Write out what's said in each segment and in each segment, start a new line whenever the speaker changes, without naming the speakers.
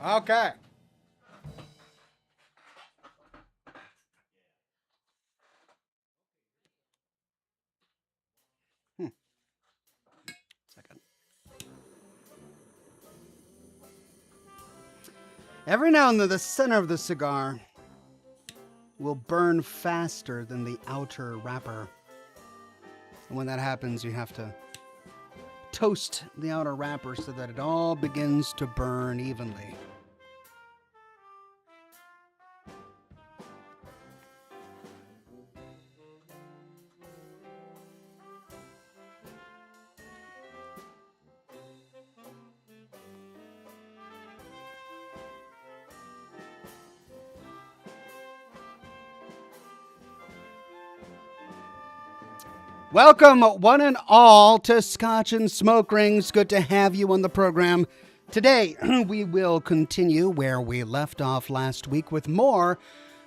Okay. Second. Every now and then, the center of the cigar will burn faster than the outer wrapper. And when that happens, you have to toast the outer wrapper so that it all begins to burn evenly. Welcome, one and all, to Scotch and Smoke Rings. Good to have you on the program. Today, we will continue where we left off last week with more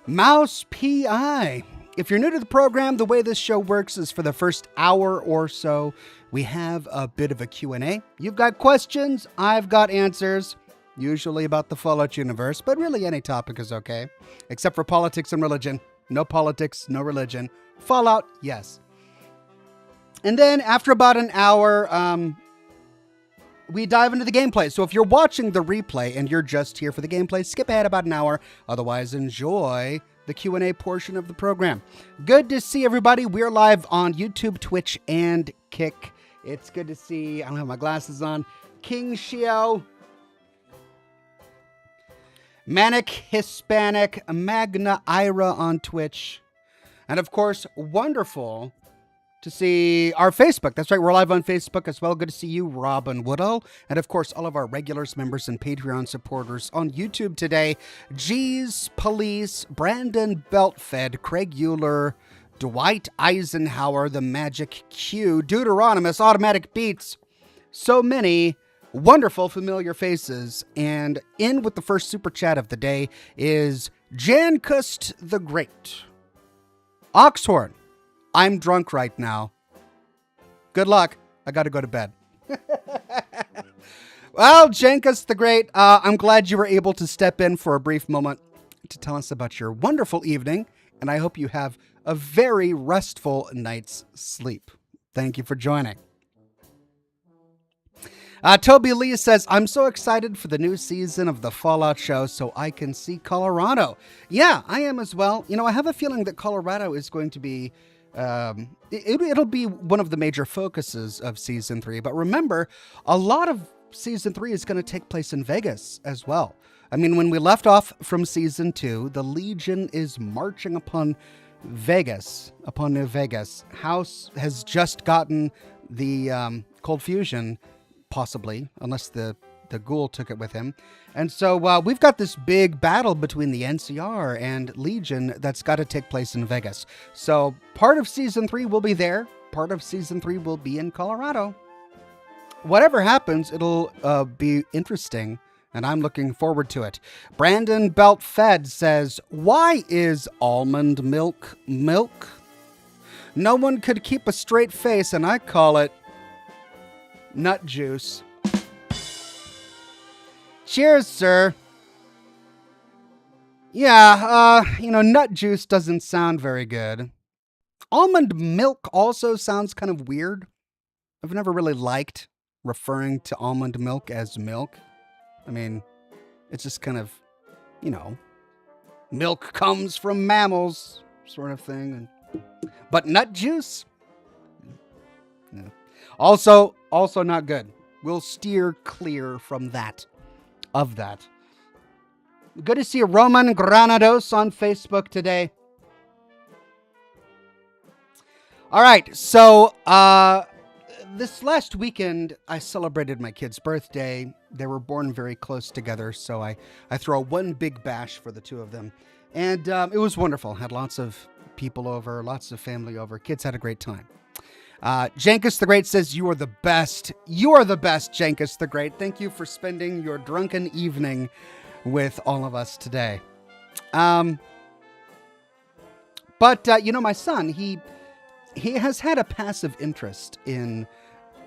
Mouse P.I. If you're new to the program, the way this show works is for the first hour or so, we have a bit of a Q&A. You've got questions, I've got answers, usually about the Fallout universe, but really any topic is okay, except for politics and religion. No politics, no religion. Fallout, yes. And then after about an hour, we dive into the gameplay. So if you're watching the replay and you're just here for the gameplay, skip ahead about an hour. Otherwise, enjoy the Q&A portion of the program. Good to see everybody. We're live on YouTube, Twitch, and Kick. It's good to see, I don't have my glasses on, King Shio, Manic Hispanic, Magna Ira on Twitch, and of course, wonderful to see our Facebook. That's right, we're live on Facebook as well. Good to see you, Robin Woodall. And of course, all of our regulars, members, and Patreon supporters on YouTube today. G's Police, Brandon Beltfed, Craig Euler, Dwight Eisenhower, The Magic Q, Deuteronomus, Automatic Beats. So many wonderful familiar faces. And in with the first super chat of the day is Jankust the Great. Oxhorn. I'm drunk right now. Good luck. I got to go to bed. Well, Jankus the Great, I'm glad you were able to step in for a brief moment to tell us about your wonderful evening, and I hope you have a very restful night's sleep. Thank you for joining. Toby Lee says, I'm so excited for the new season of the Fallout show so I can see Colorado. Yeah, I am as well. You know, I have a feeling that Colorado is going to be it'll be one of the major focuses of season 3. But remember, a lot of season 3 is going to take place in Vegas as well. I mean, when we left off from season 2, the Legion is marching upon Vegas, upon New Vegas. House has just gotten the cold fusion, possibly, unless the ghoul took it with him. And so we've got this big battle between the NCR and Legion that's got to take place in Vegas. So part of season 3 will be there. Part of season 3 will be in Colorado. Whatever happens, it'll be interesting, and I'm looking forward to it. Brandon Beltfed says, why is almond milk milk? No one could keep a straight face, and I call it nut juice. Cheers, sir. Yeah, nut juice doesn't sound very good. Almond milk also sounds kind of weird. I've never really liked referring to almond milk as milk. I mean, it's just kind of, milk comes from mammals sort of thing. But nut juice? No. Also not good. We'll steer clear from that. Of that. Good to see Roman Granados on Facebook today. All right, so this last weekend I celebrated my kid's birthday. They were born very close together, so I throw one big bash for the two of them. And it was wonderful. Had lots of people over, lots of family over. Kids had a great time. Jankus the Great says, you are the best. You are the best, Jankus the Great. Thank you for spending your drunken evening with all of us today. But my son, he has had a passive interest in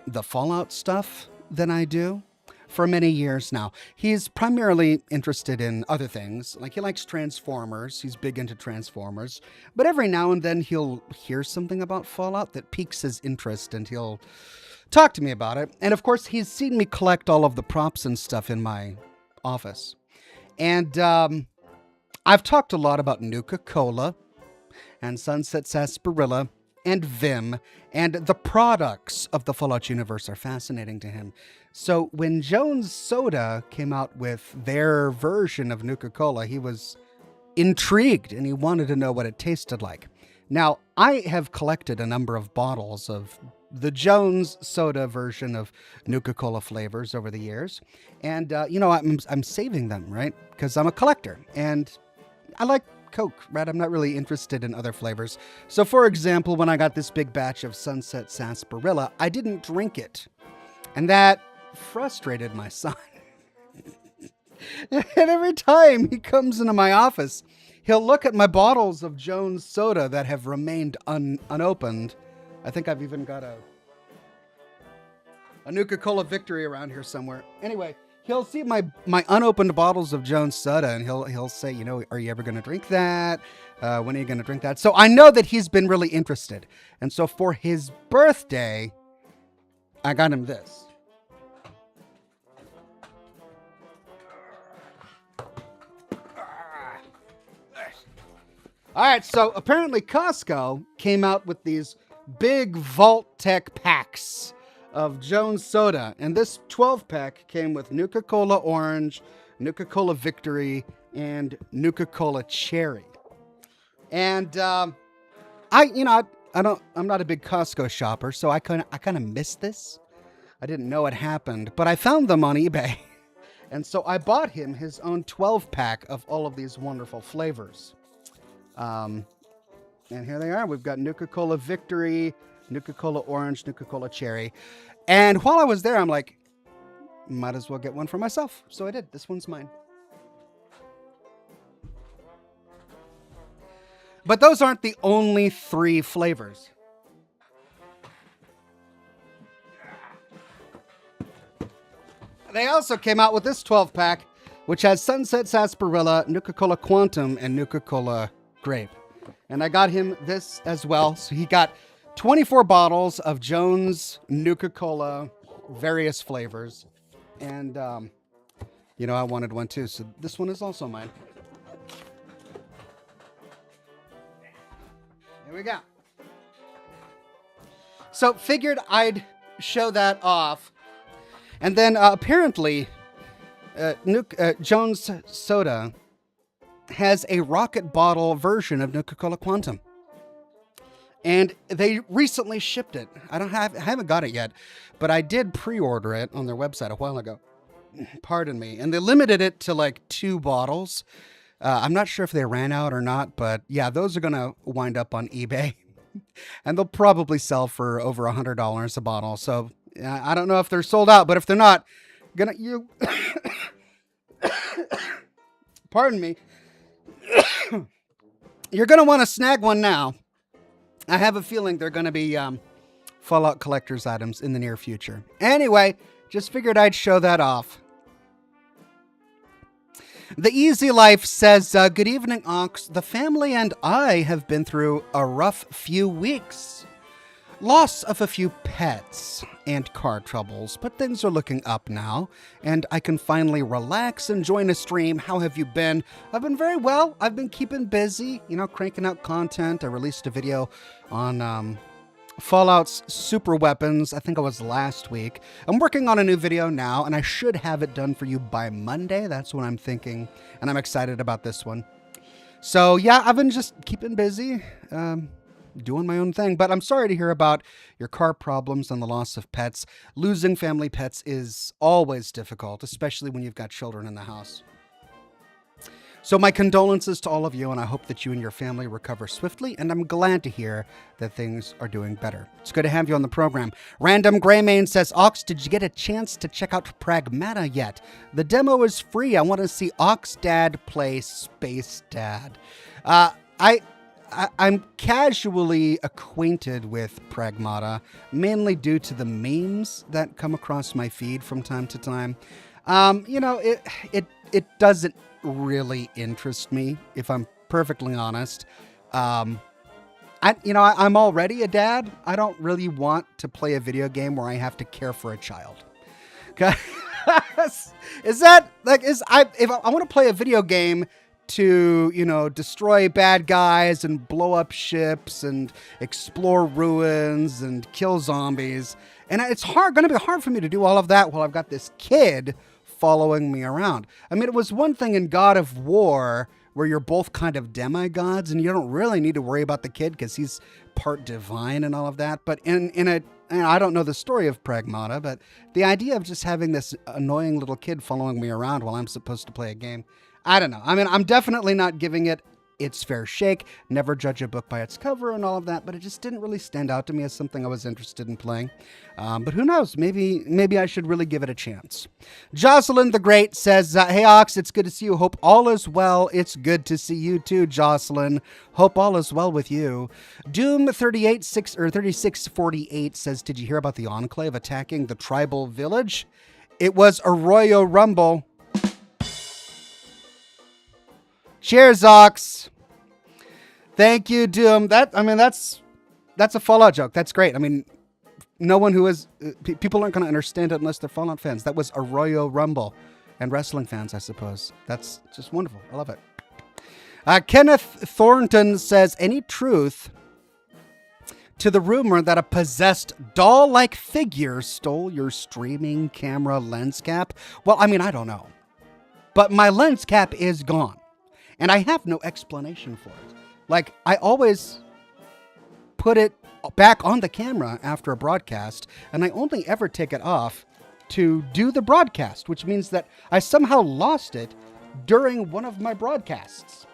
the Fallout stuff than I do for many years now. He's primarily interested in other things. Like, he likes Transformers. He's big into Transformers. But every now and then he'll hear something about Fallout that piques his interest, and he'll talk to me about it. And of course, he's seen me collect all of the props and stuff in my office. And I've talked a lot about Nuka-Cola and Sunset Sarsaparilla and Vim, and the products of the Fallout universe are fascinating to him. So when Jones Soda came out with their version of Nuka-Cola, he was intrigued and he wanted to know what it tasted like. Now, I have collected a number of bottles of the Jones Soda version of Nuka-Cola flavors over the years, and I'm saving them, right? Because I'm a collector and I like Coke, right? I'm not really interested in other flavors. So, for example, when I got this big batch of Sunset Sarsaparilla, I didn't drink it. And that frustrated my son. And every time he comes into my office, he'll look at my bottles of Jones Soda that have remained unopened. I think I've even got a Nuka-Cola Victory around here somewhere. Anyway, he'll see my unopened bottles of Jones Soda, and he'll say, are you ever going to drink that? When are you going to drink that? So I know that he's been really interested. And so for his birthday, I got him this. All right, so apparently Costco came out with these big Vault-Tec packs of Jones Soda, and this 12-pack came with Nuka-Cola Orange, Nuka-Cola Victory, and Nuka-Cola Cherry. And I'm not a big Costco shopper, so I kind of missed this. I didn't know it happened, but I found them on eBay, and so I bought him his own 12-pack of all of these wonderful flavors. And here they are. We've got Nuka-Cola Victory, Nuka-Cola Orange, Nuka-Cola Cherry. And while I was there, I'm like, might as well get one for myself. So I did. This one's mine. But those aren't the only 3 flavors. They also came out with this 12-pack, which has Sunset Sarsaparilla, Nuka-Cola Quantum, and Nuka-Cola Grape. And I got him this as well. So he got 24 bottles of Jones Nuka-Cola, various flavors. And, I wanted one too. So this one is also mine. Here we go. So figured I'd show that off. And then apparently, Jones Soda has a rocket bottle version of Nuka-Cola Quantum. And they recently shipped it. I haven't got it yet, but I did pre-order it on their website a while ago. Pardon me. And they limited it to like 2 bottles. I'm not sure if they ran out or not, but yeah, those are going to wind up on eBay. And they'll probably sell for over $100 a bottle. So I don't know if they're sold out, but if they're not, pardon me. You're going to want to snag one now. I have a feeling they're going to be Fallout collector's items in the near future. Anyway, just figured I'd show that off. The Easy Life says, good evening, Ox. The family and I have been through a rough few weeks. Loss of a few pets and car troubles, but things are looking up now, and I can finally relax and join a stream. How have you been? I've been very well. I've been keeping busy, cranking out content. I released a video on Fallout's super weapons. I think it was last week. I'm working on a new video now, and I should have it done for you by Monday. That's what I'm thinking, and I'm excited about this one. So yeah, I've been just keeping busy, doing my own thing. But I'm sorry to hear about your car problems and the loss of pets. Losing family pets is always difficult, especially when you've got children in the house. So my condolences to all of you, and I hope that you and your family recover swiftly, and I'm glad to hear that things are doing better. It's good to have you on the program. Random Greymane says, Ox, did you get a chance to check out Pragmata yet? The demo is free. I want to see Ox Dad play Space Dad. I'm casually acquainted with Pragmata, mainly due to the memes that come across my feed from time to time. It doesn't really interest me, if I'm perfectly honest. I'm already a dad. I don't really want to play a video game where I have to care for a child. Okay? If I want to play a video game to, destroy bad guys and blow up ships and explore ruins and kill zombies, and it's going to be hard for me to do all of that while I've got this kid following me around. I mean, it was one thing in God of War where you're both kind of demigods and you don't really need to worry about the kid because he's part divine and all of that. But and I don't know the story of Pragmata, but the idea of just having this annoying little kid following me around while I'm supposed to play a game, I don't know. I mean, I'm definitely not giving it its fair shake. Never judge a book by its cover and all of that, but it just didn't really stand out to me as something I was interested in playing. But who knows? Maybe I should really give it a chance. Jocelyn the Great says, hey, Ox, it's good to see you. Hope all is well. It's good to see you too, Jocelyn. Hope all is well with you. Doom 3648 says, did you hear about the Enclave attacking the tribal village? It was Arroyo Rumble. Cheers, Ox. Thank you, Doom. That's a Fallout joke. That's great. I mean, no one who is people aren't going to understand it unless they're Fallout fans. That was Arroyo Rumble, and wrestling fans, I suppose. That's just wonderful. I love it. Kenneth Thornton says, any truth to the rumor that a possessed doll-like figure stole your streaming camera lens cap? Well, I mean, I don't know, but my lens cap is gone. And I have no explanation for it. Like, I always put it back on the camera after a broadcast, and I only ever take it off to do the broadcast, which means that I somehow lost it during one of my broadcasts.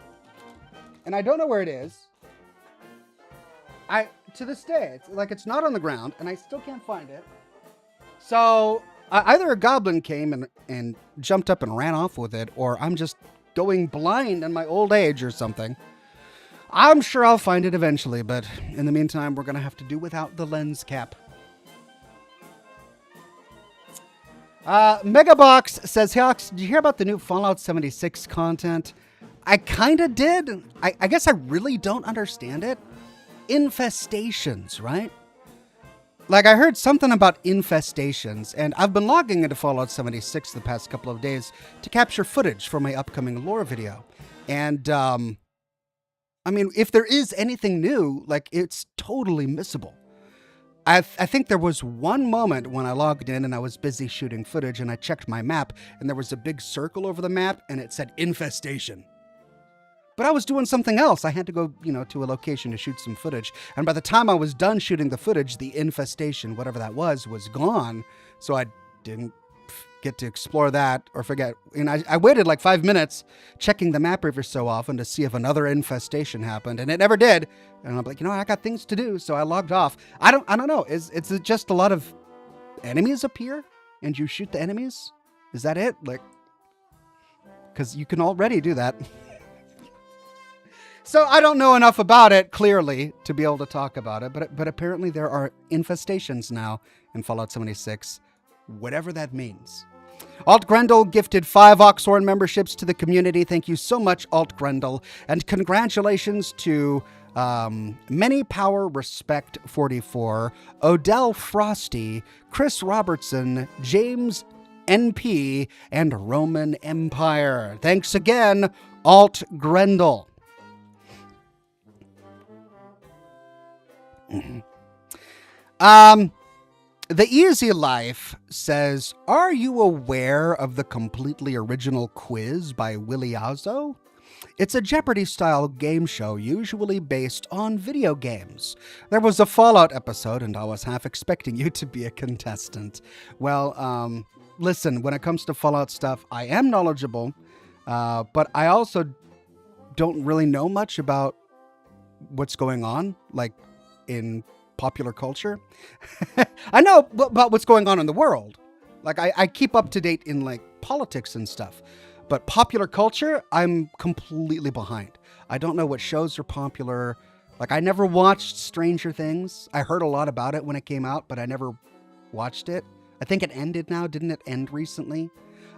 And I don't know where it is. To this day, it's not on the ground, and I still can't find it. So, either a goblin came and jumped up and ran off with it, or I'm just going blind in my old age or something. I'm sure I'll find it eventually, but in the meantime, we're going to have to do without the lens cap. Megabox says, hey, Ox, did you hear about the new Fallout 76 content? I kind of did. I guess I really don't understand it. Infestations, right? Like, I heard something about infestations, and I've been logging into Fallout 76 the past couple of days to capture footage for my upcoming lore video. And, if there is anything new, it's totally missable. I think there was one moment when I logged in and I was busy shooting footage and I checked my map and there was a big circle over the map and it said infestation. But I was doing something else. I had to go, to a location to shoot some footage. And by the time I was done shooting the footage, the infestation, whatever that was gone. So I didn't get to explore that or forget. And I waited 5 minutes checking the map every so often to see if another infestation happened. And it never did. And I'm like, I got things to do. So I logged off. I don't know. Is it just a lot of enemies appear and you shoot the enemies? Is that it? Because you can already do that. So I don't know enough about it, clearly, to be able to talk about it. But apparently there are infestations now in Fallout 76, whatever that means. Alt Grendel gifted 5 Oxhorn memberships to the community. Thank you so much, Alt Grendel. And congratulations to Many Power Respect 44, Odell Frosty, Chris Robertson, James NP, and Roman Empire. Thanks again, Alt Grendel. The Easy Life says, are you aware of the completely original quiz by Willie Azzo? It's a Jeopardy-style game show usually based on video games. There was a Fallout episode, and I was half expecting you to be a contestant. Well, listen, when it comes to Fallout stuff, I am knowledgeable. But I also don't really know much about what's going on, like in popular culture. I know about what's going on in the world. Like I keep up to date in like politics and stuff. But popular culture, I'm completely behind. I don't know what shows are popular. Like I never watched Stranger Things. I heard a lot about it when it came out, but I never watched it. I think it ended now. Didn't it end recently?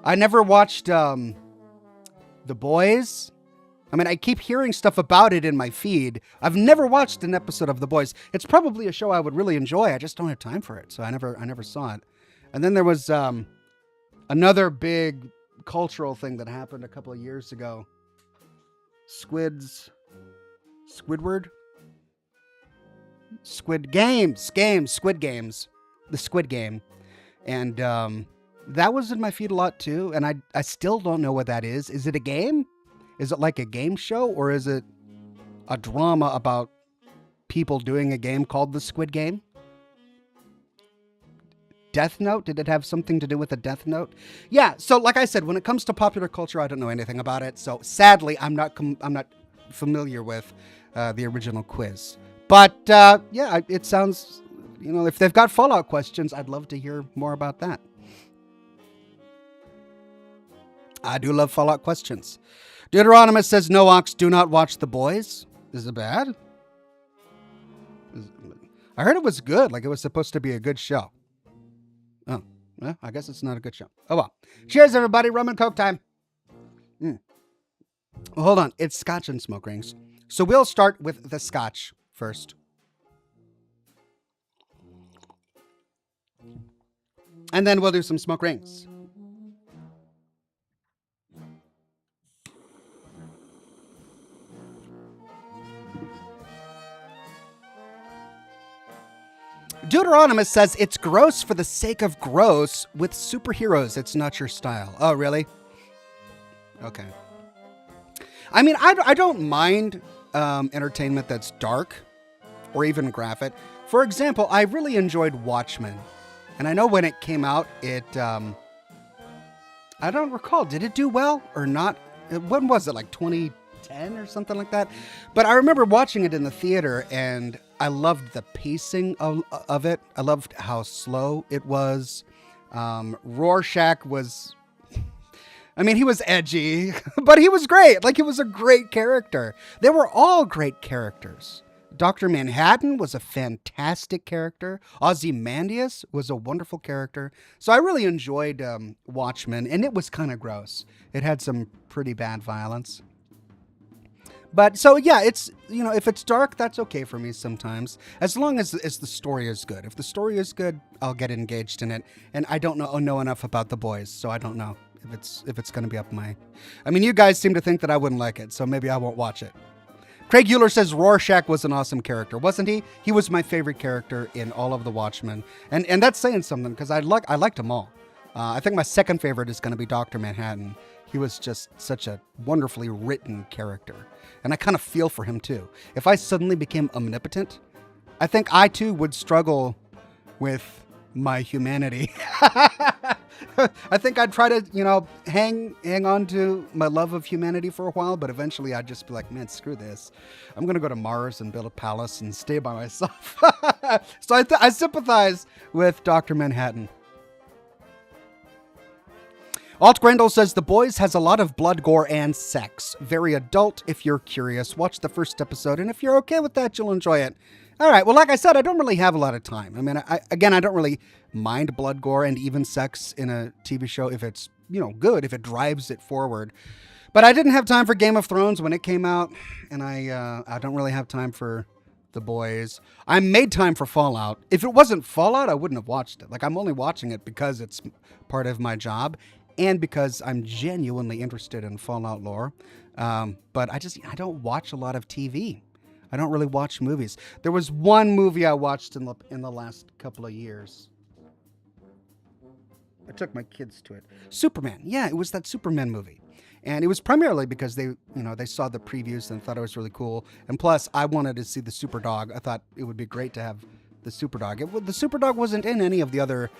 I never watched The Boys. I mean, I keep hearing stuff about it in my feed. I've never watched an episode of The Boys. It's probably a show I would really enjoy. I just don't have time for it, so I never saw it. And then there was another big cultural thing that happened a couple of years ago. Squidward? Squid Games. The Squid Game. And that was in my feed a lot too, and I still don't know what that is. Is it a game? Is it like a game show, or is it a drama about people doing a game called the Squid Game? Death Note? Did it have something to do with a Death Note? Yeah, so like I said, when it comes to popular culture, I don't know anything about it. So sadly, I'm not familiar with the original quiz. But yeah, it sounds, if they've got Fallout questions, I'd love to hear more about that. I do love Fallout questions. Deuteronomous says, no, Ox, do not watch The Boys. Is it bad? I heard it was good. Like it was supposed to be a good show. Oh, well, I guess it's not a good show. Oh, well. Cheers, everybody. Rum and Coke time. Well, hold on. It's Scotch and smoke rings. So we'll start with the Scotch first. And then we'll do some smoke rings. Deuteronomous says it's gross for the sake of gross with superheroes. It's not your style. Oh, really? Okay. I mean, I don't mind entertainment that's dark or even graphic. For example, I really enjoyed Watchmen. And I know when it came out, I don't recall, did it do well or not? When was it, like 2010 or something like that? But I remember watching it in the theater, and I loved the pacing of it. I loved how slow it was. Rorschach was, he was edgy, but he was great. Like, he was a great character. They were all great characters. Dr. Manhattan was a fantastic character. Ozymandias was a wonderful character. So I really enjoyed Watchmen, and it was kind of gross. It had some pretty bad violence. But so, yeah, it's, if it's dark, that's okay for me sometimes, as long as the story is good. If the story is good, I'll get engaged in it. And I don't know enough about The Boys, so I don't know if it's going to be up my... you guys seem to think that I wouldn't like it, so maybe I won't watch it. Craig Euler says Rorschach was an awesome character, wasn't he? He was my favorite character in all of the Watchmen. And that's saying something, because I liked them all. I think my second favorite is going to be Dr. Manhattan. He was just such a wonderfully written character. And I kind of feel for him, too. If I suddenly became omnipotent, I think I, too, would struggle with my humanity. I think I'd try to, hang on to my love of humanity for a while, but eventually I'd just be like, man, screw this. I'm going to go to Mars and build a palace and stay by myself. So I sympathize with Dr. Manhattan. Alt Grendel says The Boys has a lot of blood, gore, and sex. Very adult if you're curious. Watch the first episode, and if you're okay with that, you'll enjoy it. All right, well, like I said, I don't really have a lot of time. I don't really mind blood, gore, and even sex in a TV show if it's, good, if it drives it forward. But I didn't have time for Game of Thrones when it came out, and I don't really have time for The Boys. I made time for Fallout. If it wasn't Fallout, I wouldn't have watched it. Like, I'm only watching it because it's part of my job and because I'm genuinely interested in Fallout lore. But I don't watch a lot of TV. I don't really watch movies. There was one movie I watched in the last couple of years. I took my kids to it. Superman. Yeah, it was that Superman movie. And it was primarily because they saw the previews and thought it was really cool. And plus, I wanted to see the Superdog. I thought it would be great to have the Superdog. The Superdog wasn't in any of the other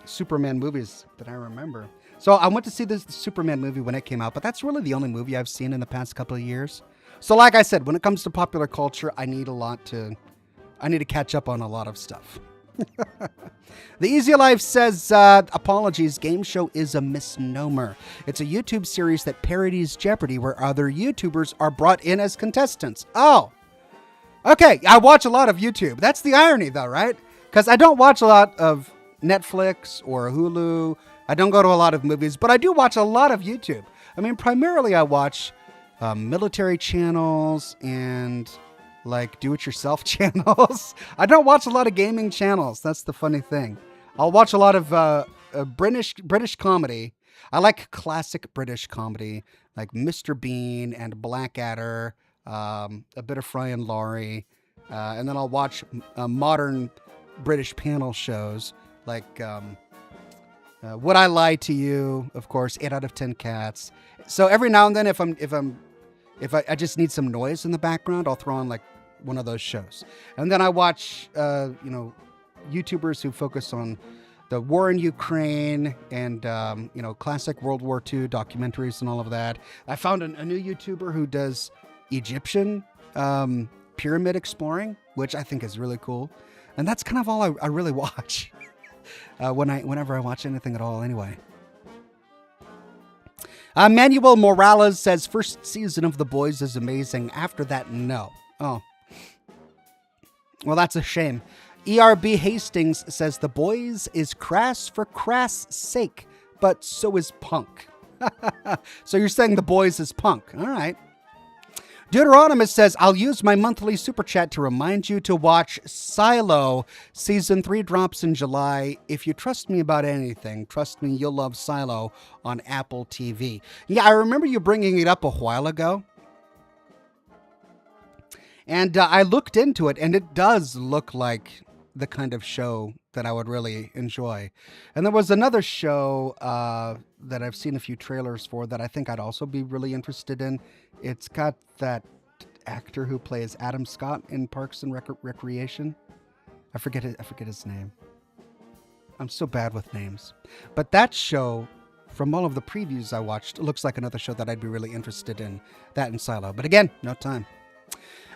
Superman movies that I remember. So I went to see this Superman movie when it came out, but that's really the only movie I've seen in the past couple of years. So like I said, when it comes to popular culture, I need to catch up on a lot of stuff. The Easy Life says, apologies, game show is a misnomer. It's a YouTube series that parodies Jeopardy where other YouTubers are brought in as contestants. Oh, okay. I watch a lot of YouTube. That's the irony though, right? Because I don't watch a lot of Netflix or Hulu. I don't go to a lot of movies, but I do watch a lot of YouTube. I mean, primarily I watch military channels and like do-it-yourself channels. I don't watch a lot of gaming channels. That's the funny thing. I'll watch a lot of British comedy. I like classic British comedy, like Mr. Bean and Blackadder, a bit of Fry and Laurie, and then I'll watch modern British panel shows like Would I Lie to You? Of course, 8 out of 10 Cats. So every now and then, if I just need some noise in the background, I'll throw on like one of those shows. And then I watch, YouTubers who focus on the war in Ukraine and, classic World War II documentaries and all of that. I found a new YouTuber who does Egyptian pyramid exploring, which I think is really cool. And that's kind of all I really watch whenever I watch anything at all anyway. Manuel Morales says, first season of The Boys is amazing. After that, no. Oh. Well, that's a shame. ERB Hastings says, The Boys is crass for crass sake, but so is punk. So you're saying The Boys is punk. All right. Deuteronomus says, I'll use my monthly super chat to remind you to watch Silo. Season 3 drops in July. If you trust me about anything, trust me, you'll love Silo on Apple TV. Yeah, I remember you bringing it up a while ago. And I looked into it, and it does look like the kind of show that I would really enjoy. And there was another show that I've seen a few trailers for that I think I'd also be really interested in. It's got that actor who plays Adam Scott in Parks and Recreation. I forget his name. I'm so bad with names. But that show, from all of the previews I watched, looks like another show that I'd be really interested in. That and Silo. But again, no time.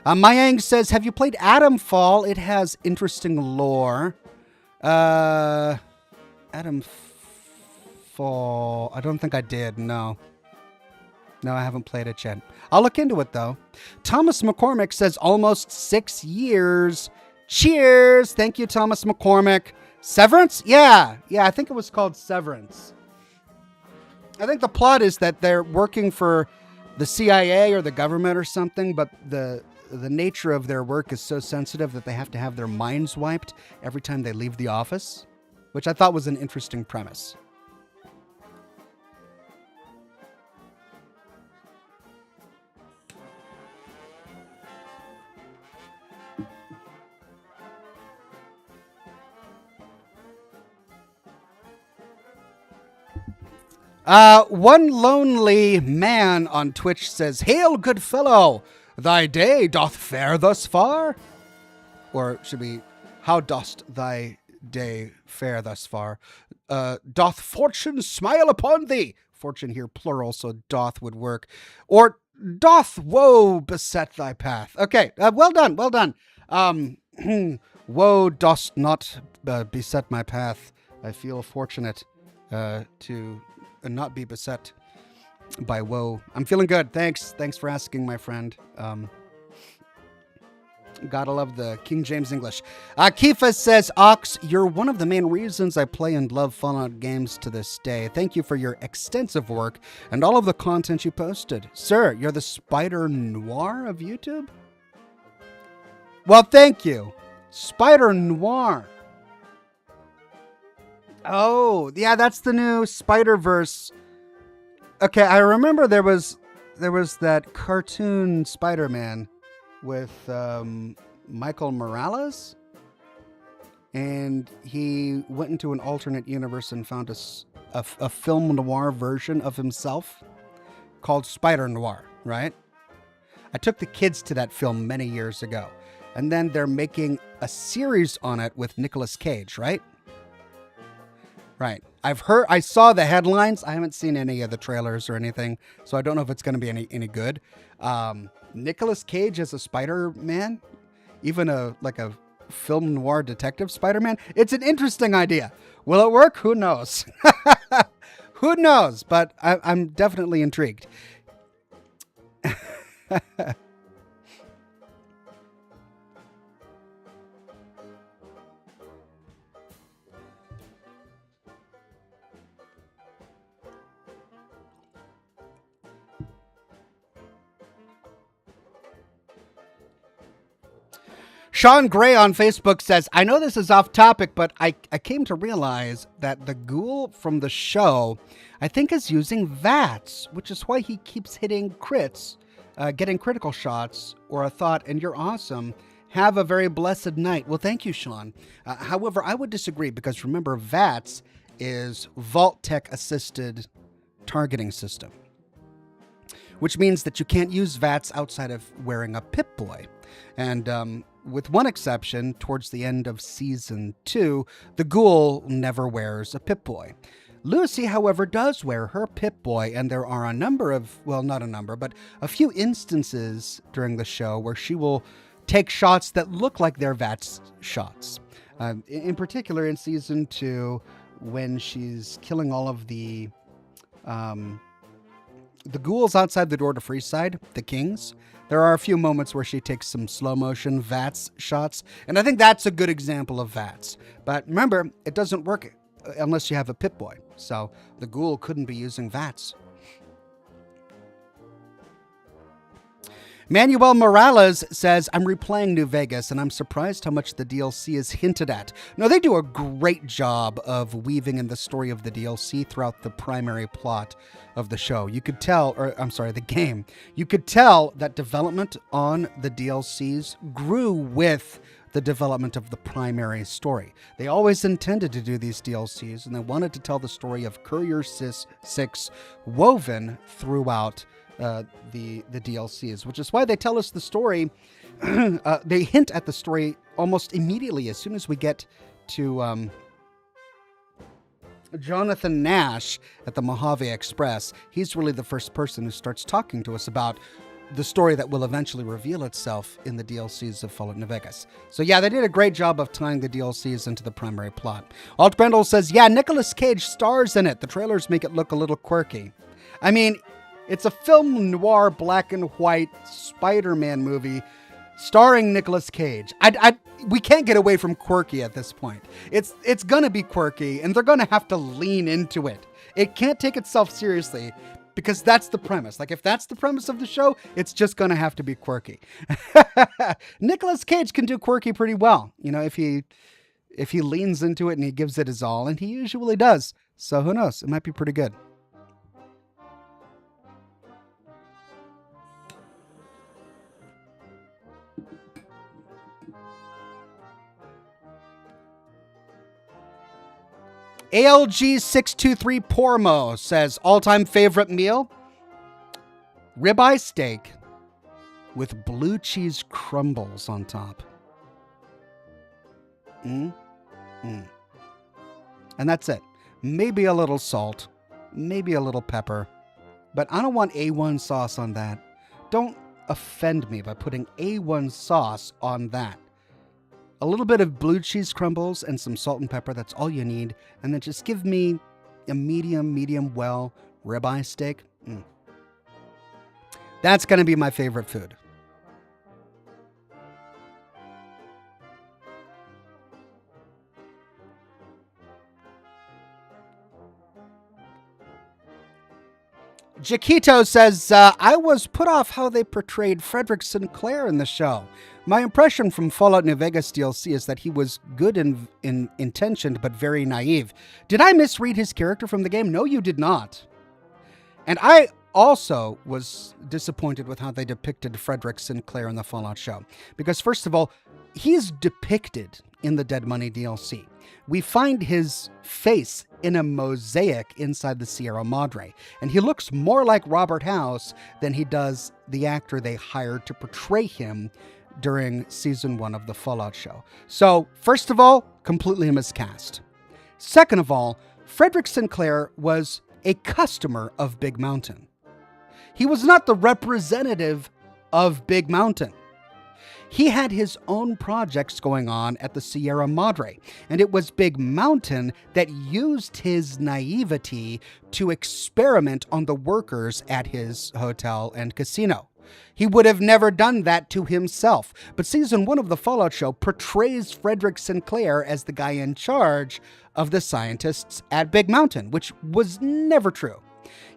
Mayang says, have you played Atomfall? It has interesting lore. Atomfall. I don't think I did, no. No, I haven't played it yet. I'll look into it, though. Thomas McCormick says, almost 6 years. Cheers. Thank you, Thomas McCormick. Severance? Yeah, I think it was called Severance. I think the plot is that they're working for the CIA or the government or something, but the nature of their work is so sensitive that they have to have their minds wiped every time they leave the office, which I thought was an interesting premise. One lonely man on Twitch says, Hail, good fellow, thy day doth fare thus far? Or should be, how dost thy day fare thus far? Doth fortune smile upon thee? Fortune here plural, so doth would work. Or doth woe beset thy path? Okay, well done. Woe dost not beset my path. I feel fortunate to not be beset by woe. I'm feeling good. Thanks for asking, my friend. Gotta love the King James English. Kifa says, Ox, you're one of the main reasons I play and love Fallout games to this day. Thank you for your extensive work and all of the content you posted. Sir, you're the Spider Noir of YouTube? Well, thank you. Spider Noir. Oh, yeah, that's the new Spider-Verse. Okay, I remember there was that cartoon Spider-Man with Michael Morales, and he went into an alternate universe and found a film noir version of himself called Spider Noir, right? I took the kids to that film many years ago, and then they're making a series on it with Nicolas Cage, right? Right. I saw the headlines. I haven't seen any of the trailers or anything, so I don't know if it's going to be any good. Nicolas Cage as a Spider-Man, even a film noir detective Spider-Man. It's an interesting idea. Will it work? Who knows? Who knows? But I'm definitely intrigued. Sean Gray on Facebook says, I know this is off topic, but I came to realize that the ghoul from the show, I think, is using VATS, which is why he keeps hitting crits, getting critical shots, or a thought, and you're awesome. Have a very blessed night. Well, thank you, Sean. However, I would disagree because remember, VATS is Vault-Tec assisted targeting system, which means that you can't use VATS outside of wearing a Pip-Boy. And with one exception, towards the end of season 2, the ghoul never wears a Pip-Boy. Lucy, however, does wear her Pip-Boy, and there are a number of, well, not a number, but a few instances during the show where she will take shots that look like they're VATS shots. In particular, in season 2, when she's killing all of the ghouls outside the door to Freeside, the Kings, there are a few moments where she takes some slow motion VATS shots, and I think that's a good example of VATS. But remember, it doesn't work unless you have a Pip-Boy, so the ghoul couldn't be using VATS. Manuel Morales says, I'm replaying New Vegas, and I'm surprised how much the DLC is hinted at. No, they do a great job of weaving in the story of the DLC throughout the primary plot of the show. You could tell, the game. You could tell that development on the DLCs grew with the development of the primary story. They always intended to do these DLCs, and they wanted to tell the story of Courier 6 woven throughout the DLCs, which is why they tell us the story. They hint at the story almost immediately as soon as we get to Jonathan Nash at the Mojave Express. He's really the first person who starts talking to us about the story that will eventually reveal itself in the DLCs of Fallout New Vegas. So yeah, they did a great job of tying the DLCs into the primary plot. Alt Brendel says, yeah, Nicolas Cage stars in it. The trailers make it look a little quirky. I mean, it's a film noir, black and white Spider-Man movie starring Nicolas Cage. We can't get away from quirky at this point. It's gonna be quirky, and they're gonna have to lean into it. It can't take itself seriously because that's the premise. Like, if that's the premise of the show, it's just gonna have to be quirky. Nicolas Cage can do quirky pretty well, you know, if he leans into it and he gives it his all, and he usually does. So who knows? It might be pretty good. ALG623 Pormo says, all-time favorite meal? Ribeye steak with blue cheese crumbles on top. And that's it. Maybe a little salt, maybe a little pepper, but I don't want A1 sauce on that. Don't offend me by putting A1 sauce on that. A little bit of blue cheese crumbles and some salt and pepper, that's all you need. And then just give me a medium well ribeye steak. That's going to be my favorite food. Jaquito says, I was put off how they portrayed Frederick Sinclair in the show. My impression from Fallout New Vegas DLC is that he was good in intentioned, but very naive. Did I misread his character from the game? No, you did not. And I also was disappointed with how they depicted Frederick Sinclair in the Fallout show. Because first of all, he's depicted in the Dead Money DLC. We find his face in a mosaic inside the Sierra Madre, and he looks more like Robert House than he does the actor they hired to portray him during season 1 of the Fallout show. So, first of all, completely miscast. Second of all, Frederick Sinclair was a customer of Big Mountain. He was not the representative of Big Mountain. He had his own projects going on at the Sierra Madre, and it was Big Mountain that used his naivety to experiment on the workers at his hotel and casino. He would have never done that to himself, but season 1 of The Fallout Show portrays Frederick Sinclair as the guy in charge of the scientists at Big Mountain, which was never true.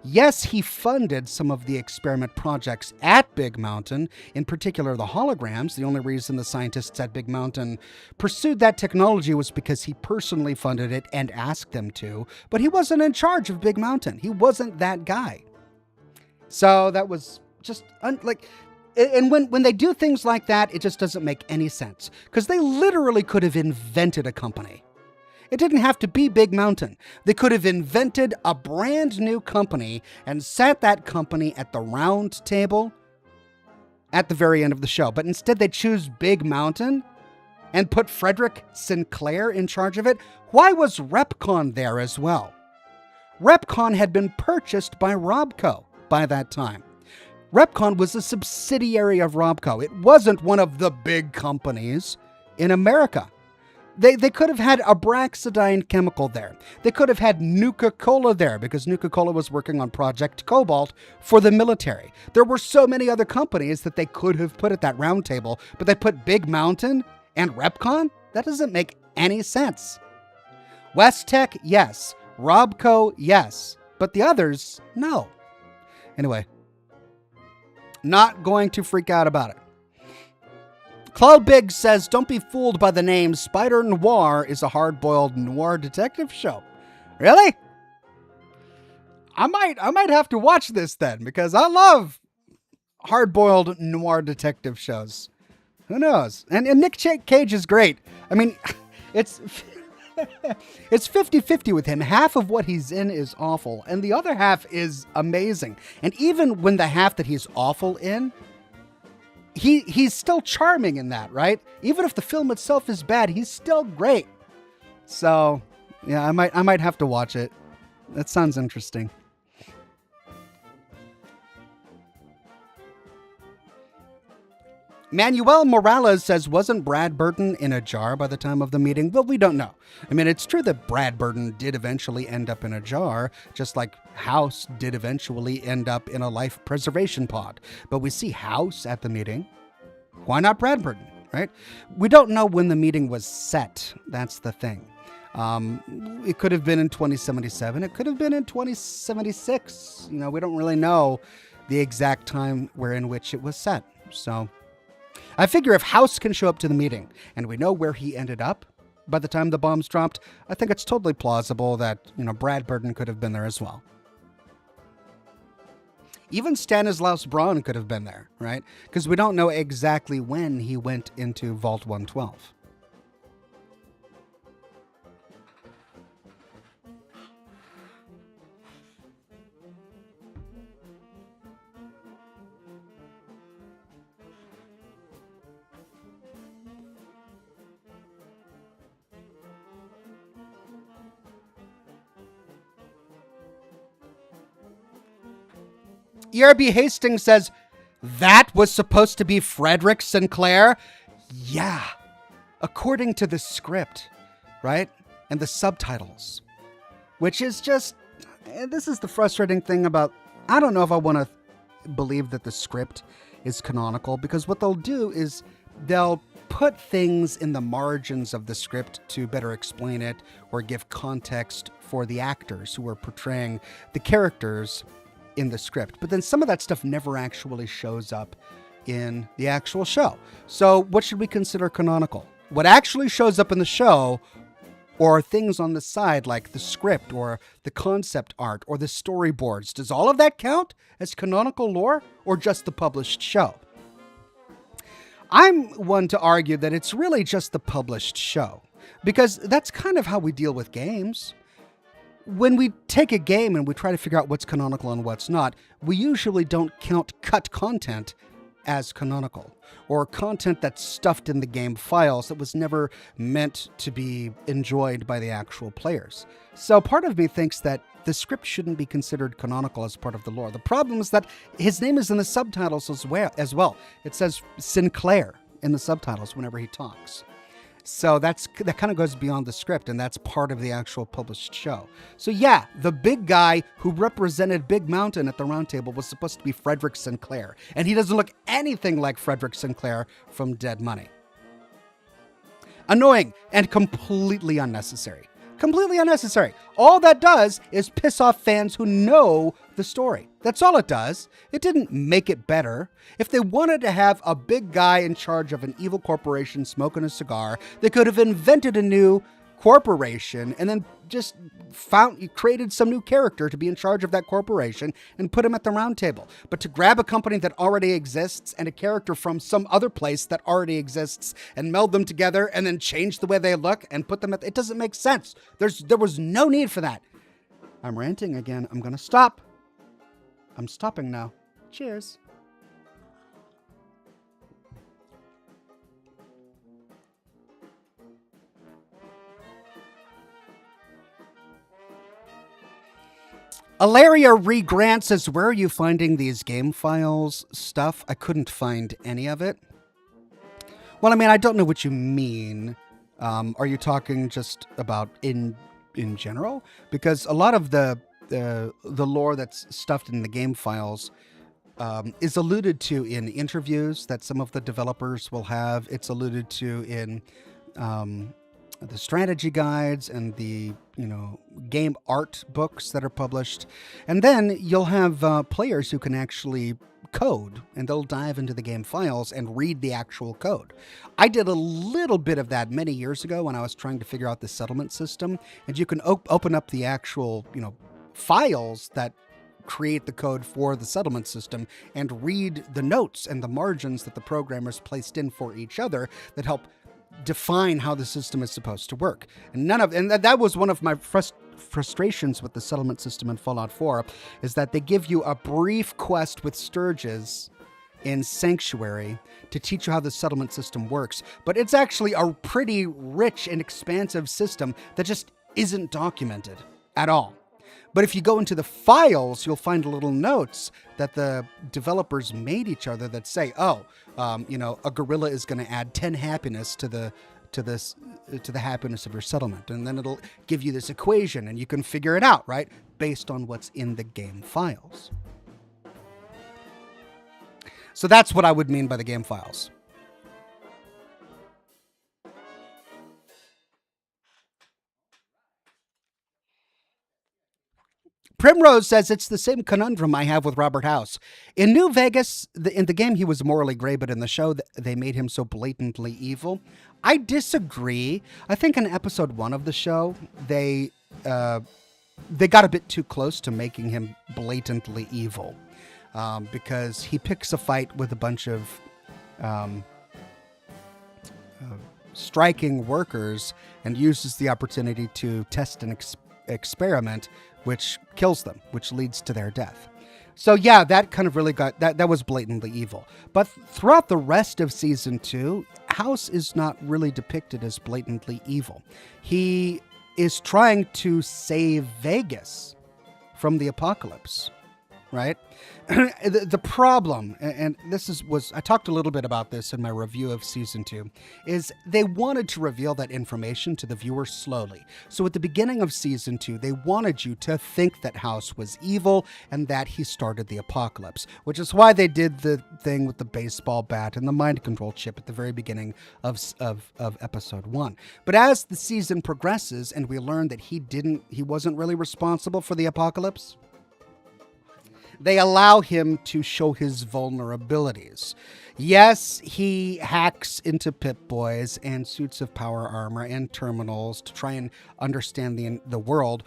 Yes, he funded some of the experiment projects at Big Mountain, in particular the holograms. The only reason the scientists at Big Mountain pursued that technology was because he personally funded it and asked them to, but he wasn't in charge of Big Mountain. He wasn't that guy. So that was just and when they do things like that, it just doesn't make any sense, because they literally could have invented a company. It didn't have to be Big Mountain. They could have invented a brand new company and sat that company at the round table at the very end of the show. But instead they choose Big Mountain and put Frederick Sinclair in charge of it. Why was Repcon there as well? Repcon had been purchased by Robco by that time. Repcon was a subsidiary of Robco. It wasn't one of the big companies in America. They could have had Abraxadine Chemical there. They could have had Nuka-Cola there, because Nuka-Cola was working on Project Cobalt for the military. There were so many other companies that they could have put at that round table, but they put Big Mountain and Repcon? That doesn't make any sense. Westech, yes. Robco, yes. But the others, no. Anyway, not going to freak out about it. Cloud Big says, don't be fooled by the name. Spider Noir is a hard-boiled noir detective show. Really? I might have to watch this then, because I love hard-boiled noir detective shows. Who knows? And Nick Cage is great. I mean, it's 50-50 with him. Half of what he's in is awful, and the other half is amazing. And even when the half that he's awful in, he's still charming in that, right? Even if the film itself is bad, he's still great. So, yeah, I might have to watch it. That sounds interesting. Manuel Morales says, wasn't Brad Burton in a jar by the time of the meeting? Well, we don't know. I mean, it's true that Brad Burton did eventually end up in a jar, just like House did eventually end up in a life preservation pod. But we see House at the meeting. Why not Brad Burton, right? We don't know when the meeting was set. That's the thing. It could have been in 2077. It could have been in 2076. You know, we don't really know the exact time in which it was set. So I figure if House can show up to the meeting and we know where he ended up by the time the bombs dropped, I think it's totally plausible that, Brad Burton could have been there as well. Even Stanislaus Braun could have been there, right? Because we don't know exactly when he went into Vault 112. ERB Hastings says, that was supposed to be Frederick Sinclair? Yeah, according to the script, right? And the subtitles, which is just, this is the frustrating thing about, I don't know if I want to believe that the script is canonical, because what they'll do is they'll put things in the margins of the script to better explain it or give context for the actors who are portraying the characters in the script. But then some of that stuff never actually shows up in the actual show. So what should we consider canonical? What actually shows up in the show, or things on the side like the script or the concept art or the storyboards? Does all of that count as canonical lore, or just the published show? I'm one to argue that it's really just the published show, because that's kind of how we deal with games. When we take a game and we try to figure out what's canonical and what's not, we usually don't count cut content as canonical, or content that's stuffed in the game files that was never meant to be enjoyed by the actual players. So part of me thinks that the script shouldn't be considered canonical as part of the lore. The problem is that his name is in the subtitles as well. It says Sinclair in the subtitles whenever he talks. So that kind of goes beyond the script, and that's part of the actual published show. So yeah, the big guy who represented Big Mountain at the round table was supposed to be Frederick Sinclair, and he doesn't look anything like Frederick Sinclair from Dead Money. Annoying and completely unnecessary. Completely unnecessary. All that does is piss off fans who know the story. That's all it does. It didn't make it better. If they wanted to have a big guy in charge of an evil corporation smoking a cigar, they could have invented a new corporation and then just created some new character to be in charge of that corporation and put him at the round table. But to grab a company that already exists and a character from some other place that already exists and meld them together and then change the way they look and put them it doesn't make sense. There was no need for that. I'm ranting again. I'm going to stop. I'm stopping now. Cheers. Alaria Regrant says, where are you finding these game files stuff? I couldn't find any of it. Well, I mean, I don't know what you mean. Are you talking just about in general? Because a lot of the lore that's stuffed in the game files is alluded to in interviews that some of the developers will have. It's alluded to in the strategy guides and the game art books that are published. And then you'll have players who can actually code, and they'll dive into the game files and read the actual code. I did a little bit of that many years ago when I was trying to figure out the settlement system, and you can open up the actual files that create the code for the settlement system and read the notes and the margins that the programmers placed in for each other that help define how the system is supposed to work. And that was one of my frustrations with the settlement system in Fallout 4, is that they give you a brief quest with Sturges in Sanctuary to teach you how the settlement system works, but it's actually a pretty rich and expansive system that just isn't documented at all. But if you go into the files, you'll find little notes that the developers made each other that say, a gorilla is going to add 10 happiness to the happiness of your settlement. And then it'll give you this equation and you can figure it out, right? Based on what's in the game files. So that's what I would mean by the game files. Primrose says, it's the same conundrum I have with Robert House. In New Vegas, in the game, he was morally gray, but in the show, they made him so blatantly evil. I disagree. I think in episode 1 of the show, they got a bit too close to making him blatantly evil, because he picks a fight with a bunch of striking workers and uses the opportunity to test an experiment which kills them, which leads to their death. So yeah, that kind of really that was blatantly evil. But throughout the rest of season 2, House is not really depicted as blatantly evil. He is trying to save Vegas from the apocalypse, right? The problem, and I talked a little bit about this in my review of season 2, is they wanted to reveal that information to the viewer slowly. So at the beginning of season 2, they wanted you to think that House was evil and that he started the apocalypse, which is why they did the thing with the baseball bat and the mind control chip at the very beginning of episode 1. But as the season progresses and we learn that he wasn't really responsible for the apocalypse, they allow him to show his vulnerabilities. Yes, he hacks into Pip-Boys and suits of power armor and terminals to try and understand the world,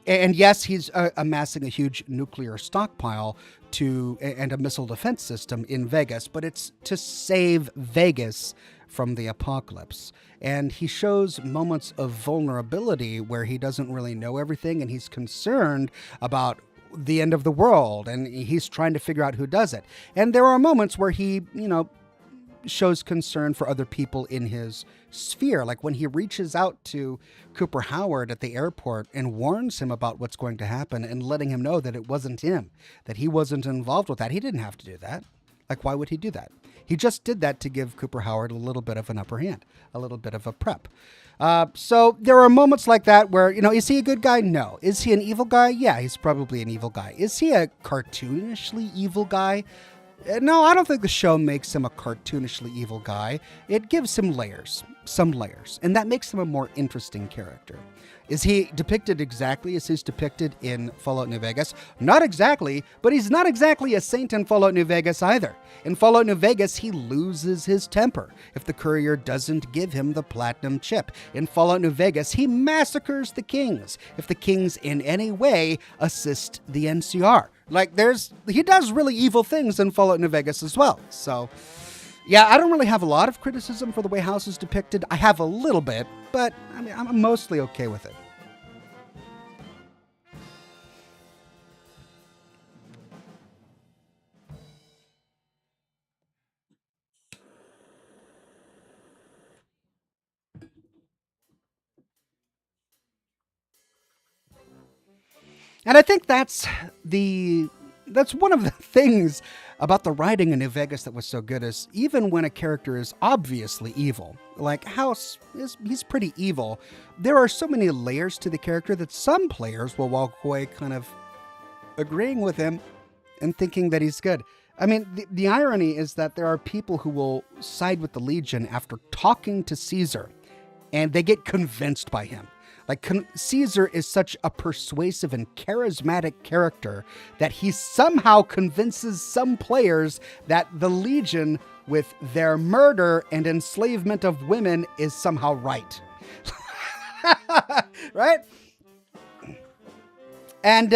and yes, he's amassing a huge nuclear stockpile and a missile defense system in Vegas, but it's to save Vegas from the apocalypse. And he shows moments of vulnerability where he doesn't really know everything, and he's concerned about the end of the world, and he's trying to figure out who does it. And there are moments where he, shows concern for other people in his sphere, like when he reaches out to Cooper Howard at the airport and warns him about what's going to happen and letting him know that it wasn't him, that he wasn't involved with that. He didn't have to do that. Like, why would he do that? He just did that to give Cooper Howard a little bit of an upper hand, a little bit of a prep. So there are moments like that where, is he a good guy? No. Is he an evil guy? Yeah, he's probably an evil guy. Is he a cartoonishly evil guy? No, I don't think the show makes him a cartoonishly evil guy. It gives him layers, some layers, and that makes him a more interesting character. Is he depicted exactly as he's depicted in Fallout New Vegas? Not exactly, but he's not exactly a saint in Fallout New Vegas either. In Fallout New Vegas, he loses his temper if the courier doesn't give him the platinum chip. In Fallout New Vegas, he massacres the kings if the kings in any way assist the NCR. He does really evil things in Fallout New Vegas as well. So, yeah, I don't really have a lot of criticism for the way House is depicted. I have a little bit, but I'm mostly okay with it. And I think that's one of the things about the writing in New Vegas that was so good is even when a character is obviously evil, like House he's pretty evil, there are so many layers to the character that some players will walk away kind of agreeing with him and thinking that he's good. I mean, the irony is that there are people who will side with the Legion after talking to Caesar, and they get convinced by him. Like, Caesar is such a persuasive and charismatic character that he somehow convinces some players that the Legion, with their murder and enslavement of women, is somehow right. Right? And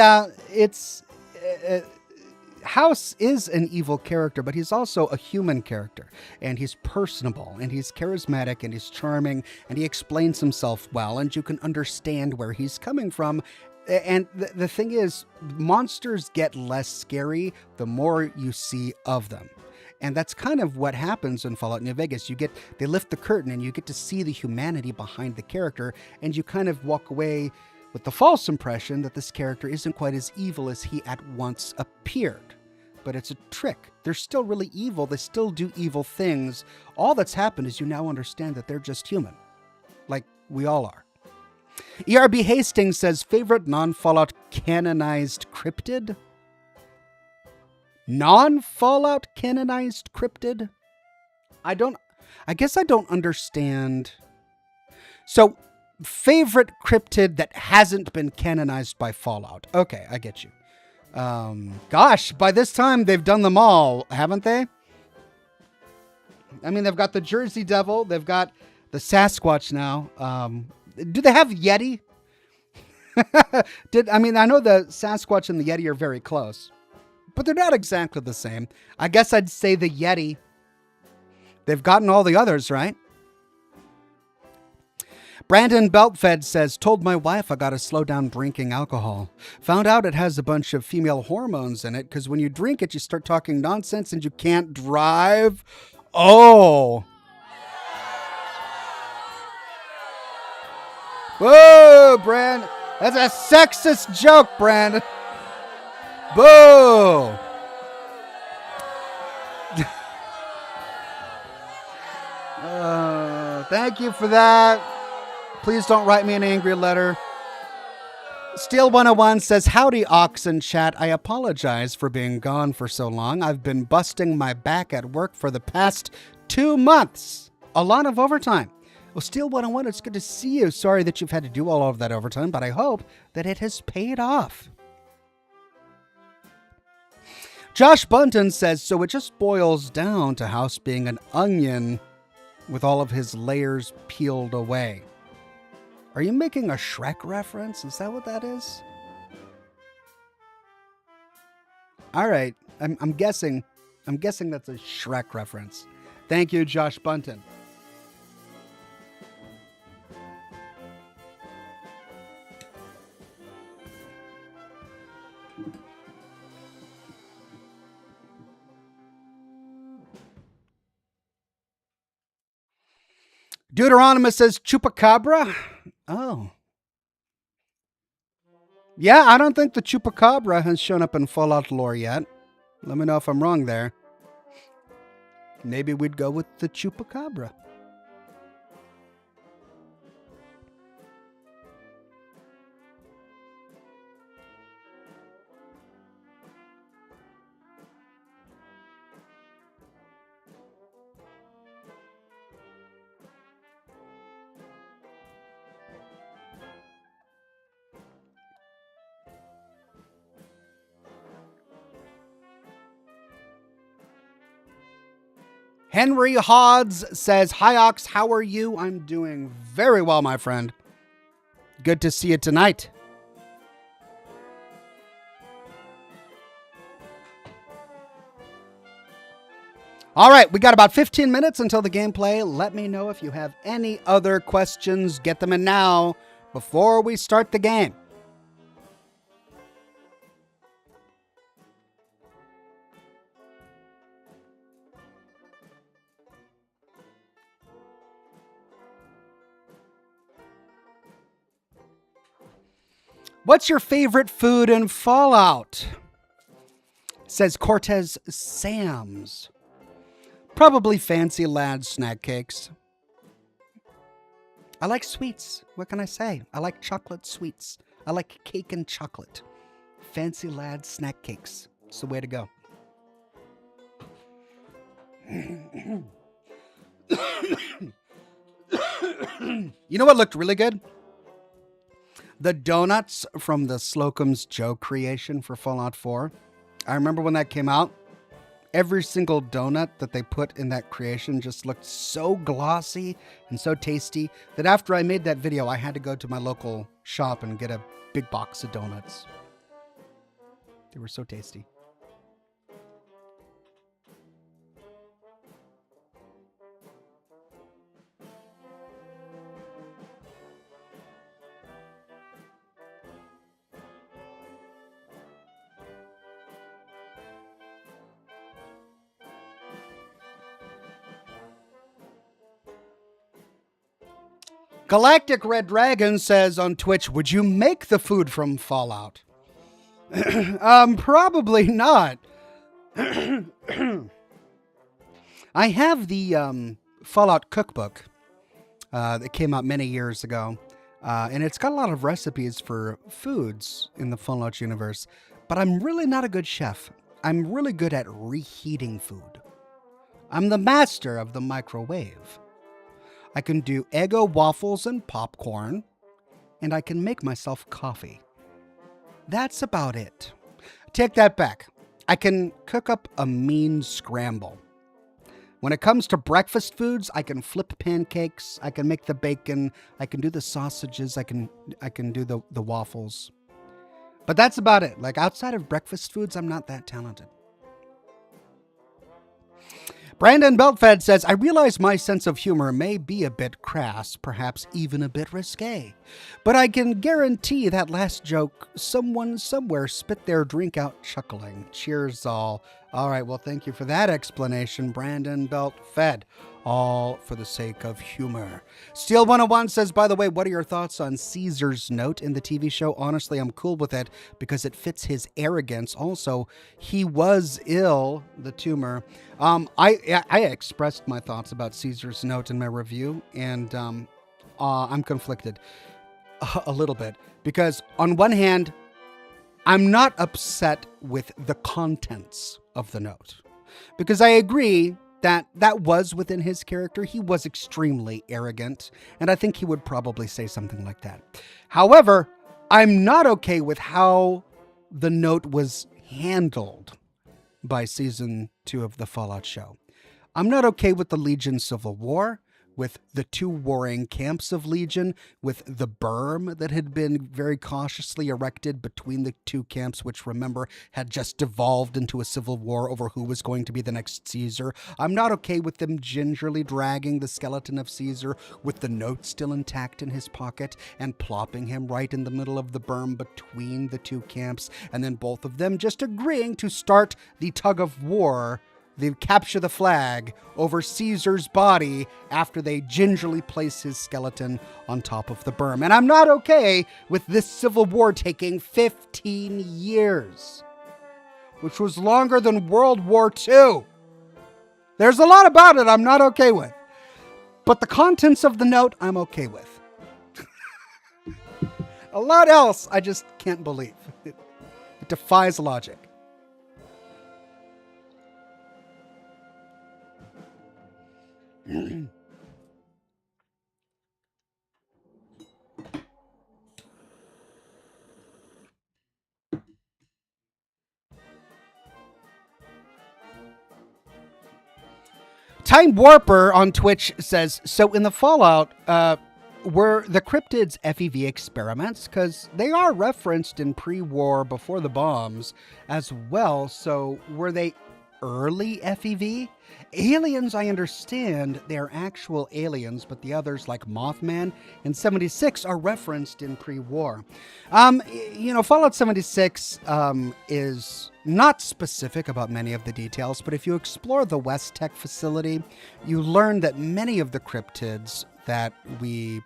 House is an evil character, but he's also a human character, and he's personable, and he's charismatic, and he's charming, and he explains himself well, and you can understand where he's coming from. And the thing is, monsters get less scary the more you see of them. And that's kind of what happens in Fallout New Vegas. They lift the curtain, and you get to see the humanity behind the character, and you kind of walk away with the false impression that this character isn't quite as evil as he at once appeared. But it's a trick. They're still really evil. They still do evil things. All that's happened is you now understand that they're just human. Like we all are. ERB Hastings says, favorite non-Fallout canonized cryptid? Non-Fallout canonized cryptid? I guess I don't understand. So, favorite cryptid that hasn't been canonized by Fallout. Okay, I get you. Gosh, by this time they've done them all, haven't they? I mean, they've got the Jersey Devil, they've got the Sasquatch now. Do they have Yeti? I know the Sasquatch and the Yeti are very close, but they're not exactly the same. I guess I'd say the Yeti. They've gotten all the others, right? Brandon Beltfed says, told my wife I gotta slow down drinking alcohol. Found out it has a bunch of female hormones in it, because when you drink it, you start talking nonsense and you can't drive. Oh. Whoa, Brand. That's a sexist joke, Brandon. Boo. Thank you for that. Please don't write me an angry letter. Steel 101 says, howdy, Oxen chat. I apologize for being gone for so long. I've been busting my back at work for the past 2 months. A lot of overtime. Well, Steel 101, it's good to see you. Sorry that you've had to do all of that overtime, but I hope that it has paid off. Josh Bunton says, so it just boils down to House being an onion with all of his layers peeled away. Are you making a Shrek reference? Is that what that is? All right. I'm guessing that's a Shrek reference. Thank you, Josh Bunton. Deuteronomus says chupacabra. Oh. Yeah, I don't think the chupacabra has shown up in Fallout lore yet. Let me know if I'm wrong there. Maybe we'd go with the chupacabra. Henry Hodds says, "Hi, Ox, how are you? I'm doing very well, my friend. Good to see you tonight." All right, we got about 15 minutes until the gameplay. Let me know if you have any other questions. Get them in now before we start the game. What's your favorite food in Fallout? Says Cortez Sams. Probably Fancy Lad snack cakes. I like sweets. What can I say? I like chocolate sweets. I like cake and chocolate. Fancy Lad snack cakes. It's the way to go. You know what looked really good? The donuts from the Slocum's Joe creation for Fallout 4. I remember when that came out. Every single donut that they put in that creation just looked so glossy and so tasty that after I made that video, I had to go to my local shop and get a big box of donuts. They were so tasty. Galactic Red Dragon says on Twitch, would you make the food from Fallout? Probably not. I have the Fallout cookbook that came out many years ago, and it's got a lot of recipes for foods in the Fallout universe, but I'm really not a good chef. I'm really good at reheating food. I'm the master of the microwave. I can do Eggo waffles and popcorn, and I can make myself coffee. That's about it. Take that back. I can cook up a mean scramble. When it comes to breakfast foods, I can flip pancakes, I can make the bacon, I can do the sausages, I can do the waffles. But that's about it. Like outside of breakfast foods, I'm not that talented. Brandon Beltfed says, I realize my sense of humor may be a bit crass, perhaps even a bit risque, but I can guarantee that last joke, someone somewhere spit their drink out chuckling. Cheers all. All right, well, thank you for that explanation, Brandon Beltfed. All for the sake of humor. Steel 101 says, by the way, what are your thoughts on Caesar's note in the TV show? Honestly, I'm cool with it because it fits his arrogance. Also, he was ill, the tumor. I expressed my thoughts about Caesar's note in my review, and I'm conflicted a little bit because on one hand, I'm not upset with the contents of the note because I agree that was within his character. He was extremely arrogant, and I think he would probably say something like that. However, I'm not okay with how the note was handled by season 2 of the Fallout show. I'm not okay with the Legion Civil War, with the two warring camps of Legion, with the berm that had been very cautiously erected between the two camps, which, remember, had just devolved into a civil war over who was going to be the next Caesar. I'm not okay with them gingerly dragging the skeleton of Caesar with the note still intact in his pocket and plopping him right in the middle of the berm between the two camps, and then both of them just agreeing to start the tug of war they capture the flag over Caesar's body after they gingerly place his skeleton on top of the berm. And I'm not okay with this civil war taking 15 years, which was longer than World War II. There's a lot about it I'm not okay with, but the contents of the note I'm okay with. A lot else I just can't believe. It defies logic. Time Warper on Twitch says, so in the Fallout, were the cryptids FEV experiments? Because they are referenced in pre-war before the bombs as well. So were they early FEV? Aliens, I understand, they're actual aliens, but the others like Mothman and 76 are referenced in pre-war. Fallout 76 is not specific about many of the details, but if you explore the West Tech facility, you learn that many of the cryptids that we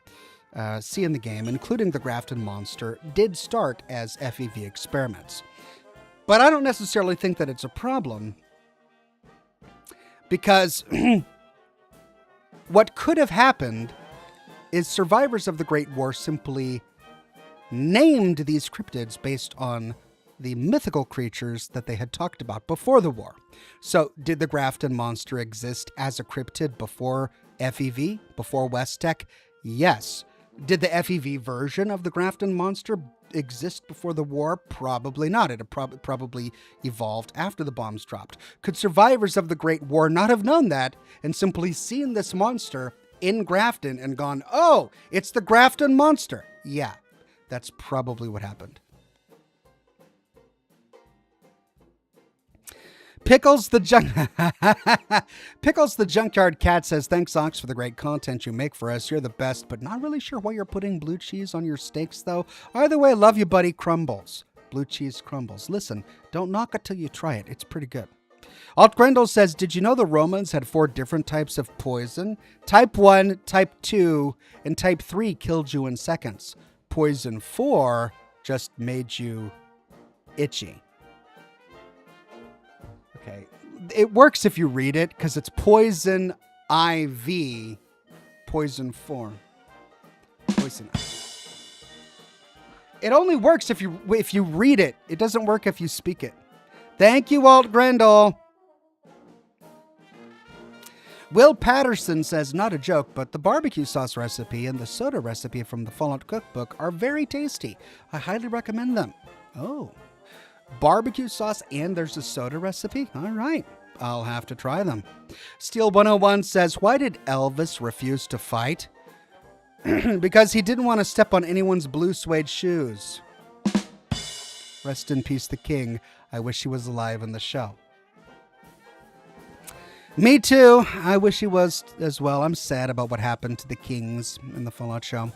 see in the game, including the Grafton monster, did start as FEV experiments. But I don't necessarily think that it's a problem, because what could have happened is survivors of the Great War simply named these cryptids based on the mythical creatures that they had talked about before the war. So did the Grafton monster exist as a cryptid before FEV, before West Tech? Yes. Did the FEV version of the Grafton monster exist before the war? Probably not. It probably evolved after the bombs dropped. Could survivors of the Great War not have known that and simply seen this monster in Grafton and gone, oh, it's the Grafton monster? Yeah, that's probably what happened. Pickles the Junkyard Cat says, thanks, Ox, for the great content you make for us. You're the best, but not really sure why you're putting blue cheese on your steaks, though. Either way, love you, buddy. Crumbles. Blue cheese crumbles. Listen, don't knock it till you try it. It's pretty good. Alt Grendel says, did you know the Romans had 4 different types of poison? Type 1, Type 2, and Type 3 killed you in seconds. Poison 4 just made you itchy. Okay. It works if you read it, because it's poison IV, poison 4. Poison. It only works if you read it. It doesn't work if you speak it. Thank you, Alt Grendel. Will Patterson says, not a joke, but the barbecue sauce recipe and the soda recipe from the Fallout cookbook are very tasty. I highly recommend them. Oh. Barbecue sauce and there's a soda recipe? All right. I'll have to try them. Steel 101 says, why did Elvis refuse to fight? Because he didn't want to step on anyone's blue suede shoes. Rest in peace, the king. I wish he was alive in the show. Me too. I wish he was as well. I'm sad about what happened to the kings in the Fallout show.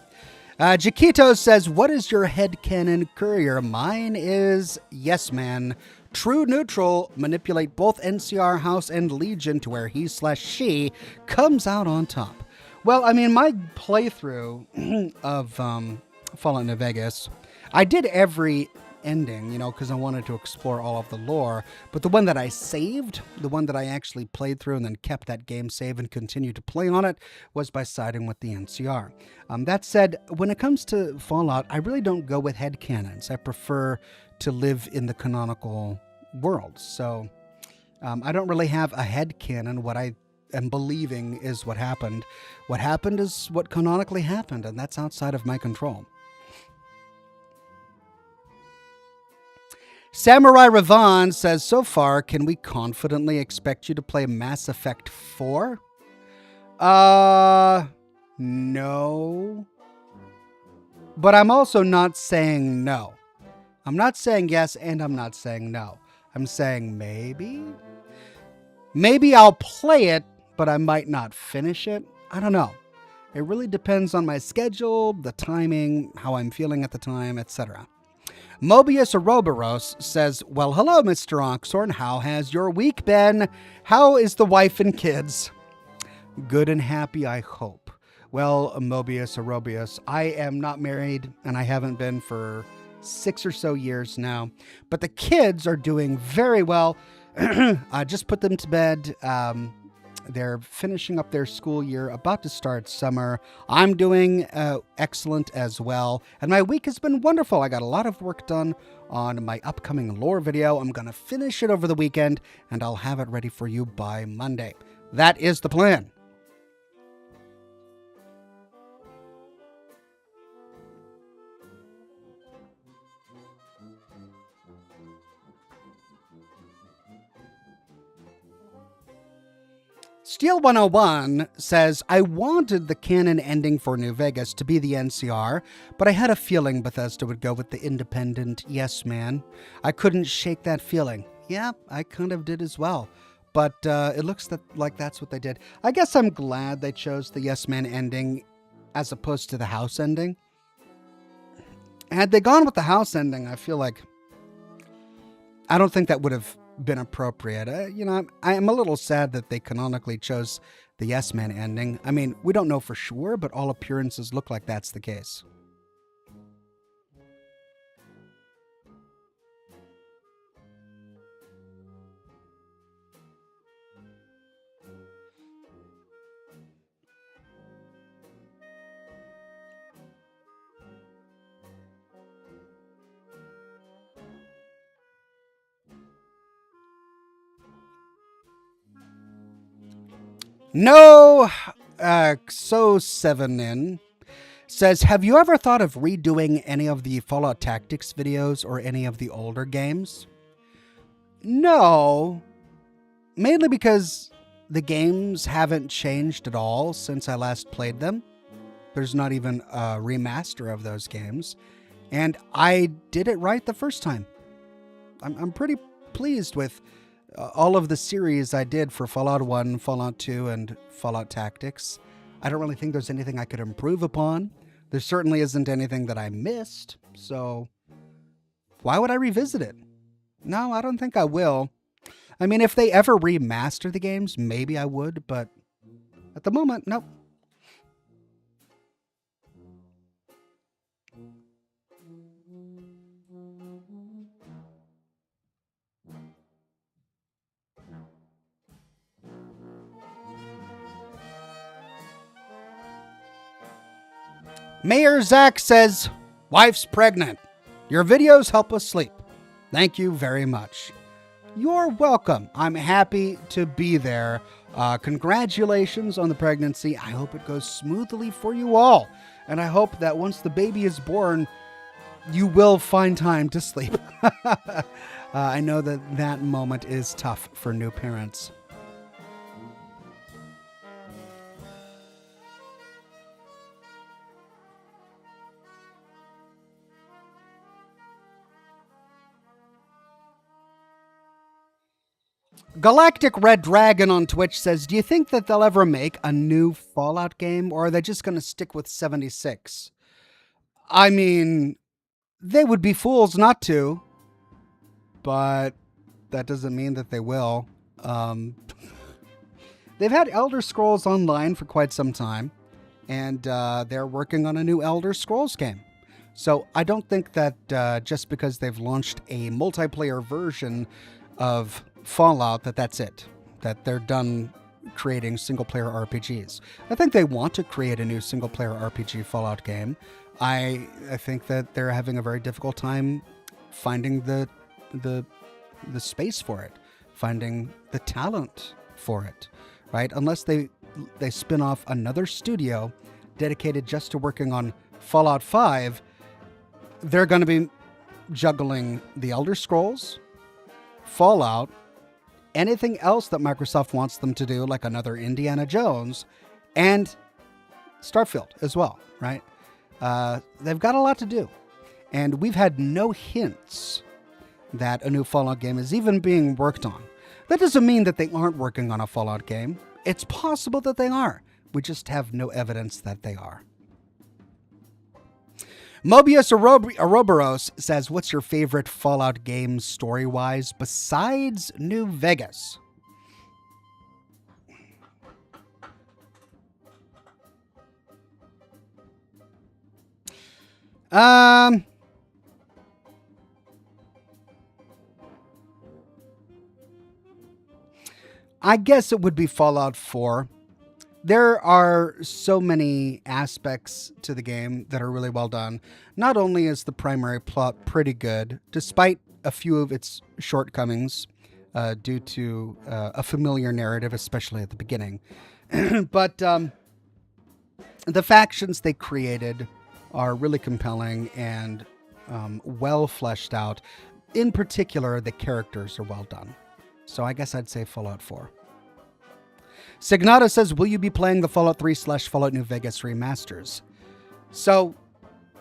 Jaquito says, what is your headcanon courier? Mine is yes man. True neutral, manipulate both NCR, House, and Legion to where he/she comes out on top. Well, I mean, my playthrough of Fallout New Vegas, I did every ending, because I wanted to explore all of the lore. But the one that I saved, the one that I actually played through and then kept that game save and continued to play on it, was by siding with the NCR. That said, when it comes to Fallout, I really don't go with headcanons. I prefer to live in the canonical world. So I don't really have a headcanon. What I am believing is what happened. What happened is what canonically happened, and that's outside of my control. Samurai Ravan says, so far, can we confidently expect you to play Mass Effect 4? No. But I'm also not saying no. I'm not saying yes, and I'm not saying no. I'm saying maybe. Maybe I'll play it, but I might not finish it. I don't know. It really depends on my schedule, the timing, how I'm feeling at the time, etc. Mobius Ouroboros says, well, hello, Mr. Oxhorn. How has your week been? How is the wife and kids? Good and happy, I hope. Well, Mobius Ouroboros, I am not married, and I haven't been for 6 or so years now. But the kids are doing very well. I just put them to bed. They're finishing up their school year, about to start summer. I'm doing excellent as well. And my week has been wonderful. I got a lot of work done on my upcoming lore video. I'm going to finish it over the weekend, and I'll have it ready for you by Monday. That is the plan. Steel 101 says, I wanted the canon ending for New Vegas to be the NCR, but I had a feeling Bethesda would go with the independent yes man. I couldn't shake that feeling. Yeah, I kind of did as well. But it looks like that's what they did. I guess I'm glad they chose the yes man ending as opposed to the house ending. Had they gone with the house ending, I feel like I don't think that would have been appropriate. I'm a little sad that they canonically chose the Yes Man ending. I mean, we don't know for sure, but all appearances look like that's the case. No, so 7 in says, have you ever thought of redoing any of the Fallout Tactics videos or any of the older games? No, mainly because the games haven't changed at all since I last played them. There's not even a remaster of those games, and I did it right the first time. I'm pretty pleased with all of the series I did for Fallout 1, Fallout 2, and Fallout Tactics. I don't really think there's anything I could improve upon. There certainly isn't anything that I missed, so why would I revisit it? No, I don't think I will. I mean, if they ever remaster the games, maybe I would, but at the moment, nope. Mayor Zach says, wife's pregnant. Your videos help us sleep. Thank you very much. You're welcome. I'm happy to be there. Congratulations on the pregnancy. I hope it goes smoothly for you all. And I hope that once the baby is born, you will find time to sleep. I know that moment is tough for new parents. Galactic Red Dragon on Twitch says, do you think that they'll ever make a new Fallout game, or are they just going to stick with 76? I mean, they would be fools not to, but that doesn't mean that they will. They've had Elder Scrolls Online for quite some time, and they're working on a new Elder Scrolls game. So I don't think that just because they've launched a multiplayer version of Fallout that's it, that they're done creating single-player RPGs. I think they want to create a new single-player RPG Fallout game. I think that they're having a very difficult time finding the space for it, finding the talent for it, right? Unless they spin off another studio dedicated just to working on Fallout 5, they're going to be juggling the Elder Scrolls, Fallout, anything else that Microsoft wants them to do, like another Indiana Jones, and Starfield as well, right? They've got a lot to do. And we've had no hints that a new Fallout game is even being worked on. That doesn't mean that they aren't working on a Fallout game. It's possible that they are. We just have no evidence that they are. Mobius Ouroboros says, what's your favorite Fallout game story-wise besides New Vegas? I guess it would be Fallout 4. There are so many aspects to the game that are really well done. Not only is the primary plot pretty good, despite a few of its shortcomings due to a familiar narrative, especially at the beginning, but the factions they created are really compelling and well fleshed out. In particular, the characters are well done. So I guess I'd say Fallout 4. Signata says, will you be playing the Fallout 3/Fallout New Vegas remasters? So,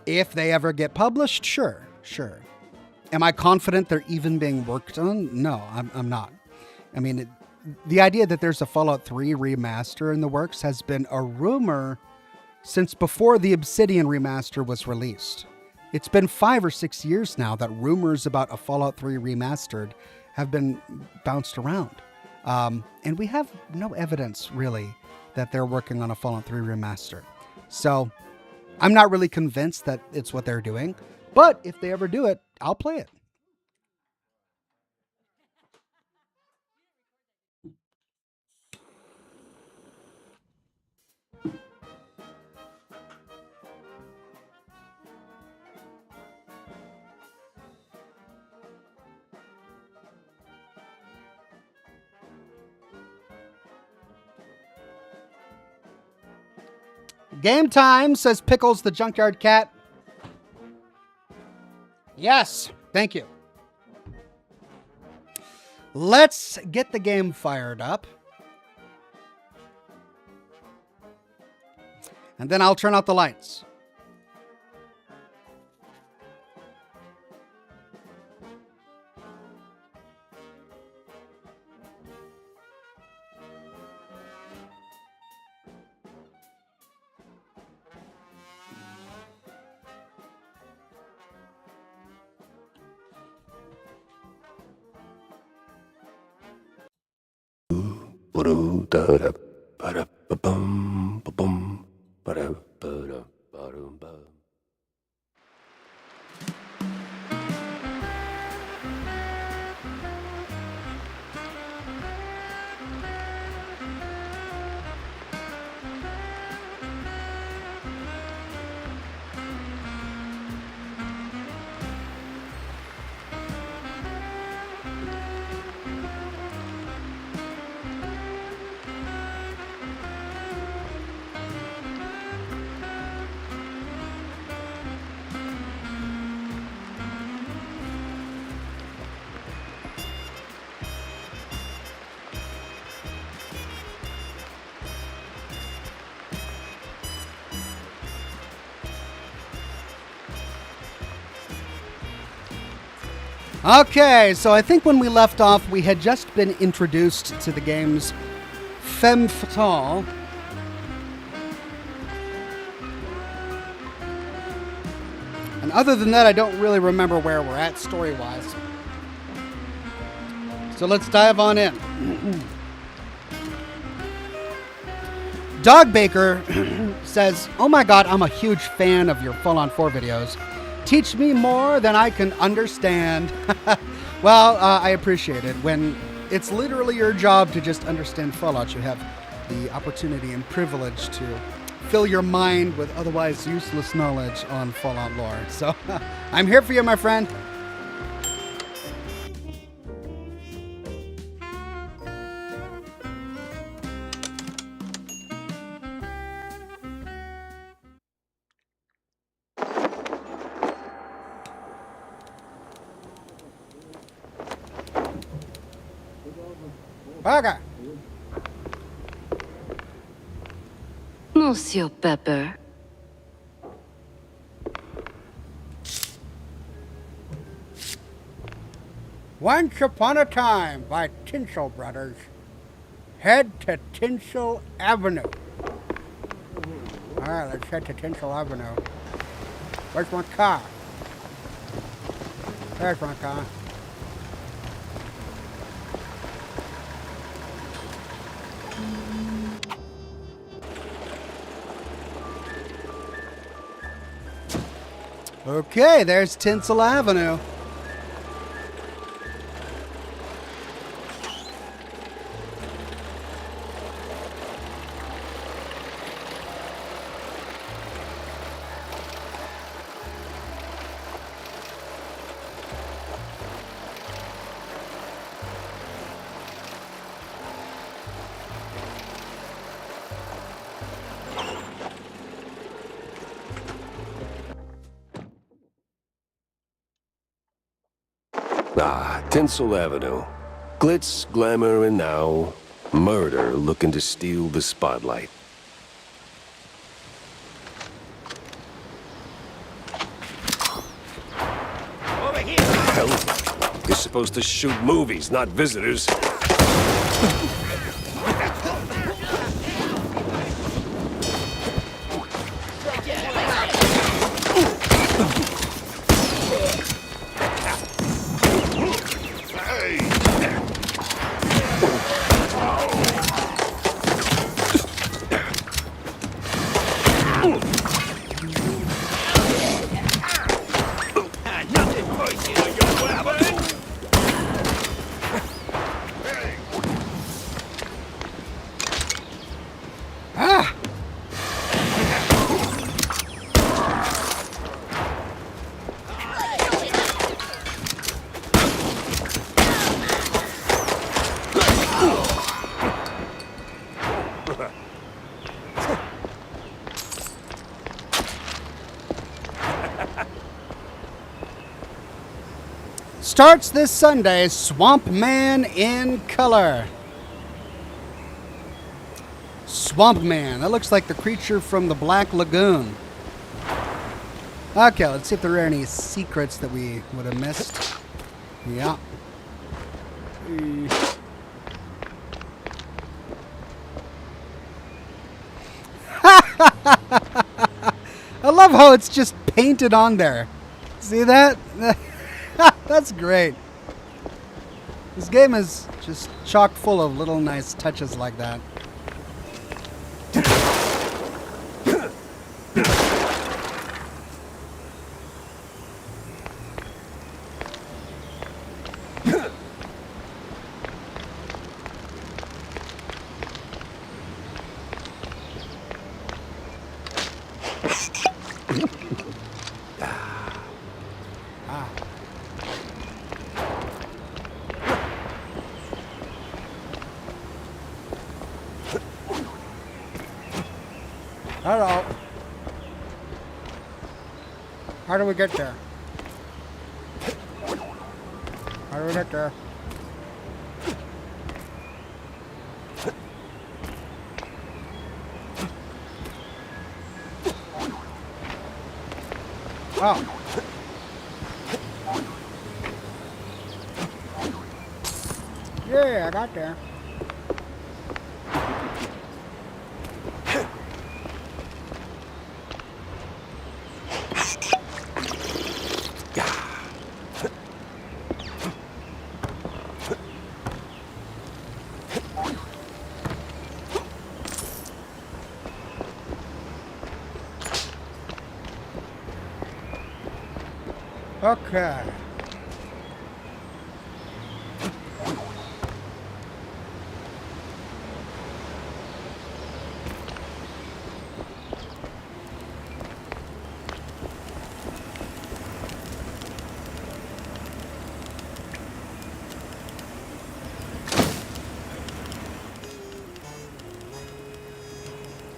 if they ever get published, sure. Am I confident they're even being worked on? No, I'm not. I mean, the idea that there's a Fallout 3 remaster in the works has been a rumor since before the Obsidian remaster was released. It's been 5 or 6 years now that rumors about a Fallout 3 remastered have been bounced around. And we have no evidence, really, that they're working on a Fallout 3 remaster. So, I'm not really convinced that it's what they're doing. But if they ever do it, I'll play it. Game time, says Pickles the Junkyard Cat. Yes, thank you. Let's get the game fired up. And then I'll turn out the lights. Okay, so I think when we left off, we had just been introduced to the game's femme fatale. And other than that, I don't really remember where we're at story-wise. So let's dive on in. Dog Baker says, oh my god, I'm a huge fan of your Fallout 4 videos. Teach me more than I can understand. Well, I appreciate it. When it's literally your job to just understand Fallout, you have the opportunity and privilege to fill your mind with otherwise useless knowledge on Fallout lore. So, I'm here for you, my friend. Okay.
Monsieur Pepper.
Once Upon a Time by Tinsel Brothers. Head to Tinsel Avenue. Alright, let's head to Tinsel Avenue. Where's my car? There's my car. Okay, there's Tinsel Avenue.
Ah, Tinsel Avenue. Glitz, glamour, and now murder looking to steal the spotlight.
Over here!
Hell, you're supposed to shoot movies, not visitors.
Nothing pointing on your weapon!
Ah! Starts this Sunday, Swamp Man in color. Swamp Man. That looks like the creature from the Black Lagoon. Okay, let's see if there are any secrets that we would have missed. Yeah. I love how it's just painted on there. See that? That's great. This game is just chock full of little nice touches like that. Hello. How do we get there? How do we get there? Oh. Yeah, I got there. Okay.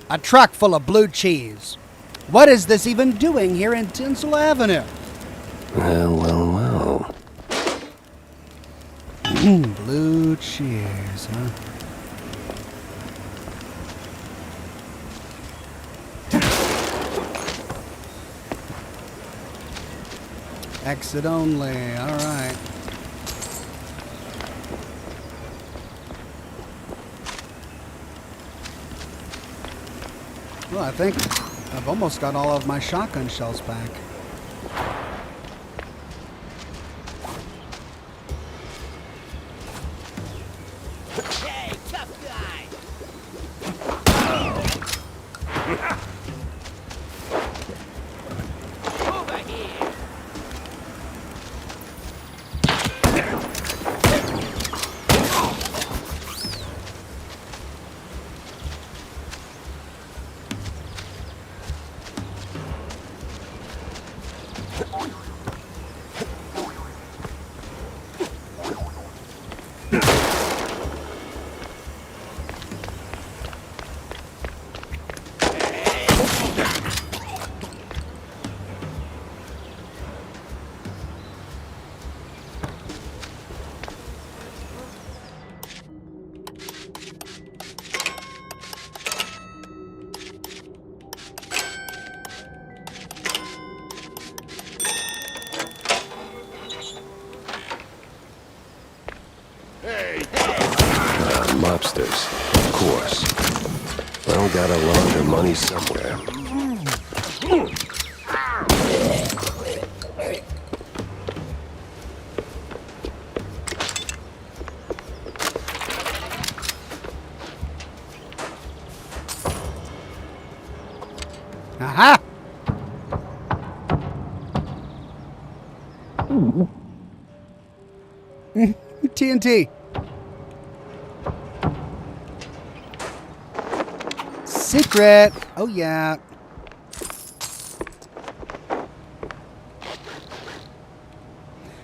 A truck full of blue cheese. What is this even doing here in Tinsel Avenue?
Well.
Blue cheese, huh? Exit only, alright. Well, I think I've almost got all of my shotgun shells back.
monsters, of course. Well, gotta launder money somewhere.
Aha! TNT. Secret. Oh, yeah.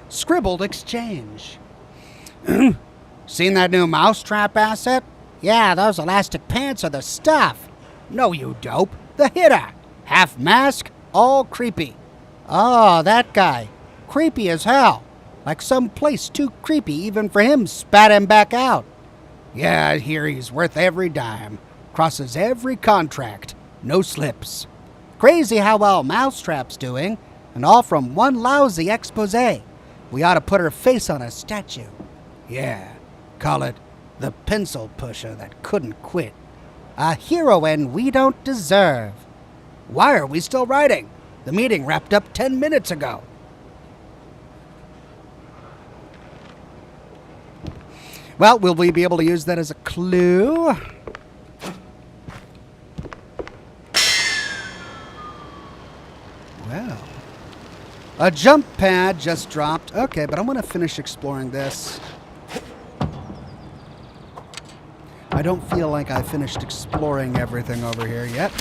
Scribbled exchange. Seen that new mousetrap asset? Yeah, those elastic pants are the stuff. No, you dope. The hitter. Half mask, all creepy. Oh, that guy. Creepy as hell. Like some place too creepy even for him spat him back out. Yeah, I hear he's worth every dime. Crosses every contract. No slips. Crazy how well Mousetrap's doing, and all from one lousy expose. We ought to put her face on a statue. Yeah, call it the pencil pusher that couldn't quit. A heroine we don't deserve. Why are we still writing? The meeting wrapped up 10 minutes ago. Well, will we be able to use that as a clue? Well, a jump pad just dropped. Okay, but I want to finish exploring this. I don't feel like I finished exploring everything over here yet.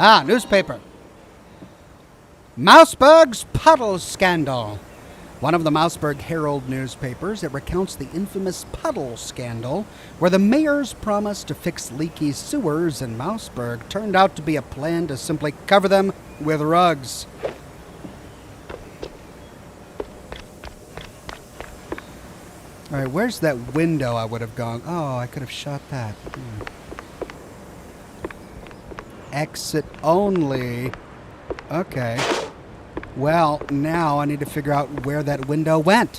Ah, newspaper. Mouseburg's Puddle Scandal. One of the Mouseburg Herald newspapers, it recounts the infamous Puddle Scandal, where the mayor's promise to fix leaky sewers in Mouseburg turned out to be a plan to simply cover them with rugs. All right, where's that window I would have gone? Oh, I could have shot that. Exit only. Okay. Well, now I need to figure out where that window went.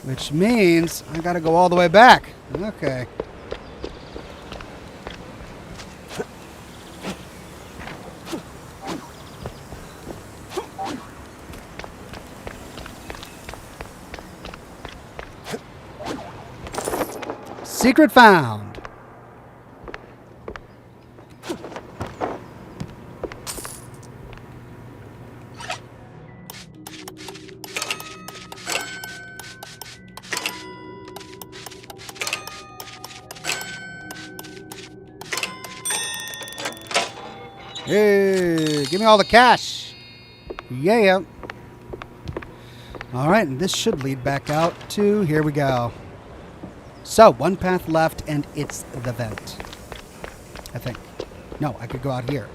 Which means I gotta go all the way back. Okay. Secret found. Hey, give me all the cash. Yeah. All right, and this should lead back out to, here we go. So, one path left, and it's the vent. I think. No, I could go out here.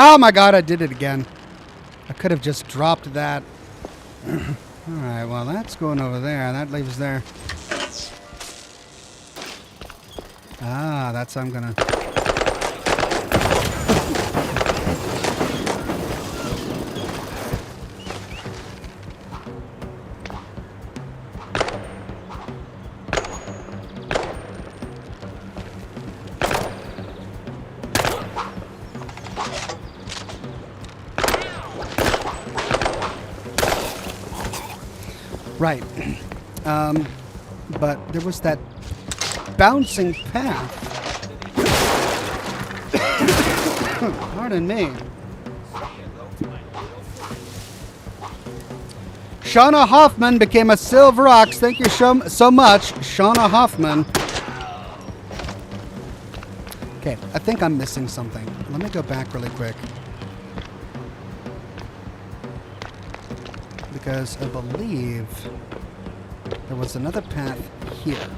Oh my god, I did it again. I could have just dropped that. Alright, well that's going over there. That leaves there. Ah, that's how I'm gonna... Right. But there was that bouncing path. Pardon me. Shauna Hoffman became a silver ox. Thank you so much, Shauna Hoffman. Okay, I think I'm missing something. Let me go back really quick. Because I believe there was another path here.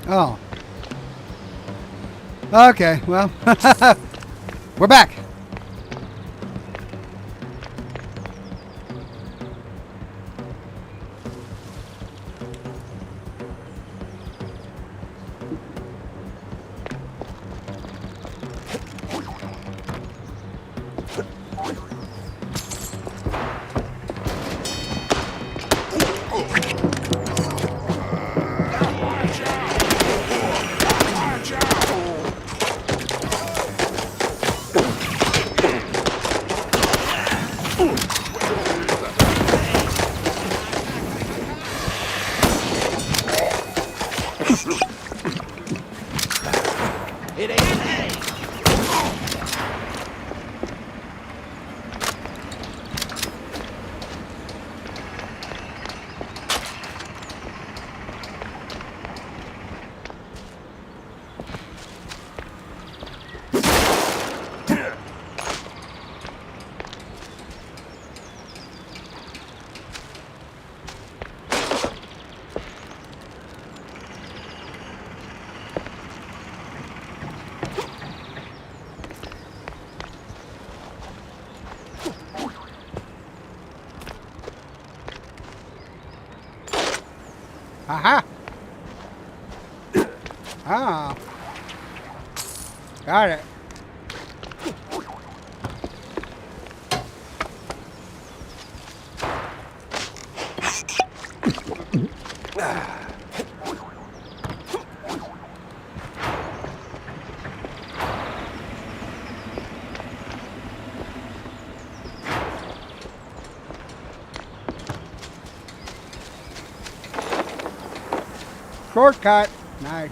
Oh. Okay, well, we're back.
It ain't.
Aha! Ah. Got it. Shortcut. Nice.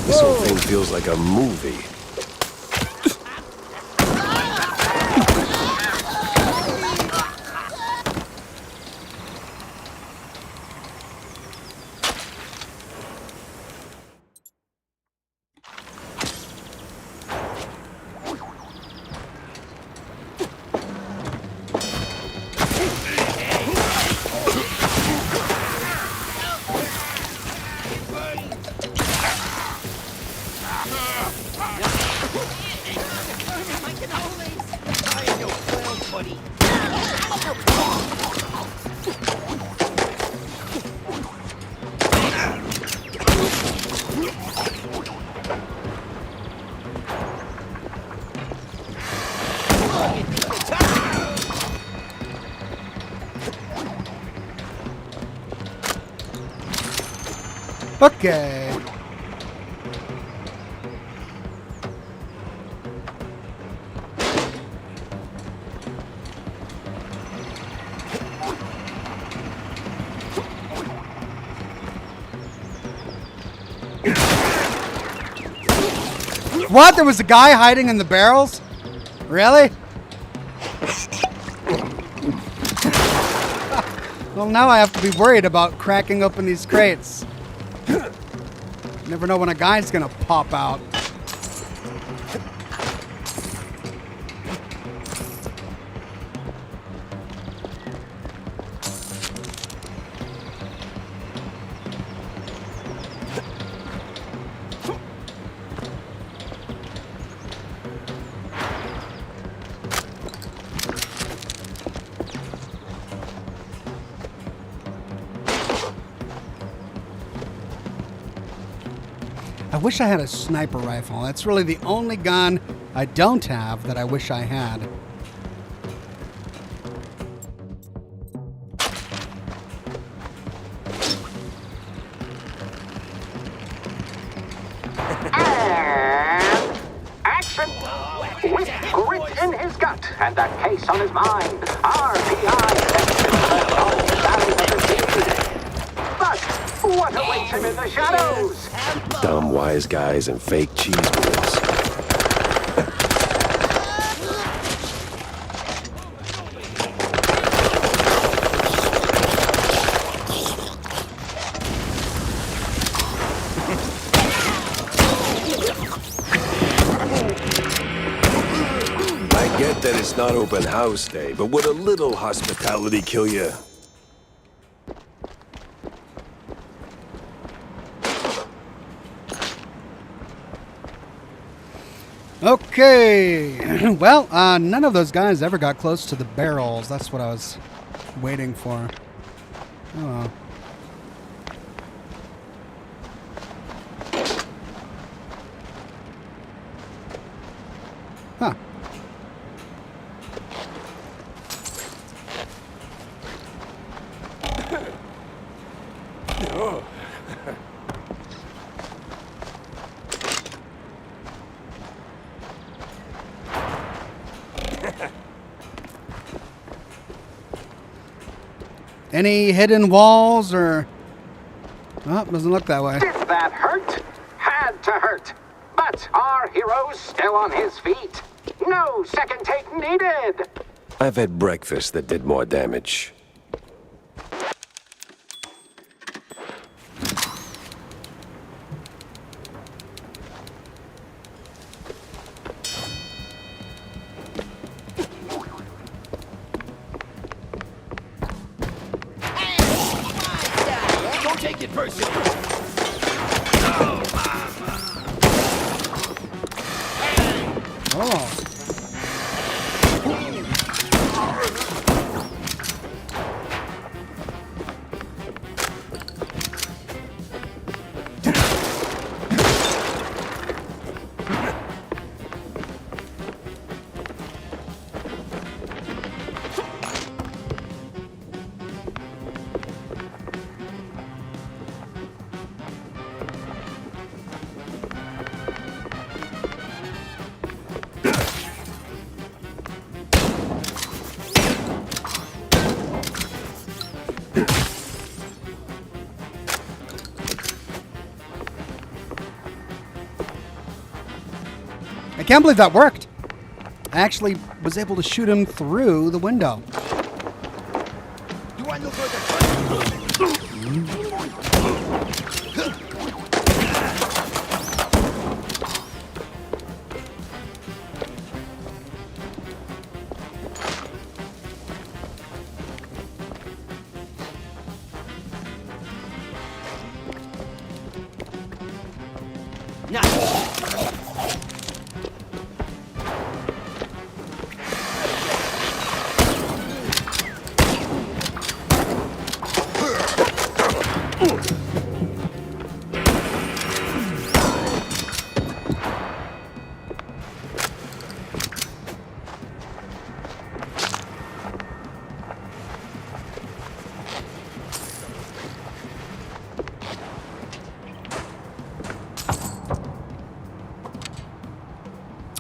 This whole thing feels like a movie.
Okay. What? There was a guy hiding in the barrels? Really? Well, now I have to be worried about cracking open these crates. Never know when a guy's gonna pop out. I wish I had a sniper rifle. That's really the only gun I don't have that I wish I had.
And action! With grit in his gut and a case on his mind, RPI But what awaits him in the shadows?
Dumb wise guys and fake cheese whiz. I get that it's not open house day, but would a little hospitality kill you?
Okay. Well, none of those guys ever got close to the barrels. That's what I was waiting for. Oh. Huh. Any hidden walls or... Oh, doesn't look that way.
Did that hurt? Had to hurt. But our hero's still on his feet. No second take needed.
I've had breakfast that did more damage.
Don't take it personally.
Oh. I can't believe that worked. I actually was able to shoot him through the window.
You want to look for the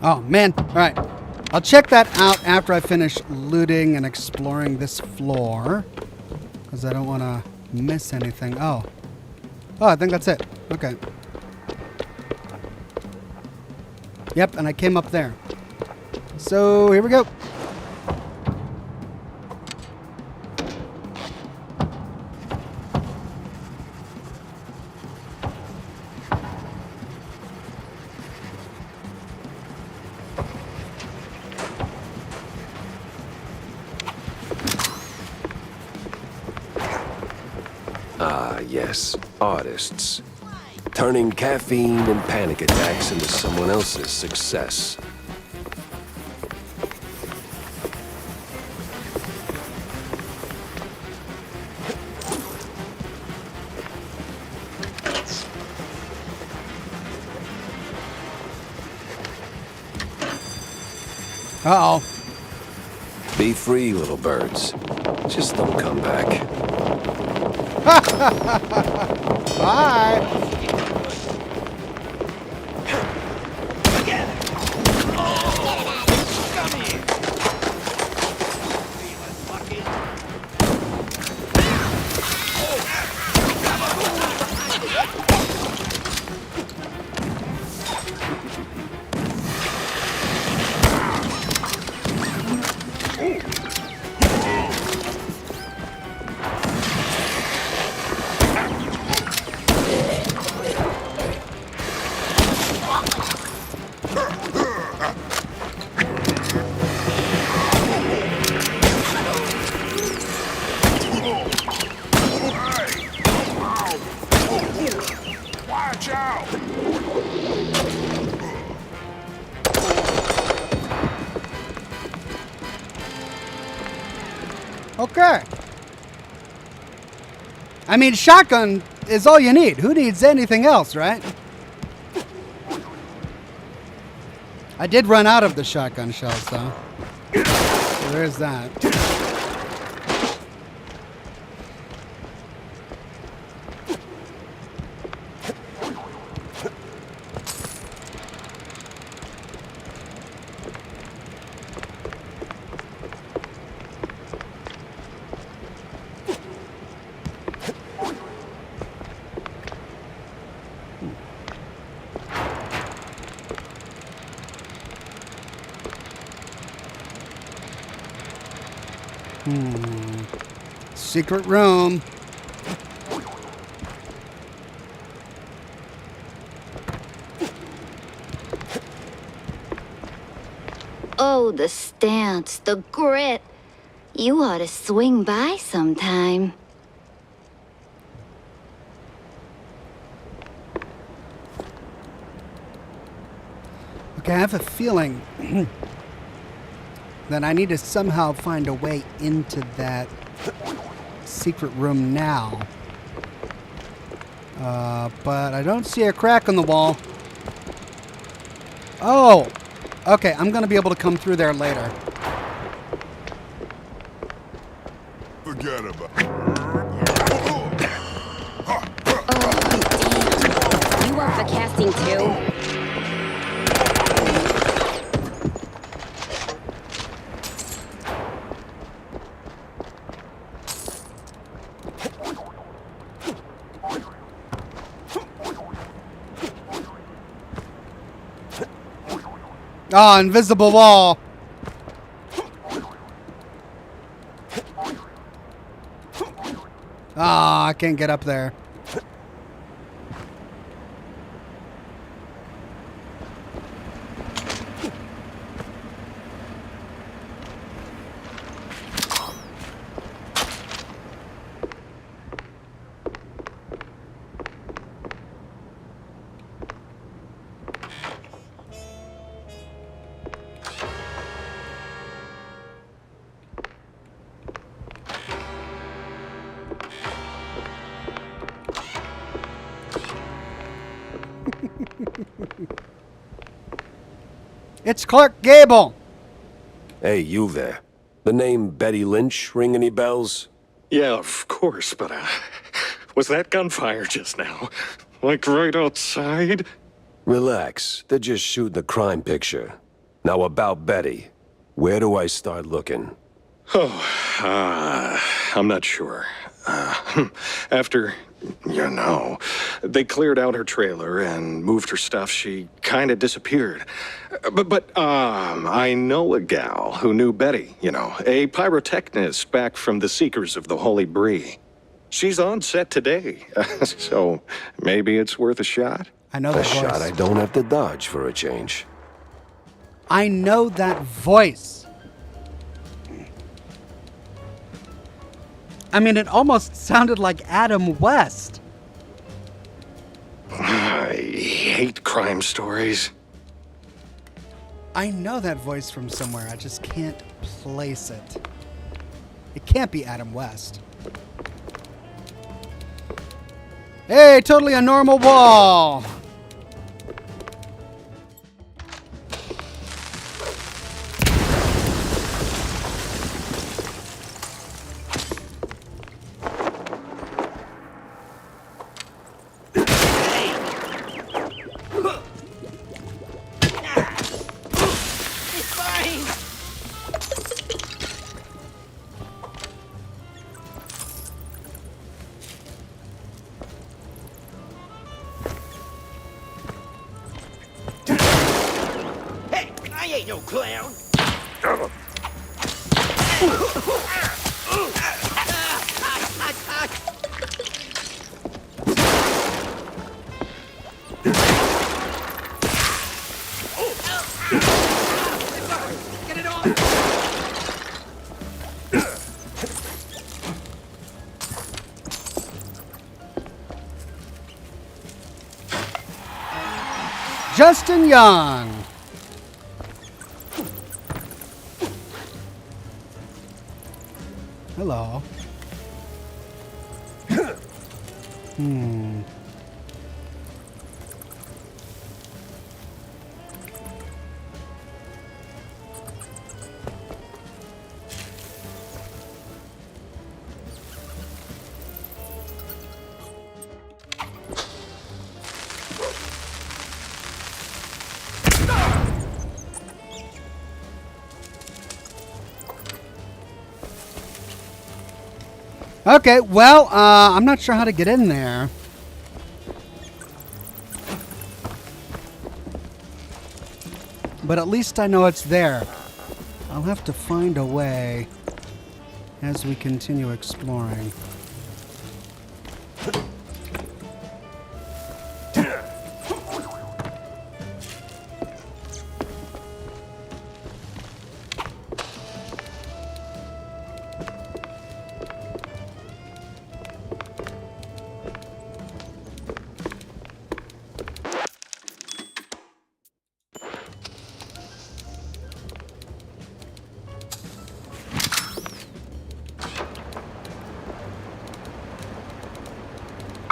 Oh, man. All right. I'll check that out after I finish looting and exploring this floor. Because I don't want to miss anything. Oh. Oh, I think that's it. Okay. Yep, and I came up there. So, here we go.
Ah, yes, artists. Turning caffeine and panic attacks into someone else's success.
Uh-oh.
Be free, little birds. Just don't come back.
Bye.
Watch out!
Okay. I mean, shotgun is all you need. Who needs anything else, right? I did run out of the shotgun shells, though. So there's that. Secret room.
Oh, the stance, the grit. You ought to swing by sometime.
Okay, I have a feeling that I need to somehow find a way into that secret room now. But I don't see a crack on the wall. Oh! Okay, I'm gonna be able to come through there later.
Forget about
You up for casting too?
Ah, invisible wall. Ah, I can't get up there. It's Clark Gable.
Hey, you there. The name Betty Lynch ring any bells?
Yeah, of course, but, was that gunfire just now? Like right outside?
Relax. They're just shooting a crime picture. Now about Betty. Where do I start looking?
I'm not sure. After, they cleared out her trailer and moved her stuff, she kind of disappeared. But I know a gal who knew Betty, a pyrotechnist back from the Seekers of the Holy Bree. She's on set today, so maybe it's worth a shot.
I know
A
that
shot
voice.
I don't have to dodge for a change.
I know that voice. I mean, it almost sounded like Adam West.
I hate crime stories.
I know that voice from somewhere. I just can't place it. It can't be Adam West. Hey, totally a normal wall.
ain't no clown. Get it off!
Justin Young. Hello. Okay, well, I'm not sure how to get in there. But at least I know it's there. I'll have to find a way as we continue exploring.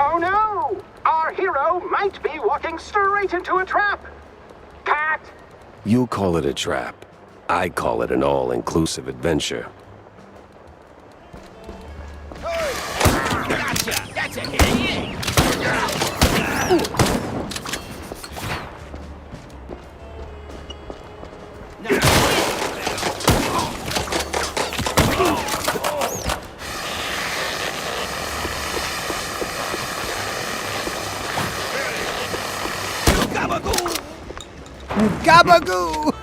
Oh no! Our hero might be walking straight into a trap! Cat!
You call it a trap. I call it an all-inclusive adventure.
Gotcha! That's a hit!
Gabagoo!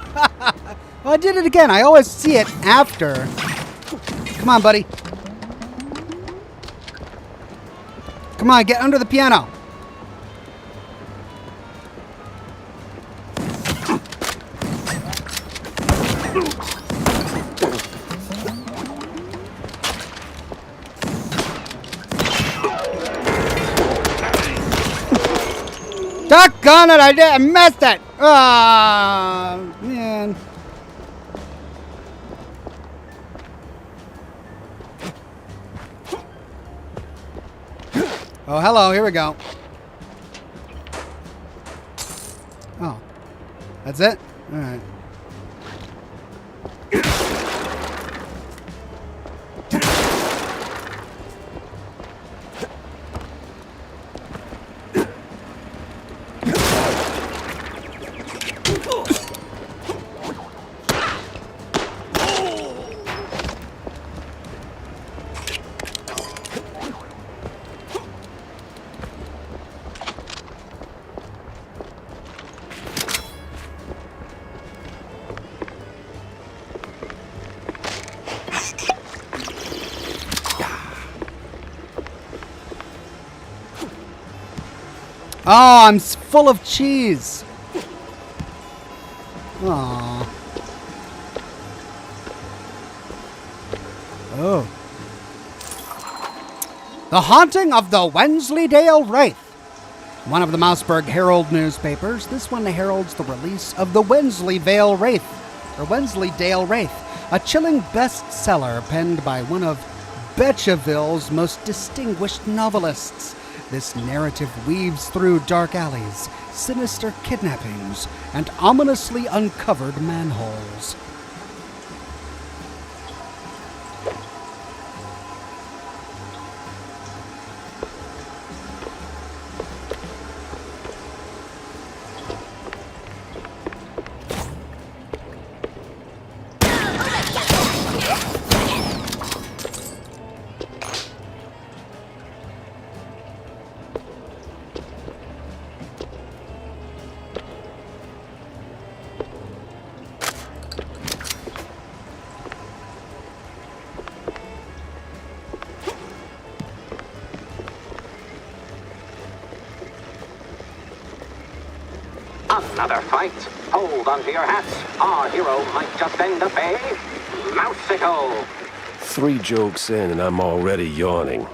Oh, I did it again. I always see it after. Come on, buddy. Come on, get under the piano. Doggone it, I messed it! Ah, man. Oh, hello, here we go. Oh, that's it? All right. Oh, I'm full of cheese. Aww. Oh. The Haunting of the Wensleydale Wraith. One of the Mouseburg Herald newspapers, this one heralds the release of the Wensleydale Wraith, a chilling bestseller penned by one of Betchaville's most distinguished novelists. This narrative weaves through dark alleys, sinister kidnappings, and ominously uncovered manholes.
Another fight. Hold onto your hats. Our hero might just end up a mouseicle.
3 jokes in and I'm already yawning.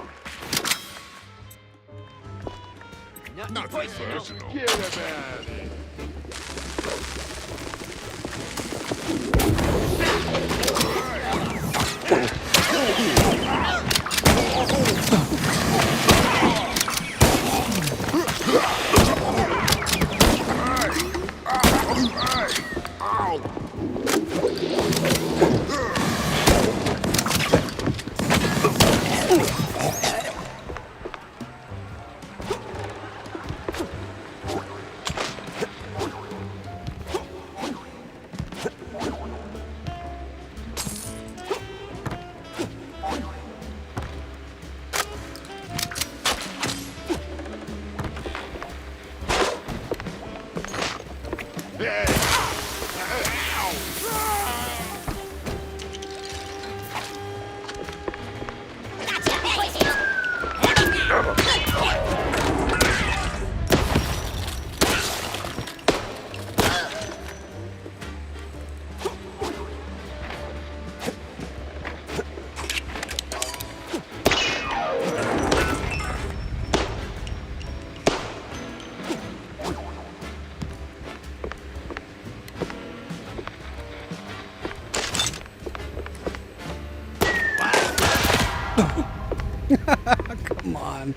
Come on.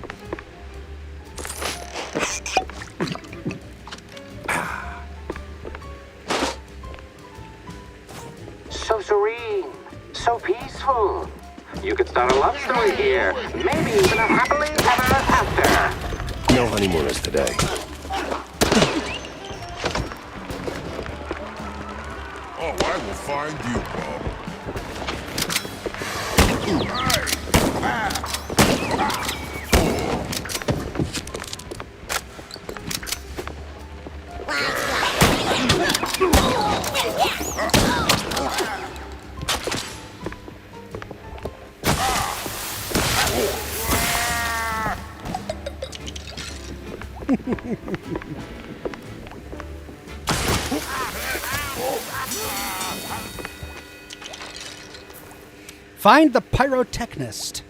So serene, so peaceful. You could start a love story here. Maybe even a happily ever after.
No honeymooners today.
Oh, I will find you, Bob.
Find the pyrotechnist.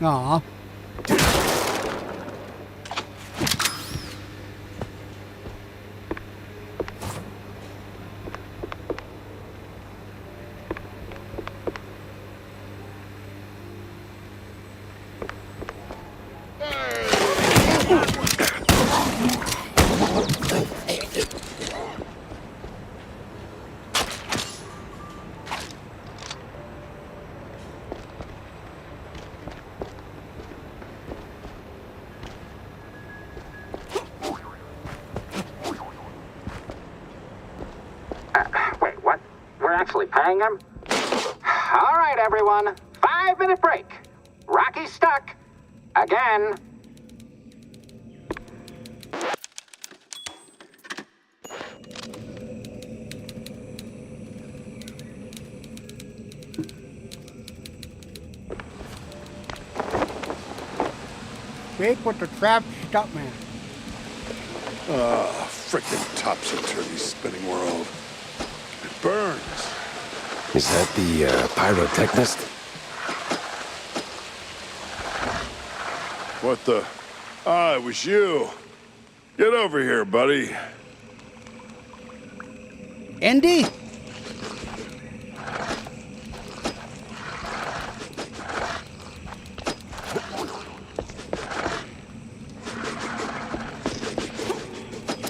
Aw.
Wait, what? We're actually paying him? All right, everyone. 5-minute break. Rocky's stuck. Again.
Speak with the trap stuntman.
Frickin' topsy-turvy spinning world. It burns.
Is that the pyrotechnist?
What the? Ah, it was you. Get over here, buddy.
Indy?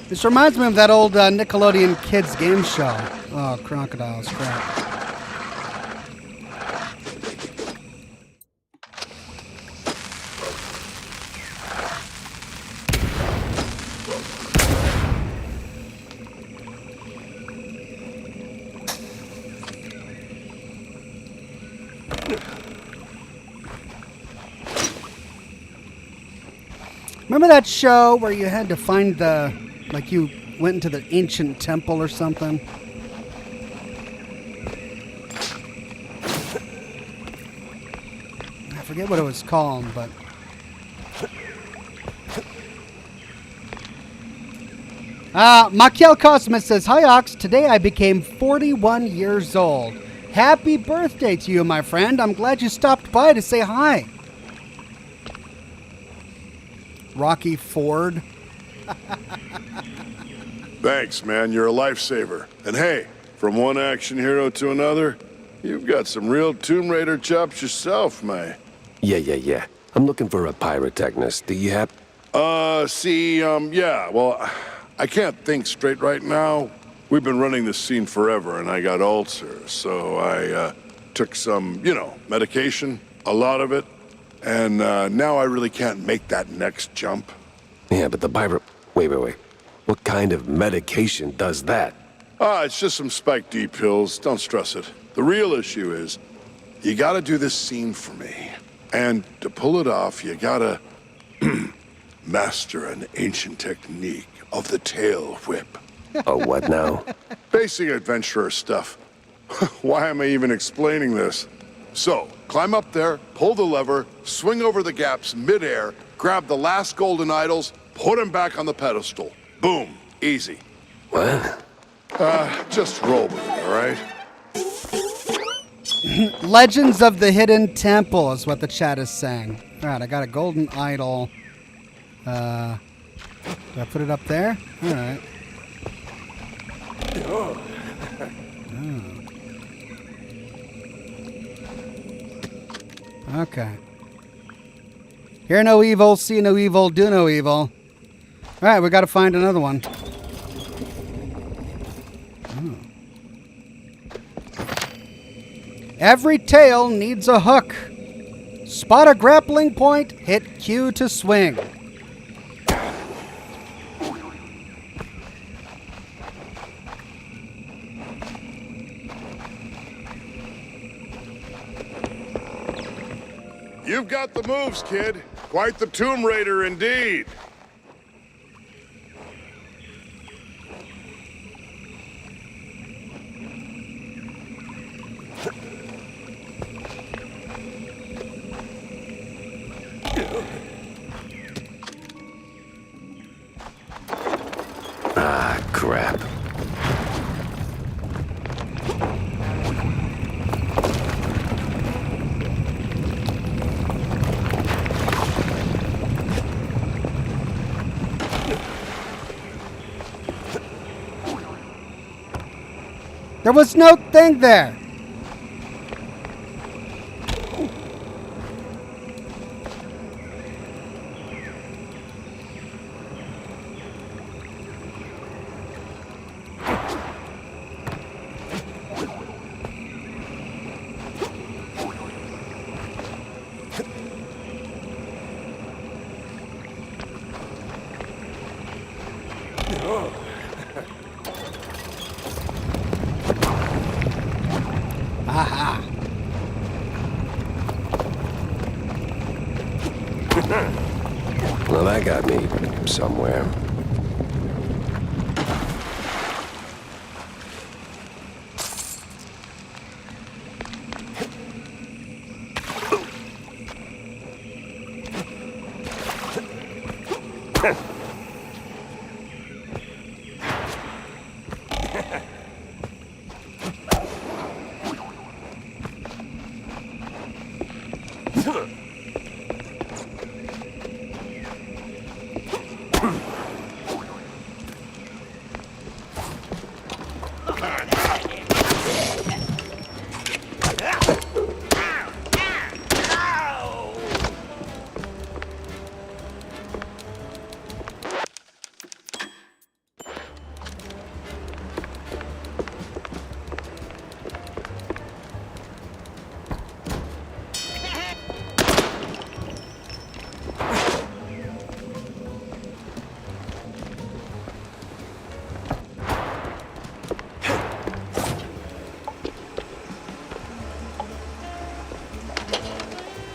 This reminds me of that old Nickelodeon kids game show. Oh, crocodiles, crap. Remember that show where you had to find like you went into the ancient temple or something? I forget what it was called, but... Makiel Cosmos says, "Hi, Ox. Today I became 41 years old. Happy birthday to you, my friend. I'm glad you stopped by to say hi." Rocky Ford.
Thanks, man. You're a lifesaver. And hey, from one action hero to another, you've got some real Tomb Raider chops yourself, man.
Yeah. I'm looking for a pyrotechnist. Do you have...
Yeah, well, I can't think straight right now. We've been running this scene forever, and I got ulcers, so I, took some, medication, a lot of it, and, now I really can't make that next jump.
Yeah, but the pyro... Wait. What kind of medication does that?
It's just some Spike D pills. Don't stress it. The real issue is, you gotta do this scene for me. And to pull it off, you gotta master an ancient technique of the tail whip.
Oh, what now?
Basic adventurer stuff. Why am I even explaining this? So, climb up there, pull the lever, swing over the gaps midair, grab the last golden idols, put them back on the pedestal. Boom. Easy.
What?
Just roll with it, all right?
Legends of the Hidden Temple is what the chat is saying. All right, I got a golden idol. Do I put it up there? All right. Oh. Okay. Hear no evil, see no evil, do no evil. All right, we got to find another one. Every tail needs a hook. Spot a grappling point, hit Q to swing.
You've got the moves, kid. Quite the Tomb Raider indeed.
Ah, crap.
There was no thing there. Aha.
Well, that got me somewhere.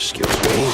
Excuse me.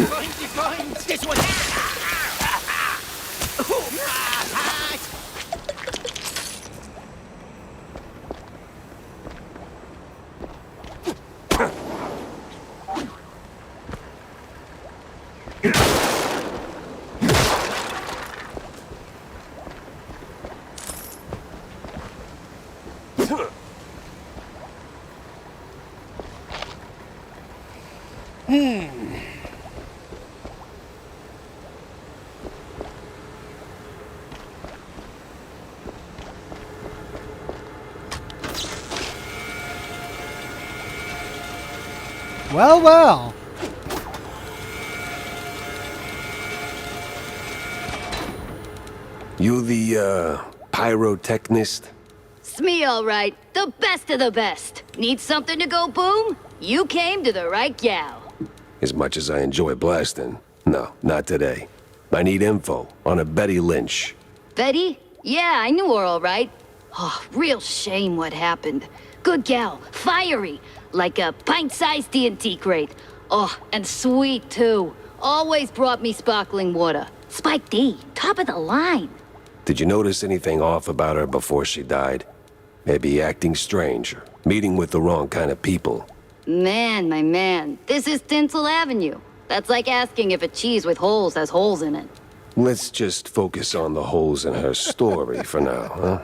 This one.
Well, well.
You the, pyrotechnist?
It's me, all right. The best of the best. Need something to go boom? You came to the right gal.
As much as I enjoy blasting, no, not today. I need info on a Betty Lynch.
Betty? Yeah, I knew her all right. Oh, real shame what happened. Good gal, fiery, like a pint-sized TNT crate. Oh, and sweet, too. Always brought me sparkling water. Spike D, top of the line.
Did you notice anything off about her before she died? Maybe acting strange, or meeting with the wrong kind of people.
Man, my man, this is Tinsel Avenue. That's like asking if a cheese with holes has holes in it.
Let's just focus on the holes in her story for now, huh?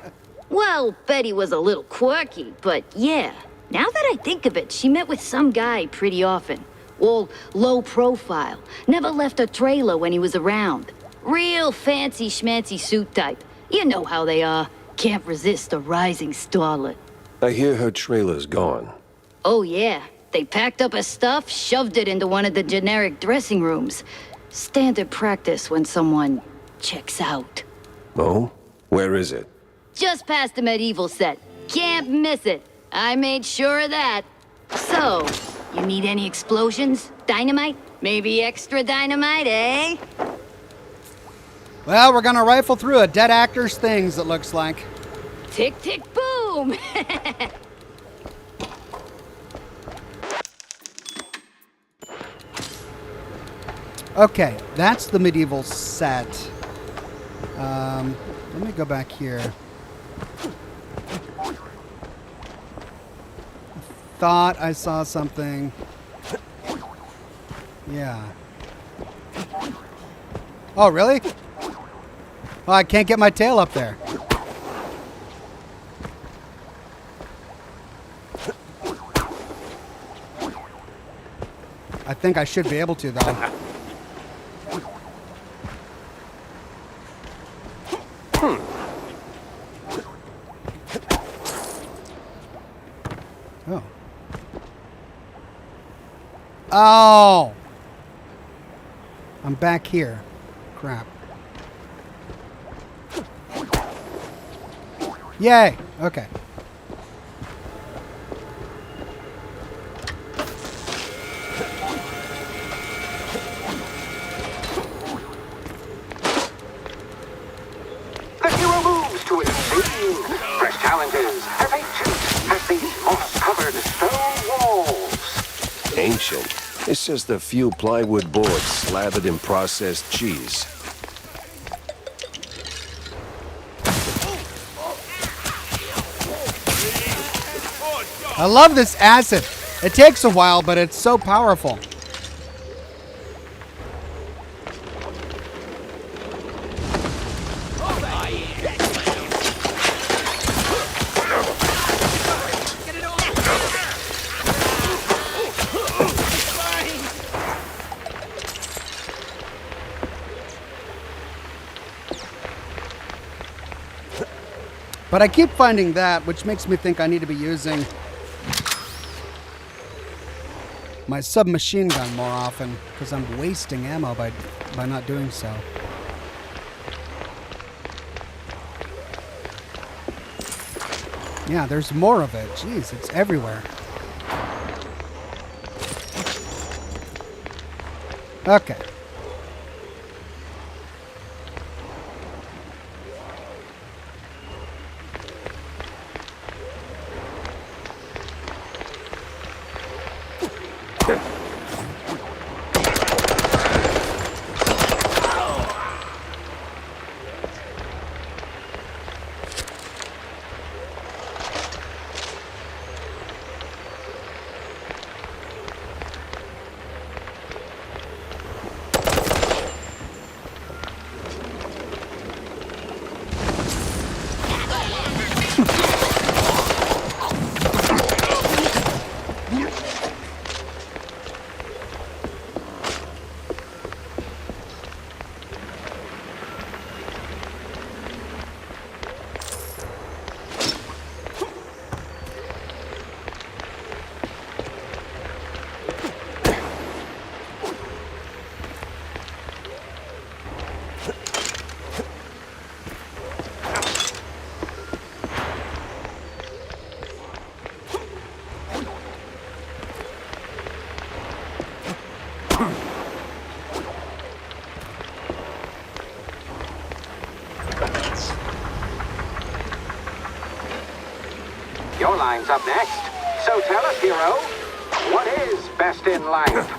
Well, Betty was a little quirky, but yeah. Now that I think of it, she met with some guy pretty often. All low profile. Never left a trailer when he was around. Real fancy schmancy suit type. You know how they are. Can't resist a rising starlet.
I hear her trailer's gone.
Oh yeah. They packed up her stuff, shoved it into one of the generic dressing rooms. Standard practice when someone checks out.
Oh? Where is it?
Just past the medieval set. Can't miss it. I made sure of that. So, you need any explosions? Dynamite? Maybe extra dynamite, eh?
Well, we're gonna rifle through a dead actor's things, it looks like.
Tick, tick, boom!
Okay, that's the medieval set. Let me go back here. Thought I saw something. Yeah. Oh, really? Oh, I can't get my tail up there. I think I should be able to, though. Oh. Oh! I'm back here. Crap. Yay! Okay.
The hero moves to its scene. Fresh challenges as they shoot at these moss-covered stone walls.
Ancient. It's just a few plywood boards slathered in processed cheese.
I love this acid. It takes a while, but it's so powerful. But I keep finding that, which makes me think I need to be using my submachine gun more often, because I'm wasting ammo by not doing so. Yeah, there's more of it. Jeez, it's everywhere. Okay.
Oxhorn's up next. So tell us, hero, what is best in life?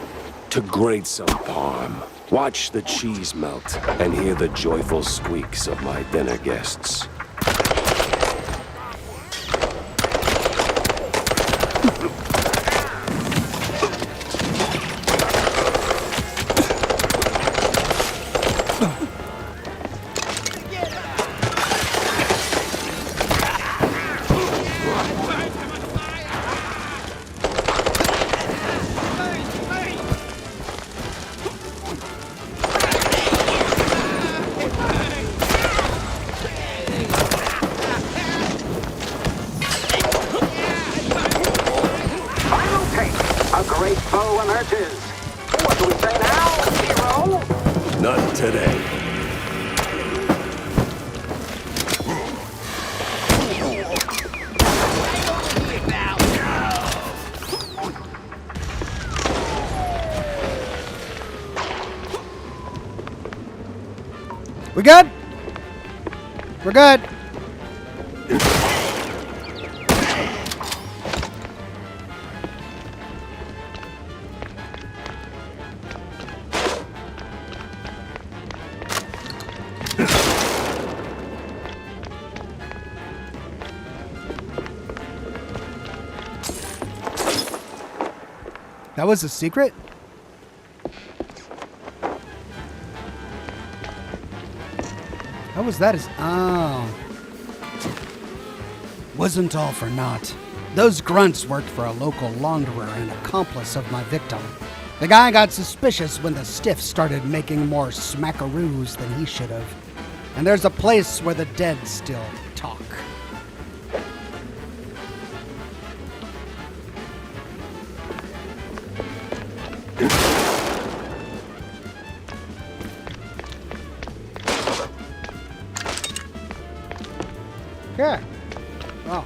To grate some parm, watch the cheese melt, and hear the joyful squeaks of my dinner guests.
Final take. A great foe emerges. What do we say now, hero?
Not today.
We good? We're good. That was a secret? How was that? Oh. Wasn't all for naught. Those grunts worked for a local launderer and accomplice of my victim. The guy got suspicious when the stiff started making more smackaroos than he should have. And there's a place where the dead still talk. Okay. Oh.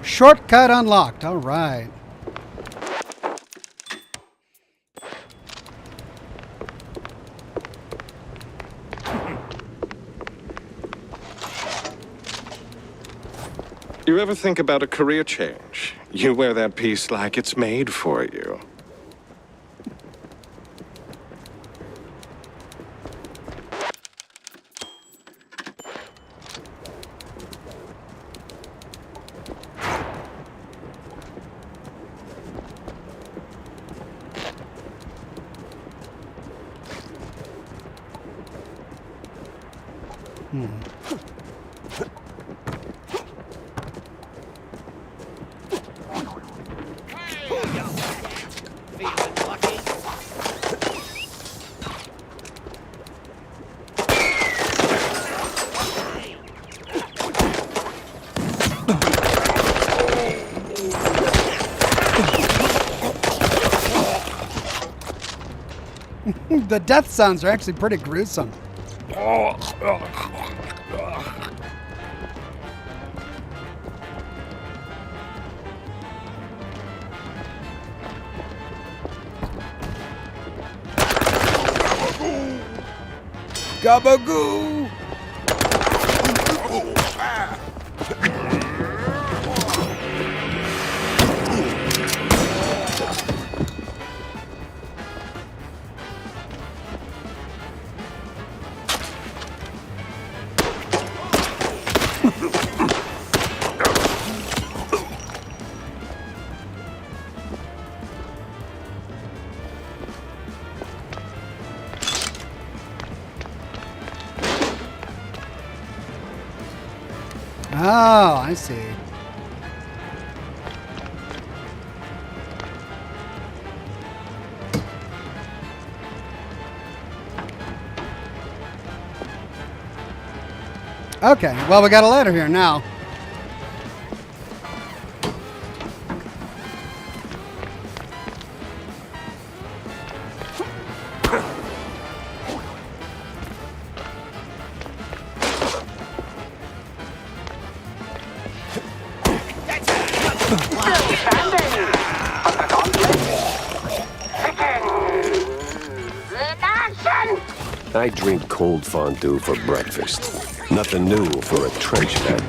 Shortcut unlocked. All right.
You ever think about a career change? You wear that piece like it's made for you.
The death sounds are actually pretty gruesome. Gabagoo! Oh, I see. Okay, well, we got a letter here now.
I drink cold fondue for breakfast. Nothing new for a trench man.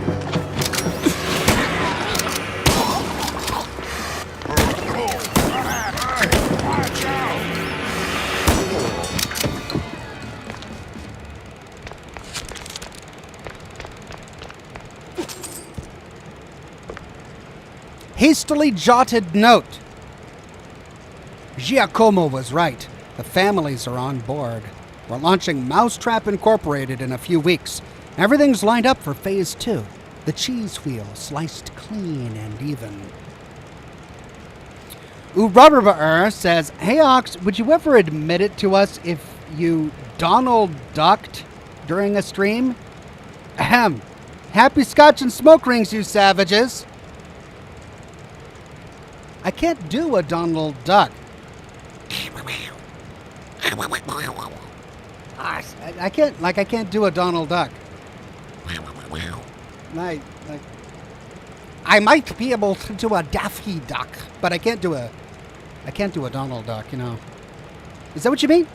Hastily jotted note. Giacomo was right. The families are on board. We're launching Mousetrap Incorporated in a few weeks. Everything's lined up for Phase 2. The cheese wheel sliced clean and even. Rubberbear says, "Hey Ox, would you ever admit it to us if you Donald Ducked during a stream?" Ahem. Happy Scotch and smoke rings, you savages. I can't do a Donald Duck. I can't do a Donald Duck. I might be able to do a Daffy Duck, but I can't do a Donald Duck, you know. Is that what you mean?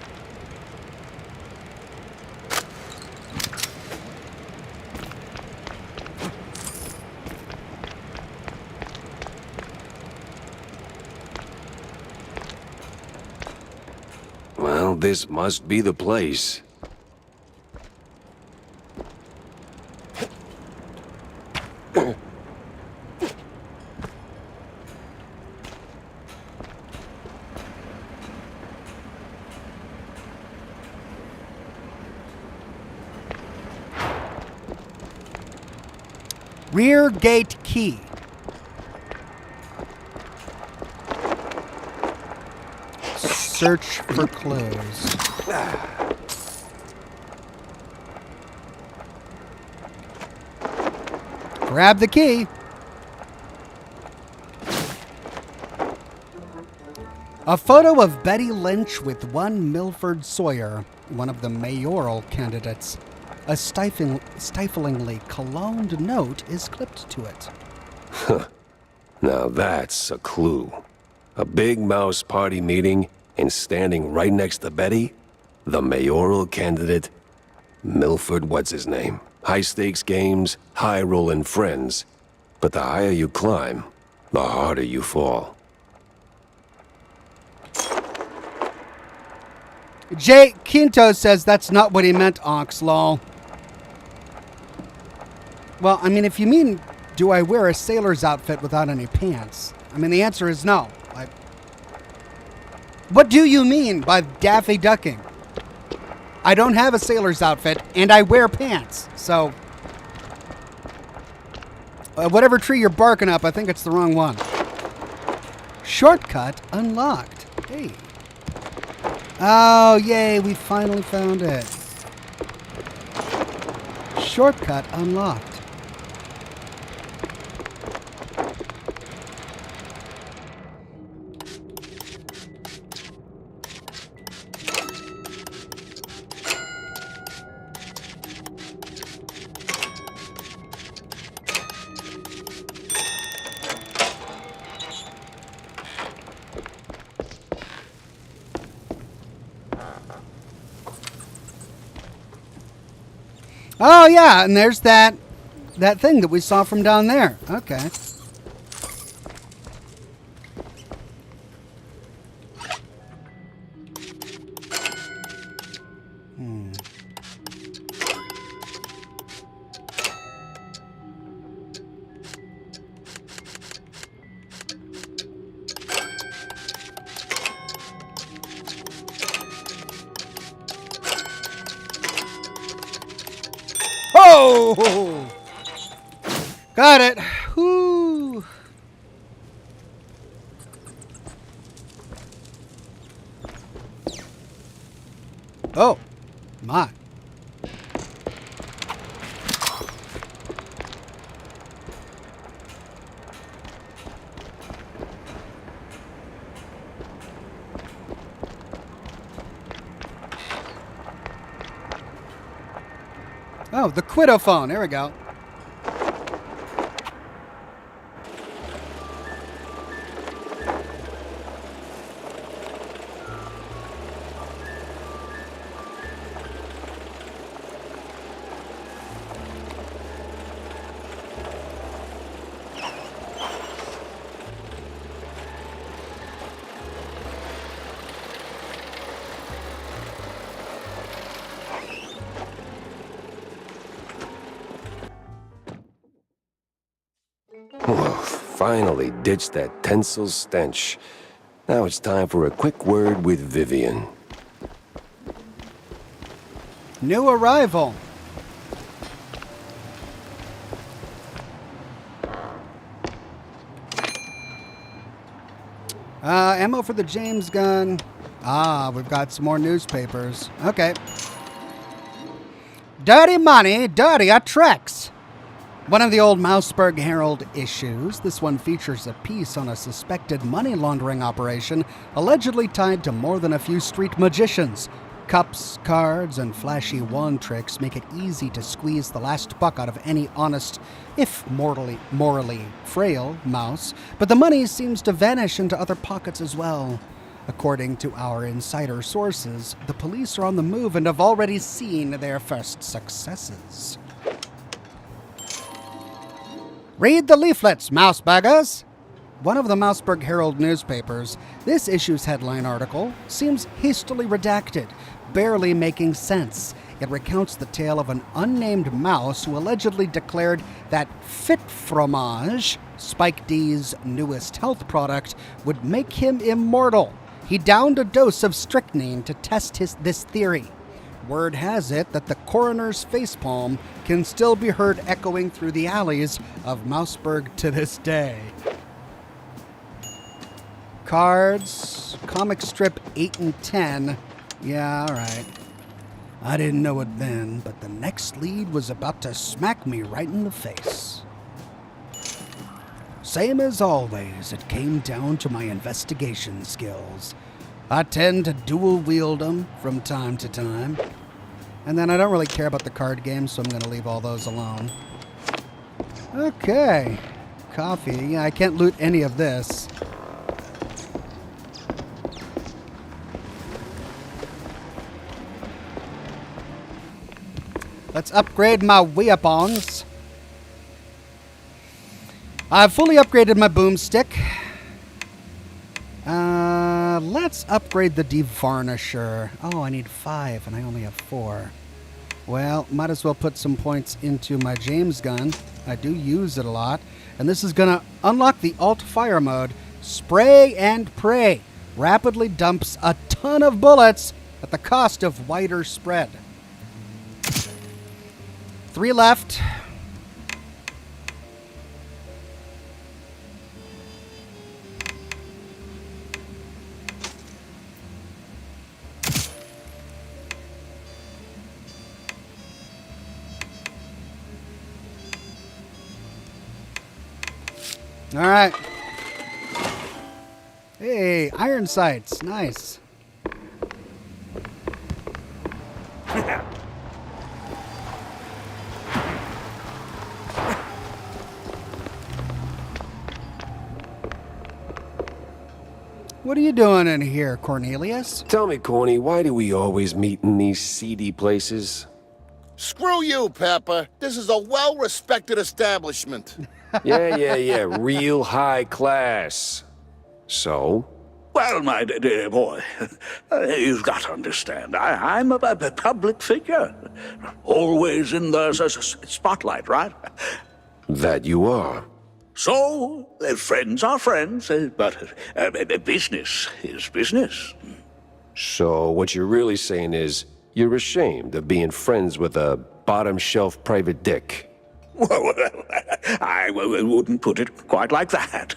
Well, this must be the place.
Rear gate key. Search for clues. Grab the key. A photo of Betty Lynch with one Milford Sawyer, one of the mayoral candidates. A stiflingly cologned note is clipped to it.
Now that's a clue. A big mouse party meeting, and standing right next to Betty, the mayoral candidate, Milford what's his name. High stakes games, high rolling friends. But the higher you climb, the harder you fall.
Jay Quinto says that's not what he meant, Ox, lol. Well, I mean, if you mean, do I wear a sailor's outfit without any pants? I mean, the answer is no. What do you mean by Daffy Ducking? I don't have a sailor's outfit, and I wear pants, so... whatever tree you're barking up, I think it's the wrong one. Shortcut unlocked. Hey. Oh, yay, we finally found it. Shortcut unlocked. Oh, yeah, and there's that thing that we saw from down there. Okay. Oh! Got it. Whoo. Oh, my. Oh, the Quidophone. There we go.
Finally ditched that tensile stench. Now it's time for a quick word with Vivian.
New arrival. Ammo for the James gun. Ah, we've got some more newspapers. Okay. Dirty money, dirtier tricks. One of the old Mouseburg Herald issues. This one features a piece on a suspected money laundering operation allegedly tied to more than a few street magicians. Cups, cards, and flashy wand tricks make it easy to squeeze the last buck out of any honest, if morally frail, mouse, but the money seems to vanish into other pockets as well. According to our insider sources, the police are on the move and have already seen their first successes. Read the leaflets, mousebuggers! One of the Mouseburg Herald newspapers, this issue's headline article seems hastily redacted, barely making sense. It recounts the tale of an unnamed mouse who allegedly declared that Fit Fromage, Spike D's newest health product, would make him immortal. He downed a dose of strychnine to test this theory. Word has it that the coroner's facepalm can still be heard echoing through the alleys of Mouseburg to this day. Cards, comic strip 8 and 10. Yeah, alright. I didn't know it then, but the next lead was about to smack me right in the face. Same as always, it came down to my investigation skills. I tend to dual wield them from time to time. And then I don't really care about the card games, so I'm going to leave all those alone. Okay. Coffee. Yeah, I can't loot any of this. Let's upgrade my weapons. I've fully upgraded my boomstick. Let's upgrade the devarnisher. Oh, I need 5 and I only have 4. Well, might as well put some points into my James gun. I do use it a lot. And this is going to unlock the alt fire mode. Spray and pray. Rapidly dumps a ton of bullets at the cost of wider spread. 3 left. All right. Hey, iron sights. Nice. What are you doing in here, Cornelius?
Tell me, Corny, why do we always meet in these seedy places?
Screw you, Pepper. This is a well-respected establishment.
Yeah. Real high class. So?
Well, my dear boy, you've got to understand, I'm a public figure. Always in the spotlight, right?
That you are.
So, friends are friends, but business is business.
So what you're really saying is you're ashamed of being friends with a bottom-shelf private dick.
Well, I wouldn't put it quite like that.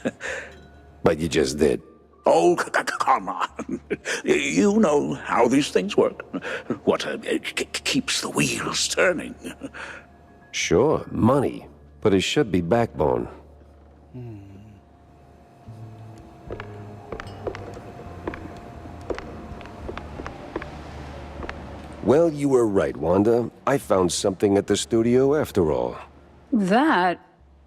But you just did.
Oh, come on. You know how these things work. What keeps the wheels turning.
Sure, money. But it should be backbone. Well, you were right, Wanda. I found something at the studio after all.
That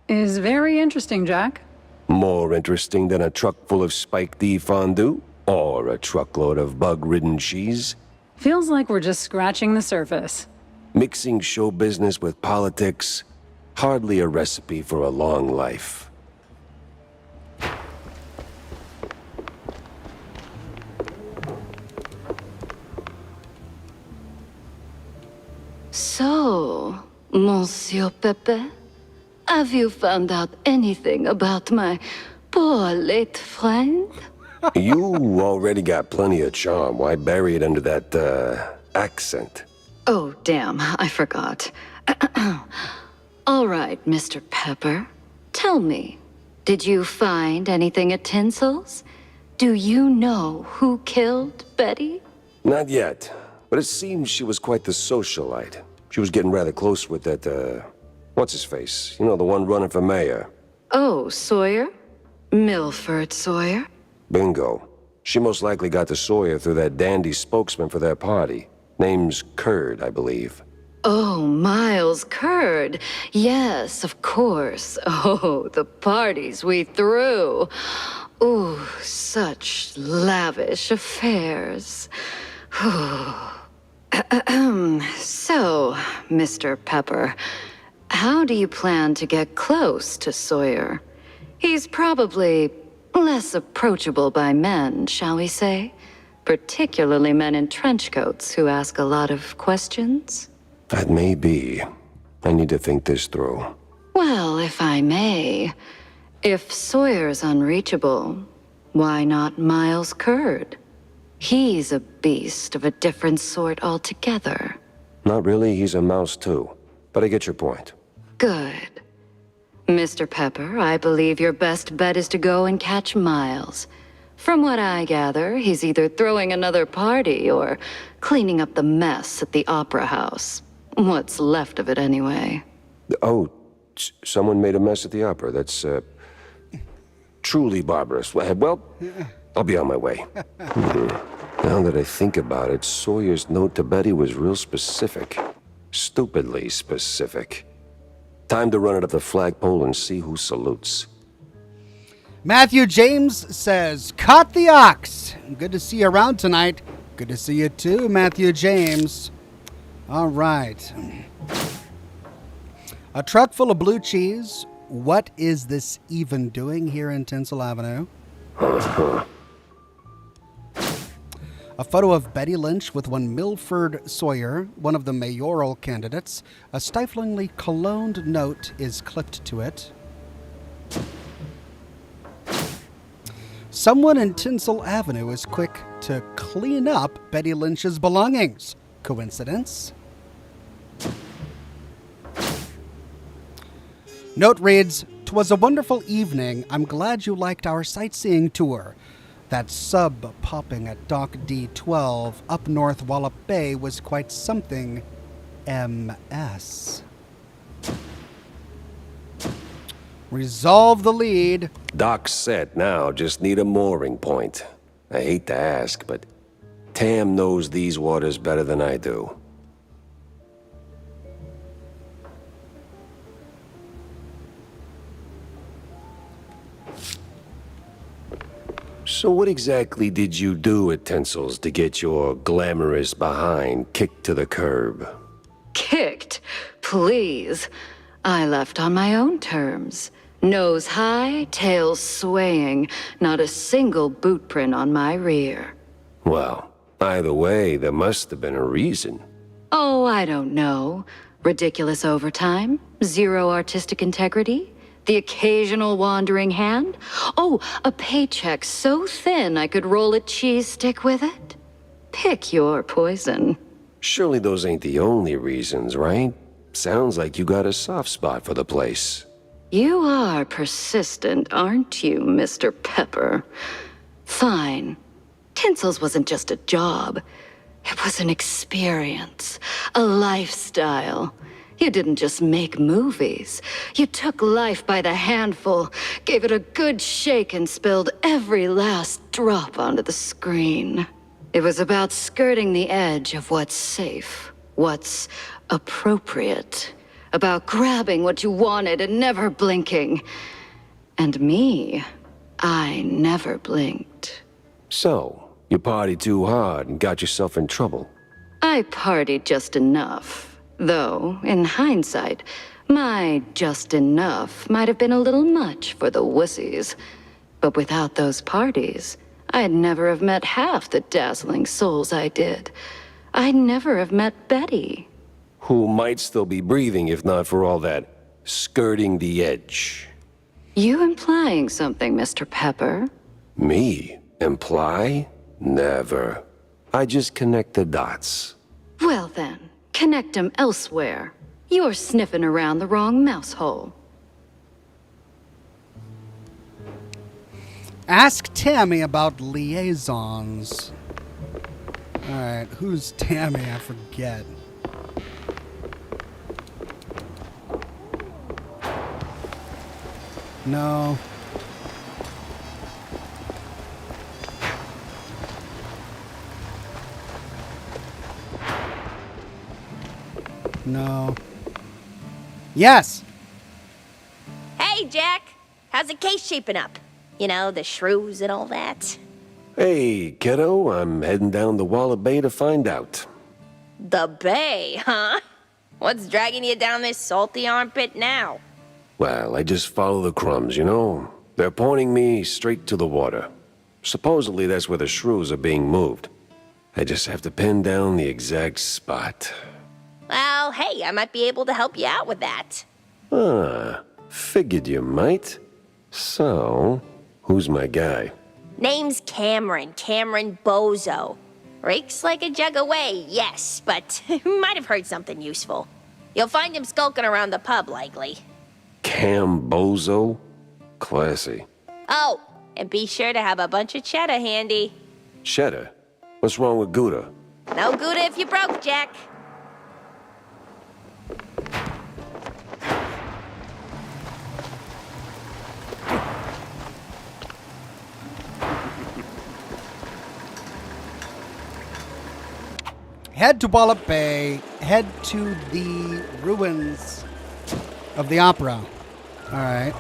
is very interesting, Jack.
More interesting than a truck full of spiked D fondue? Or a truckload of bug-ridden cheese?
Feels like we're just scratching the surface.
Mixing show business with politics? Hardly a recipe for a long life.
So, Monsieur Pepe, have you found out anything about my poor late friend?
You already got plenty of charm. Why bury it under that, accent?
Oh, damn, I forgot. All right, Mr. Pepper. Tell me, did you find anything at Tinsel's? Do you know who killed Betty?
Not yet, but it seems she was quite the socialite. She was getting rather close with that, what's-his-face? You know, the one running for mayor.
Oh, Sawyer? Milford Sawyer?
Bingo. She most likely got to Sawyer through that dandy spokesman for their party. Name's Curd, I believe.
Oh, Miles Curd. Yes, of course. Oh, the parties we threw. Ooh, such lavish affairs. So, Mr. Pepper, how do you plan to get close to Sawyer? He's probably less approachable by men, shall we say? Particularly men in trench coats who ask a lot of questions.
That may be. I need to think this through.
Well, if I may, if Sawyer's unreachable, why not Miles Curd? He's a beast of a different sort altogether.
Not really, he's a mouse too. But I get your point.
Good. Mr. Pepper, I believe your best bet is to go and catch Miles. From what I gather, he's either throwing another party or cleaning up the mess at the Opera House. What's left of it, anyway.
Oh, someone made a mess at the opera. That's, truly barbarous. Well, I'll be on my way. Now that I think about it, Sawyer's note to Betty was real specific. Stupidly specific. Time to run it up the flagpole and see who salutes.
Matthew James says, "Caught the ox." Good to see you around tonight. Good to see you too, Matthew James. All right. A truck full of blue cheese. What is this even doing here in Tinsel Avenue? A photo of Betty Lynch with one Milford Sawyer, one of the mayoral candidates. A stiflingly cologned note is clipped to it. Someone in Tinsel Avenue is quick to clean up Betty Lynch's belongings. Coincidence? Note reads, "'Twas a wonderful evening. I'm glad you liked our sightseeing tour. That sub popping at Dock D12 up north Wallop Bay was quite something. MS." Resolve the lead.
Dock's set now, just need a mooring point. I hate to ask, but Tam knows these waters better than I do. So what exactly did you do at Tinsel's to get your glamorous behind kicked to the curb?
Kicked? Please. I left on my own terms. Nose high, tail swaying, not a single boot print on my rear.
Well, either way, there must have been a reason.
Oh, I don't know. Ridiculous overtime? Zero artistic integrity? The occasional wandering hand? Oh, a paycheck so thin I could roll a cheese stick with it? Pick your poison.
Surely those ain't the only reasons, right? Sounds like you got a soft spot for the place.
You are persistent, aren't you, Mr. Pepper? Fine. Tinsel's wasn't just a job. It was an experience, a lifestyle. You didn't just make movies. You took life by the handful, gave it a good shake, and spilled every last drop onto the screen. It was about skirting the edge of what's safe, what's appropriate, about grabbing what you wanted and never blinking. And me, I never blinked.
So, you partied too hard and got yourself in trouble.
I partied just enough. Though, in hindsight, my just enough might have been a little much for the wussies. But without those parties, I'd never have met half the dazzling souls I did. I'd never have met Betty.
Who might still be breathing if not for all that skirting the edge.
You implying something, Mr. Pepper?
Me? Imply? Never. I just connect the dots.
Well then, connect 'em elsewhere. You're sniffing around the wrong mouse hole.
Ask Tammy about liaisons. Alright, who's Tammy? I forget. No. No. Yes!
Hey, Jack! How's the case shaping up? You know, the shrews and all that.
Hey, kiddo, I'm heading down to Walla Bay to find out.
The Bay, huh? What's dragging you down this salty armpit now?
Well, I just follow the crumbs, you know? They're pointing me straight to the water. Supposedly that's where the shrews are being moved. I just have to pin down the exact spot.
Well, hey, I might be able to help you out with that.
Figured you might. So, who's my guy?
Name's Cameron Bozo. Rakes like a jug away, yes, but might have heard something useful. You'll find him skulking around the pub, likely.
Bozo? Classy.
Oh, and be sure to have a bunch of cheddar handy.
Cheddar? What's wrong with Gouda?
No Gouda if you broke, Jack.
Head to Walla Bay. Head to the ruins of the opera. Alright,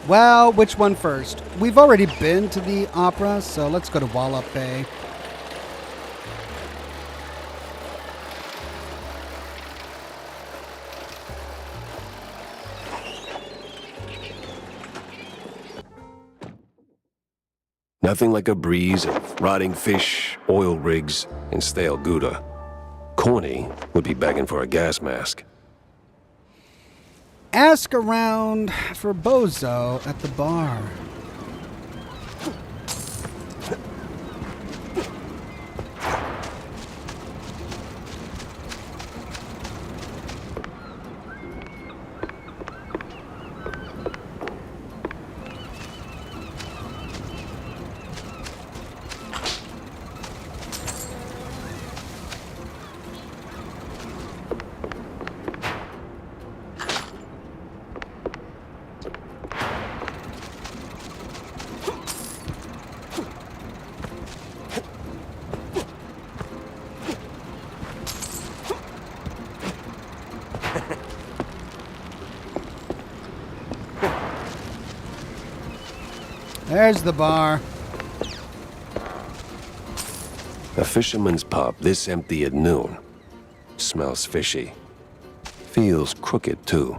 well, which one first? We've already been to the opera, so let's go to Walla Bay.
Nothing like a breeze of rotting fish, oil rigs, and stale Gouda. Corny would be begging for a gas mask.
Ask around for Bozo at the bar. There's the bar.
A fisherman's pub this empty at noon. Smells fishy. Feels crooked, too.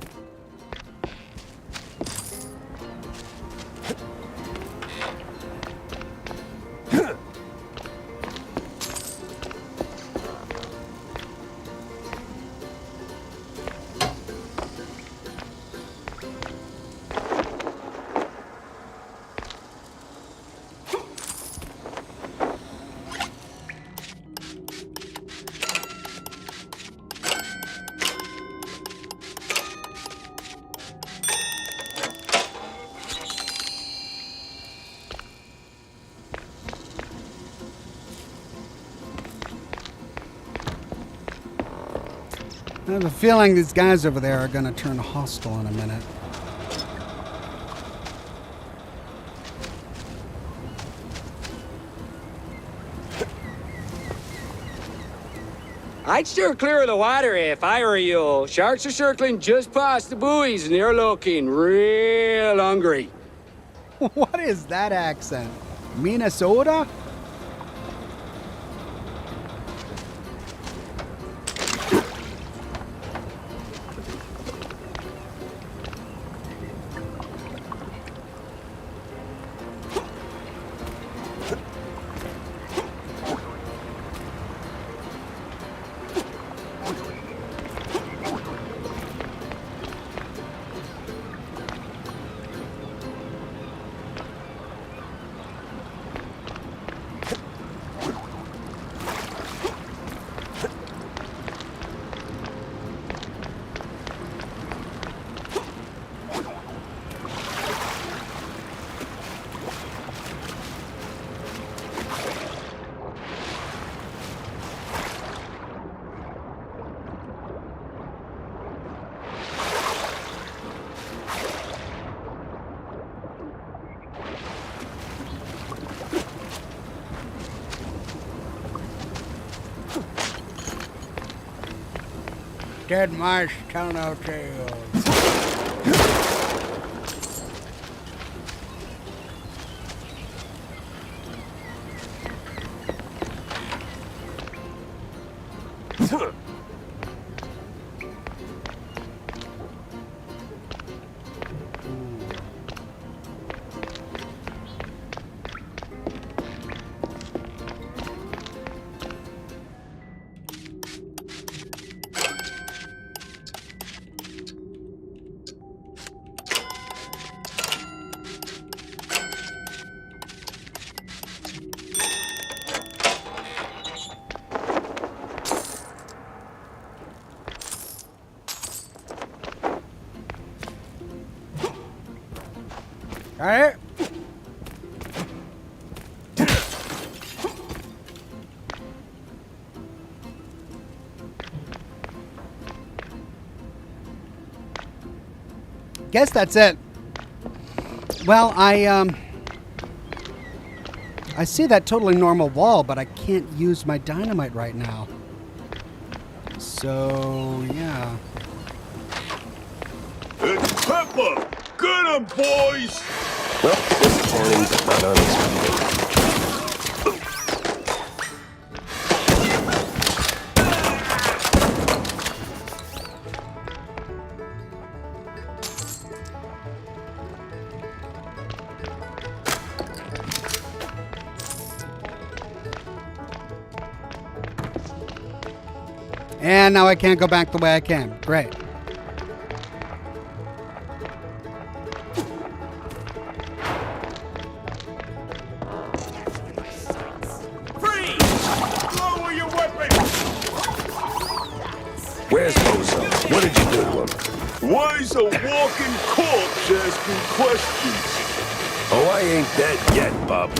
I have a feeling these guys over there are going to turn hostile in a minute.
I'd steer clear of the water if I were you. Sharks are circling just past the buoys and they're looking real hungry.
What is that accent? Minnesota? Dead mice tell no tales. Got it? Guess that's it. Well, I see that totally normal wall, but I can't use my dynamite right now. So, yeah.
It's Pepper! Get him, boys!
Well, disappointing, but not unexpected.
And now I can't go back the way I came. Great.
Where's Bozo? What did you do to him?
Why's a walking corpse asking questions?
Oh, I ain't dead yet, bub.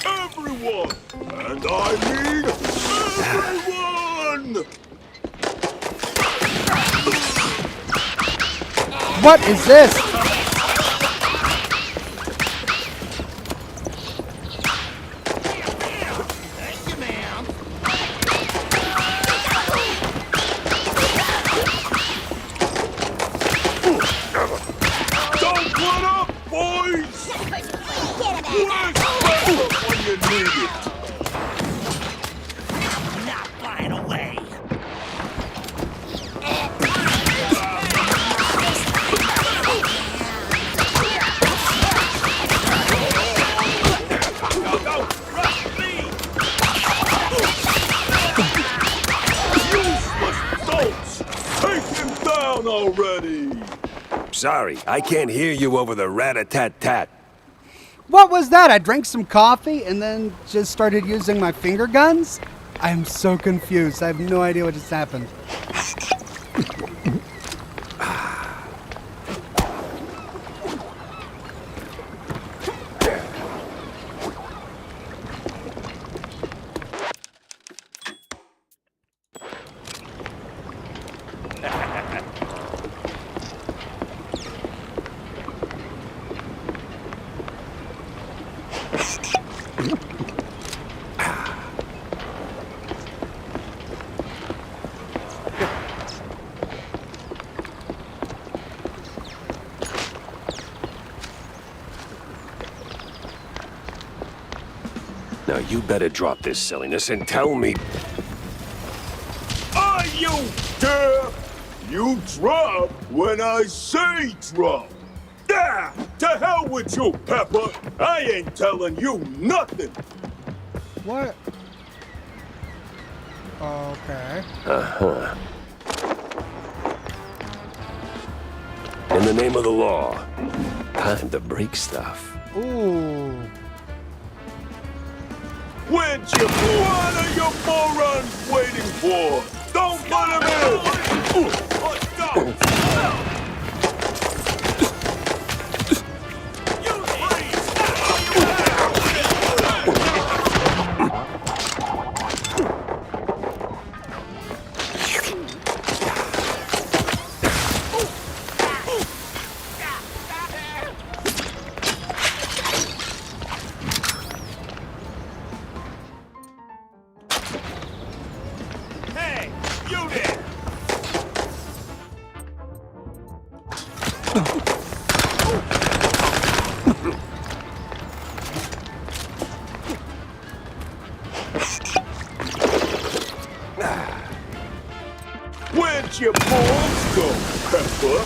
Everyone! And I mean everyone!
What is this?
Freeze! Where's Pepper when you need it?
Not flying away.
Take him down already!
Sorry, I can't hear you over the rat-a-tat-tat.
What was that? I drank some coffee and then just started using my finger guns? I'm so confused. I have no idea what just happened.
Now you better drop this silliness and tell me...
Are you deaf? You drop when I say drop. Yeah, to hell with you, Pepper. I ain't telling you nothing.
What? Okay.
Uh-huh. In the name of the law, time to break stuff.
Ooh.
What are you morons waiting for? Don't put him in! Let's go! Where'd your balls go, Pepper?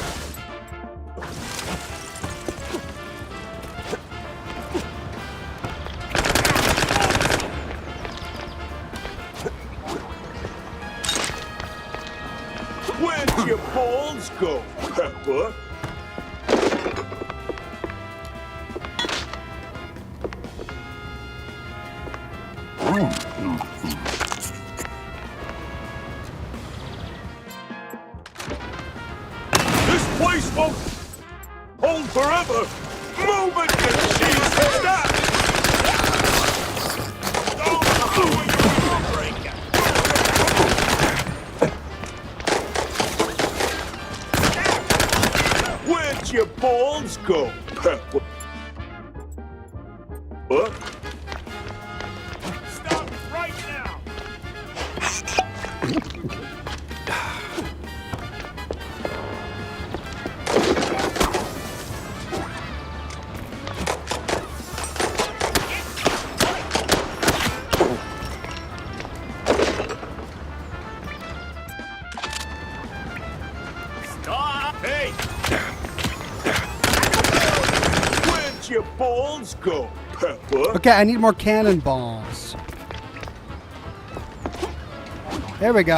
Where'd your balls go, Pepper? This place won't hold forever. Move it, you cheese! Stop! Where'd your balls go, Pepper? What? Stop right now! Stop! Hey! Where'd your balls go, Pepper?
Okay, I need more cannonballs. There we go.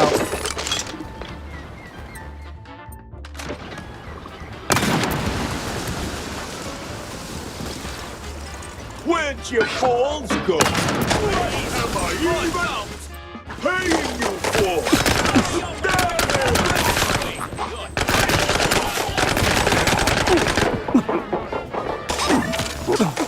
Where'd your balls go? What am I even paying you for? Damn!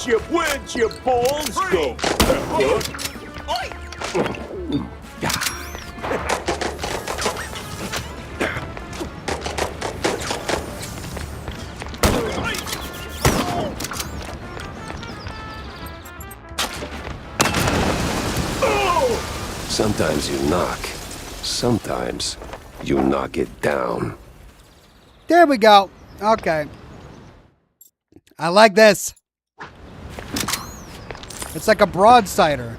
Where'd your balls go, Pepper?
Sometimes you knock. Sometimes you knock it down.
There we go. Okay. I like this. It's like a broadsider.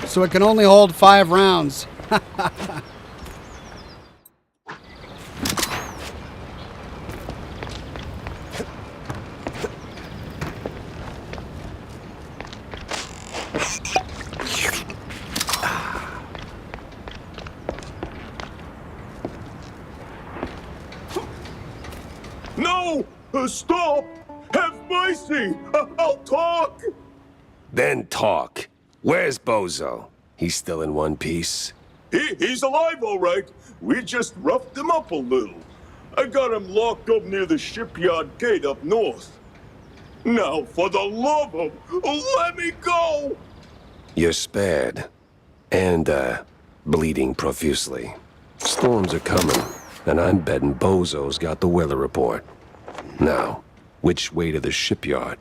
So it can only hold 5 rounds.
No! Stop! Have mercy! I'll talk!
Then talk. Where's Bozo? He's still in one piece?
He's alive, all right. We just roughed him up a little. I got him locked up near the shipyard gate up north. Now, for the love of... let me go!
You're spared. And, bleeding profusely. Storms are coming, and I'm betting Bozo's got the weather report. Now, which way to the shipyard?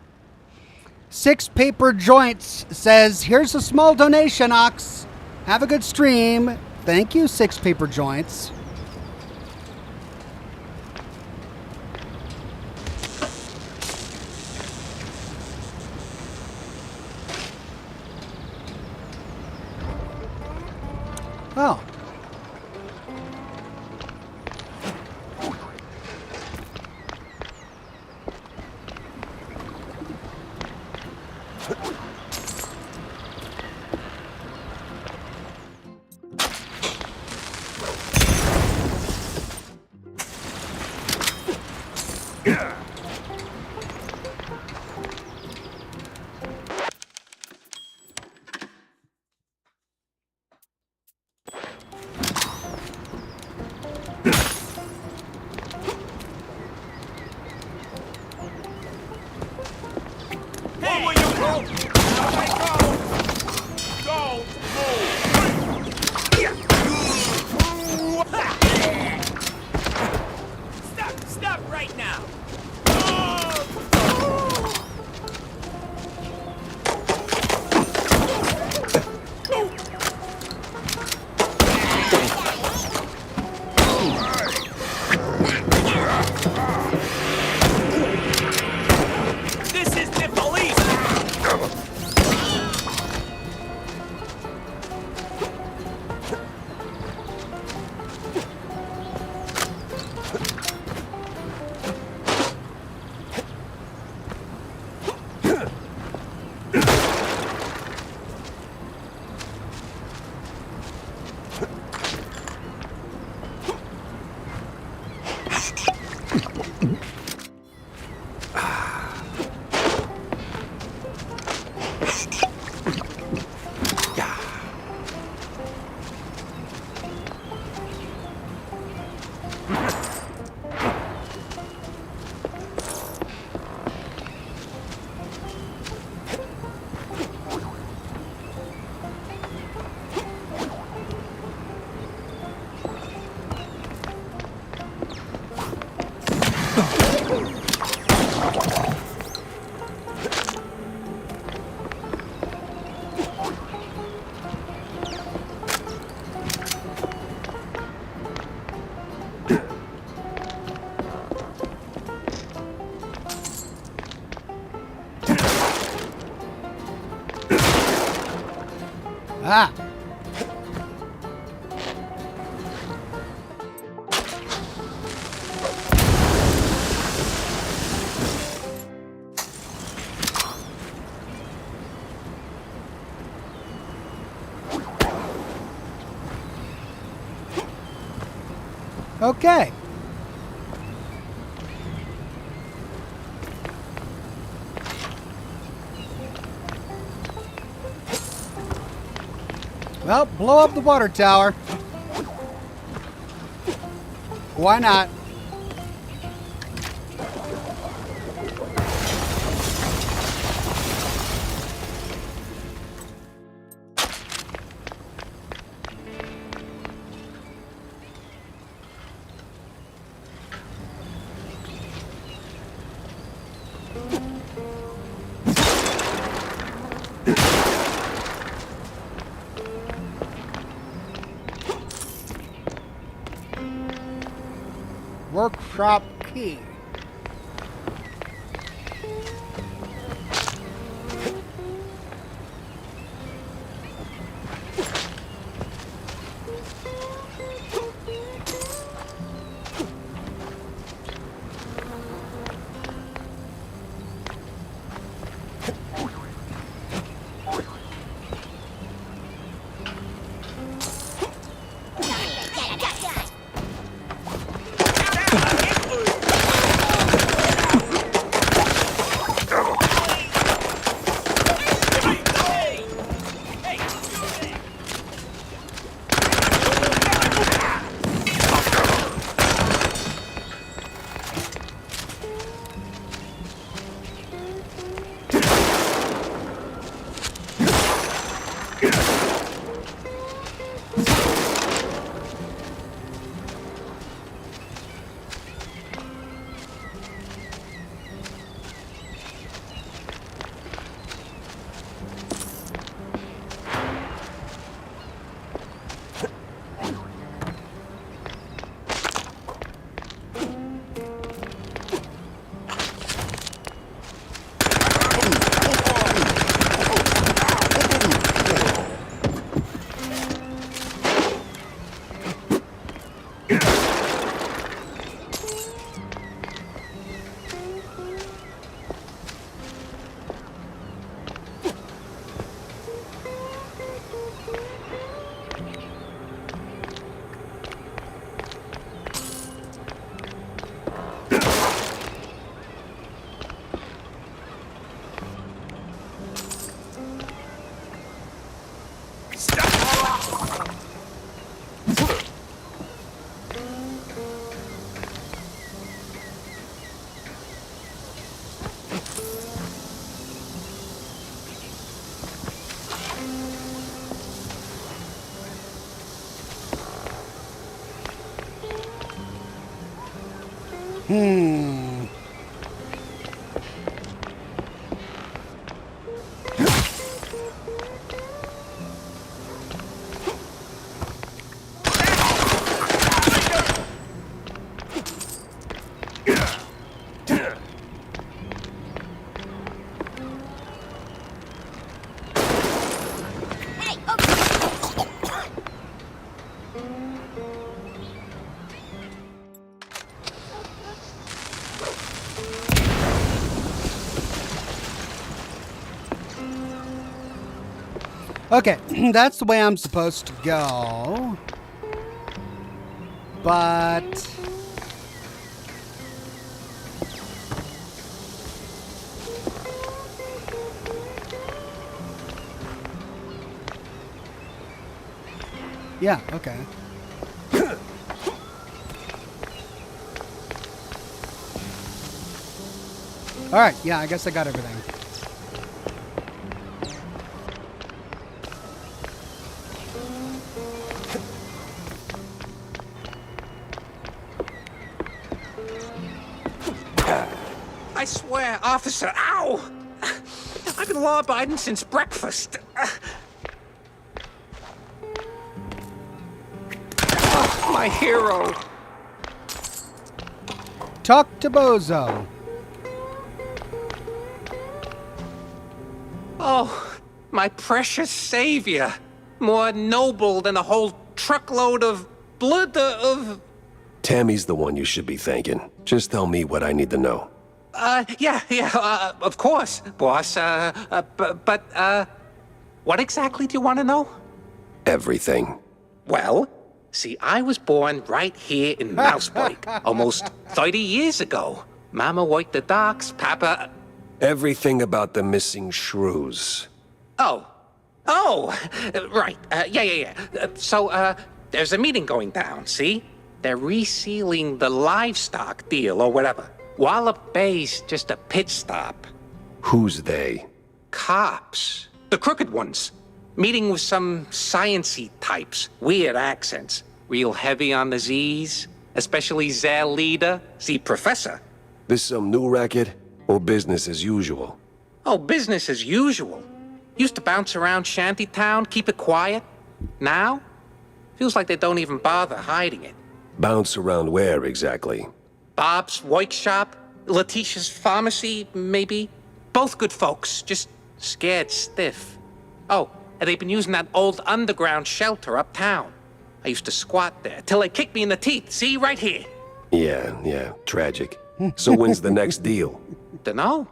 6 Paper Joints says, here's a small donation, Ox. Have a good stream. Thank you, 6 Paper Joints. Oh.
Stop right now! This is the police! Ah.
Okay. Well, blow up the water tower. Why not? Workshop key. Okay, that's the way I'm supposed to go. But... yeah, okay. Alright, yeah, I guess I got everything.
I swear, officer, ow! I've been law-abiding since breakfast. Oh, my hero.
Talk to Bozo.
Oh, my precious savior. More noble than a whole truckload of blood of...
Tammy's the one you should be thanking. Just tell me what I need to know.
Yeah, of course, boss. But what exactly do you want to know?
Everything.
Well, See, I was born right here in Mouseburg, almost 30 years ago. Mama worked the docks, Papa...
Everything about the missing shrews.
Oh, right. Yeah. There's a meeting going down, see? They're resealing the livestock deal or whatever. Wallop Bay's just a pit stop.
Who's they?
Cops. The crooked ones. Meeting with some science-y types. Weird accents. Real heavy on the Z's. Especially their leader, the professor.
This some new racket? Or business as usual?
Oh, business as usual. Used to bounce around Shantytown, keep it quiet. Now? Feels like they don't even bother hiding it.
Bounce around where exactly?
Bob's workshop, Letitia's pharmacy, maybe. Both good folks, just scared stiff. Oh, and they've been using that old underground shelter uptown. I used to squat there till they kicked me in the teeth. See, right here.
Yeah, tragic. So when's the next deal?
Dunno.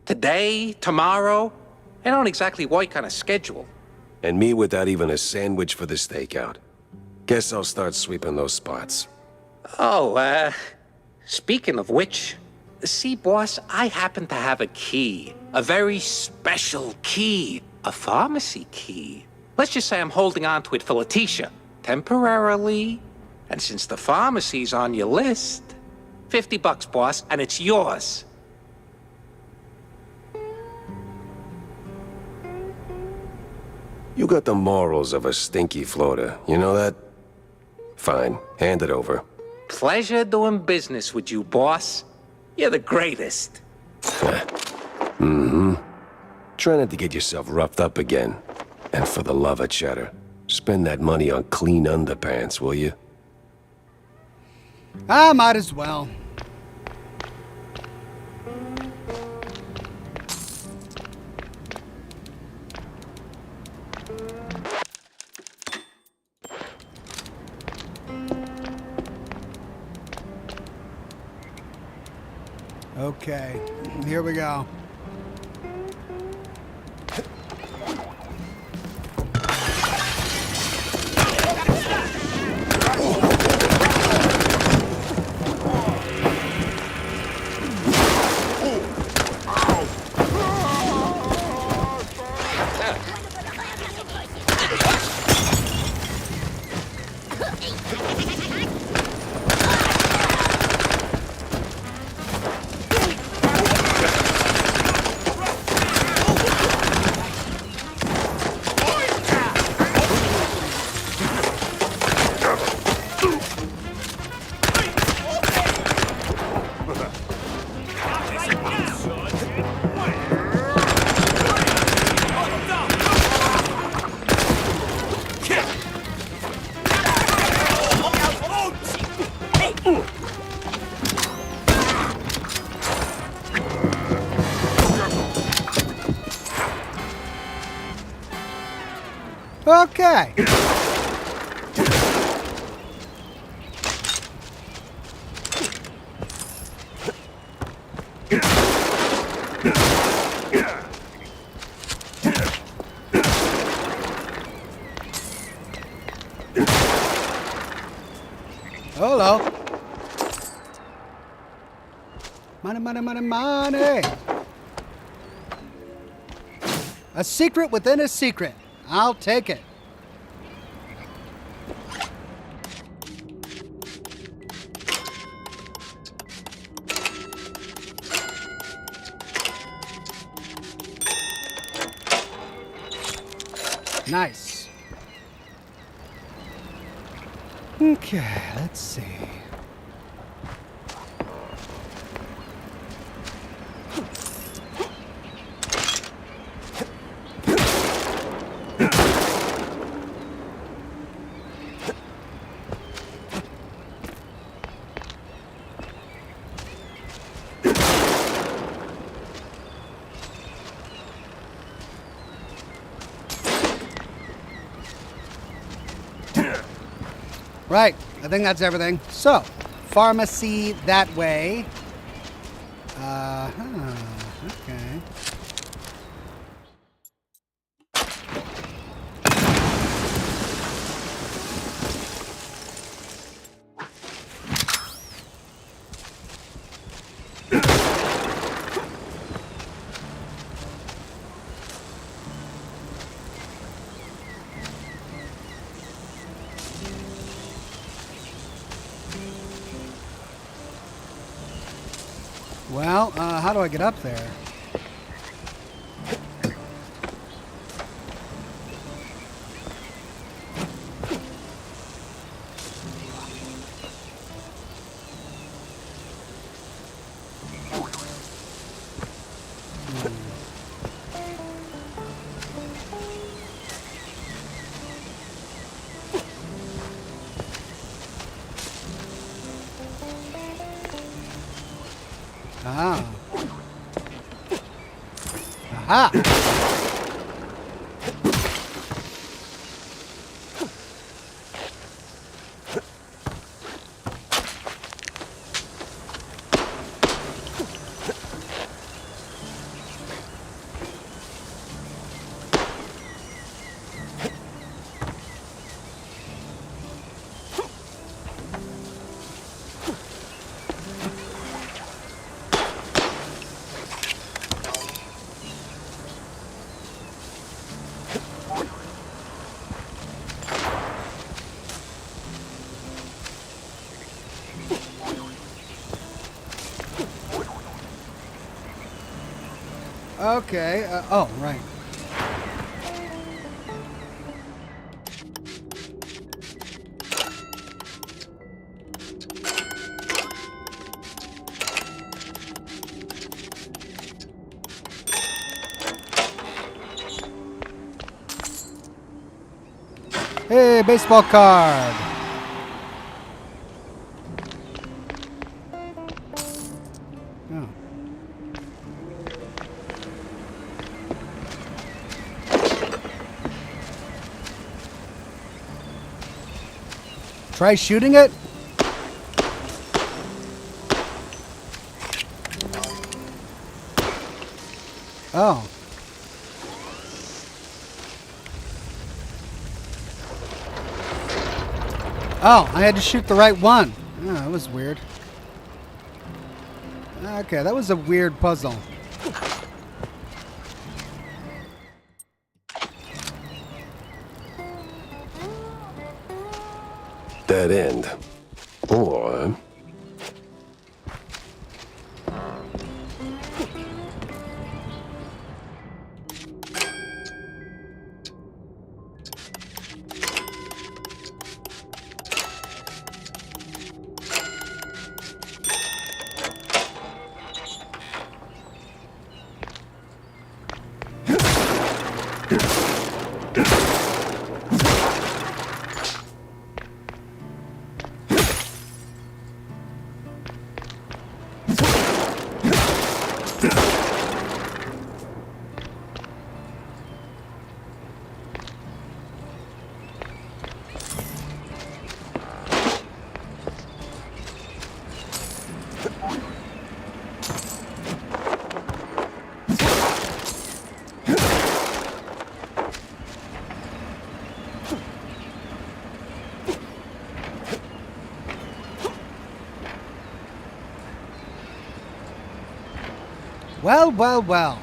Today, tomorrow. I don't exactly work on a schedule.
And me without even a sandwich for the stakeout. Guess I'll start sweeping those spots.
Oh, speaking of which, see, boss, I happen to have a key. A very special key. A pharmacy key. Let's just say I'm holding on to it for Letitia. Temporarily. And since the pharmacy's on your list, $50, boss, and it's yours.
You got the morals of a stinky floater, you know that? Fine, hand it over.
Pleasure doing business with you, boss. You're the greatest.
Mm-hmm. Try not to get yourself roughed up again. And for the love of cheddar, spend that money on clean underpants, will you?
I might as well. Okay, here we go. Okay. Hello. Money, money, money, money. A secret within a secret. I'll take it. Nice. Okay, let's see. Right, I think that's everything. So, pharmacy that way. Okay. Well, how do I get up there? Ah. Aha! Okay, oh, right. Hey, baseball card. Oh. Try shooting it? Oh. Oh, I had to shoot the right one. Oh, that was weird. Okay, that was a weird puzzle.
Dead end. Or...
Well, well, well.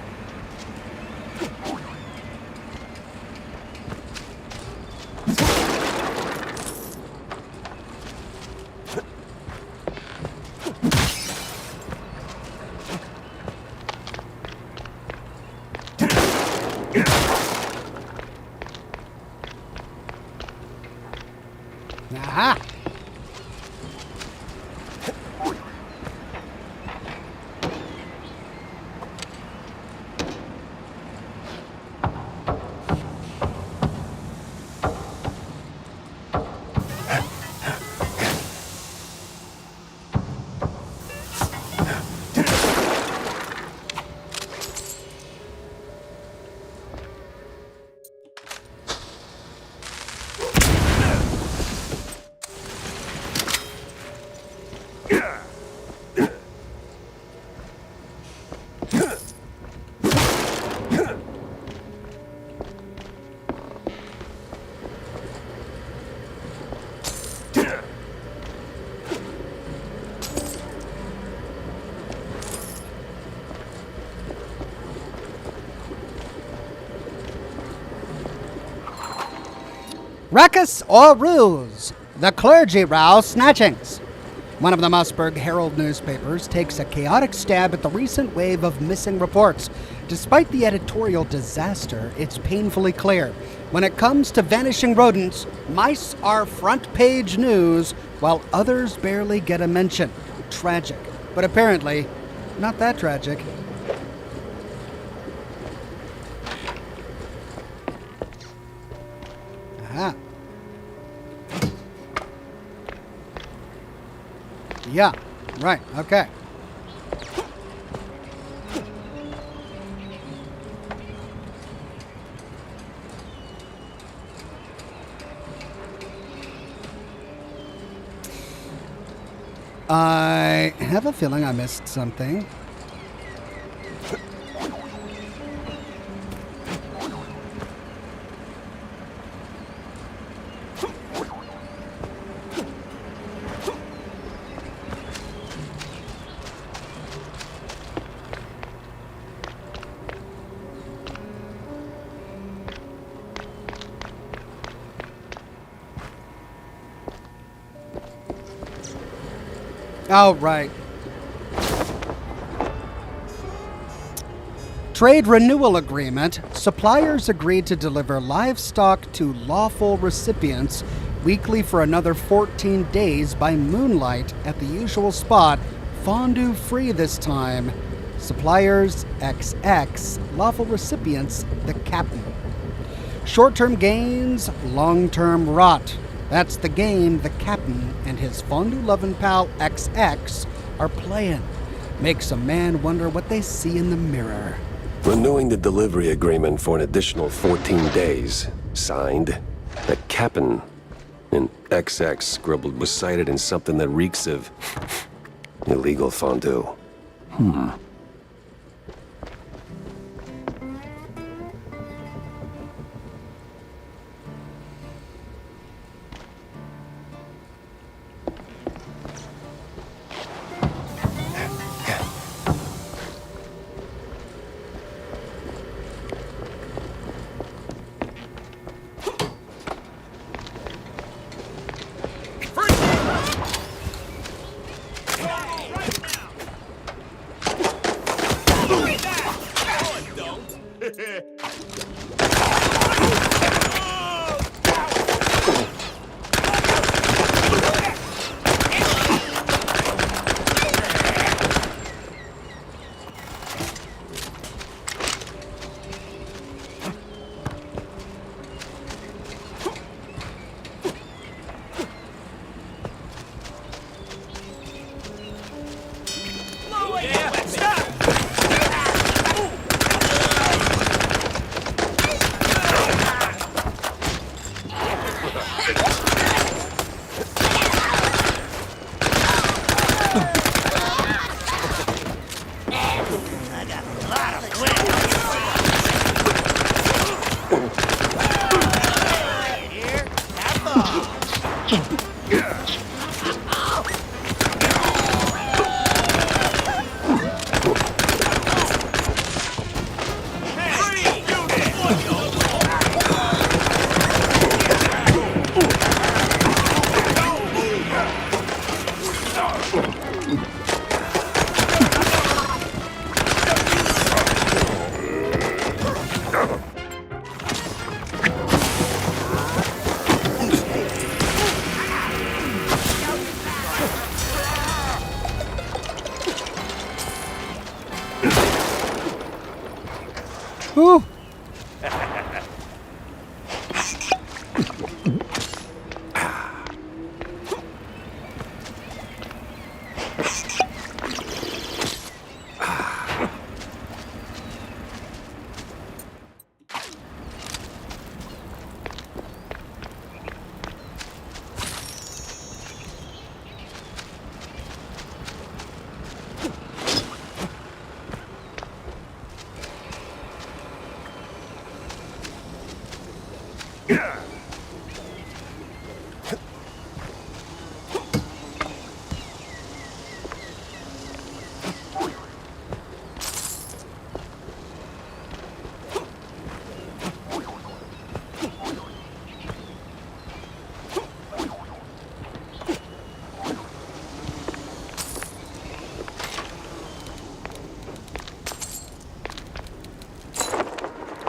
Aha! Ruckus or ruse? The clergy row snatchings. One of the Mossberg Herald newspapers takes a chaotic stab at the recent wave of missing reports. Despite the editorial disaster, it's painfully clear. When it comes to vanishing rodents, mice are front-page news, while others barely get a mention. Tragic. But apparently, not that tragic. Aha. Yeah, right, okay. I have a feeling I missed something. Oh, right. Trade renewal agreement. Suppliers agreed to deliver livestock to lawful recipients weekly for another 14 days by moonlight at the usual spot, fondue free this time. Suppliers XX, lawful recipients the captain. Short-term gains, long-term rot. That's the game the captain and his fondue-loving pal XX are playing. Makes a man wonder what they see in the mirror.
Renewing the delivery agreement for an additional 14 days. Signed, the captain. And XX scribbled was cited in something that reeks of illegal fondue.
Whew.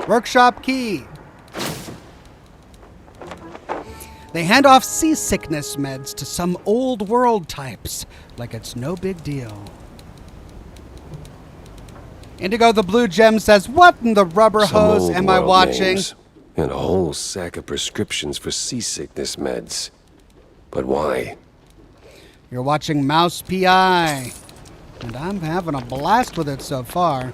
Workshop key. They hand off seasickness meds to some old world types, like it's no big deal. Indigo the Blue Gem says, what in the rubber
Some
hose
old
am I
world
watching?
names, and a whole sack of prescriptions for seasickness meds. But why?
You're watching Mouse P.I. And I'm having a blast with it so far.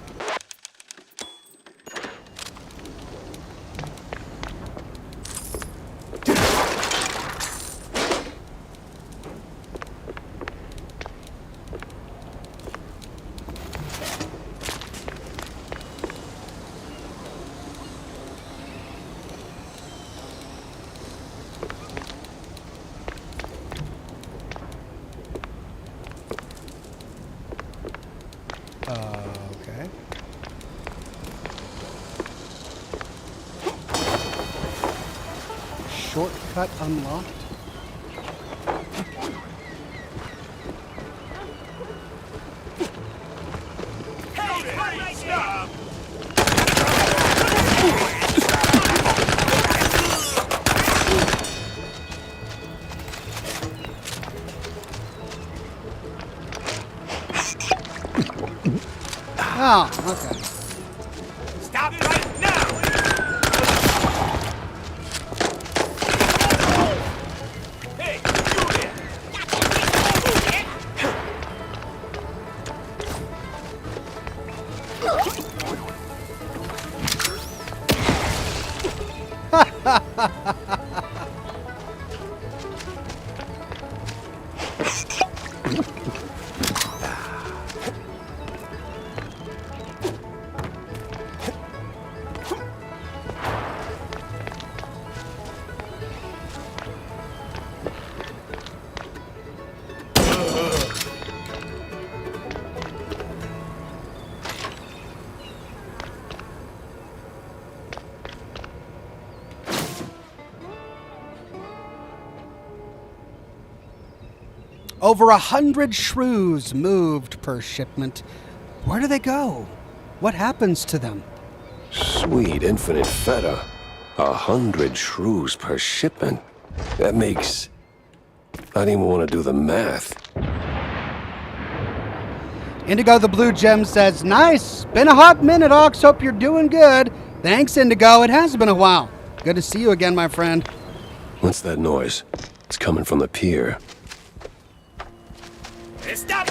Okay. Shortcut unlocked. Oh, okay.
Stop right now! Hey, you there!
Over 100 shrews moved per shipment. Where do they go? What happens to them?
Sweet infinite feta. 100 shrews per shipment. That makes... I don't even want to do the math.
Indigo the Blue Gem says, nice. Been a hot minute, Ox. Hope you're doing good. Thanks, Indigo. It has been a while. Good to see you again, my friend.
What's that noise? It's coming from the pier.
Stop!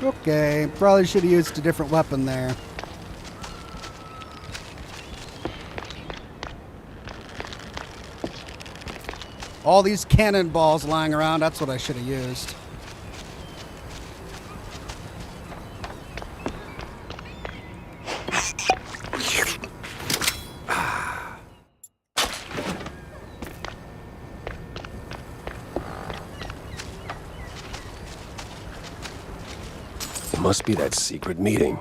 Okay, probably should have used a different weapon there. All these cannonballs lying around, that's what I should have used.
It must be that secret meeting.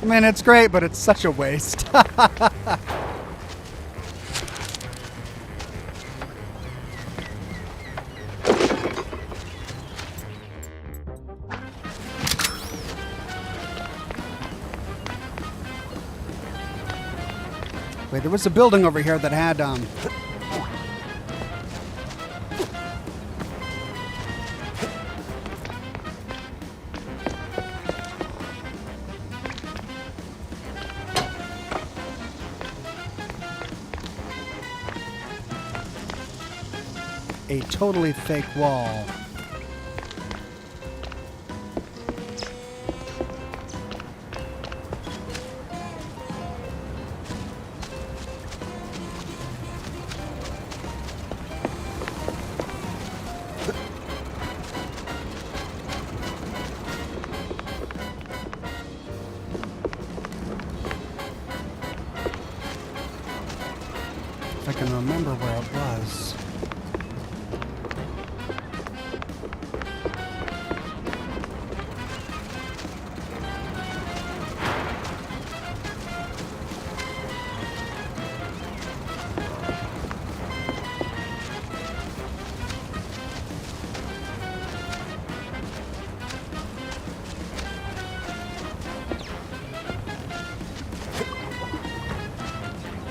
I mean, it's great, but it's such a waste. Wait, there was a building over here that had, a totally fake wall. can remember where it was.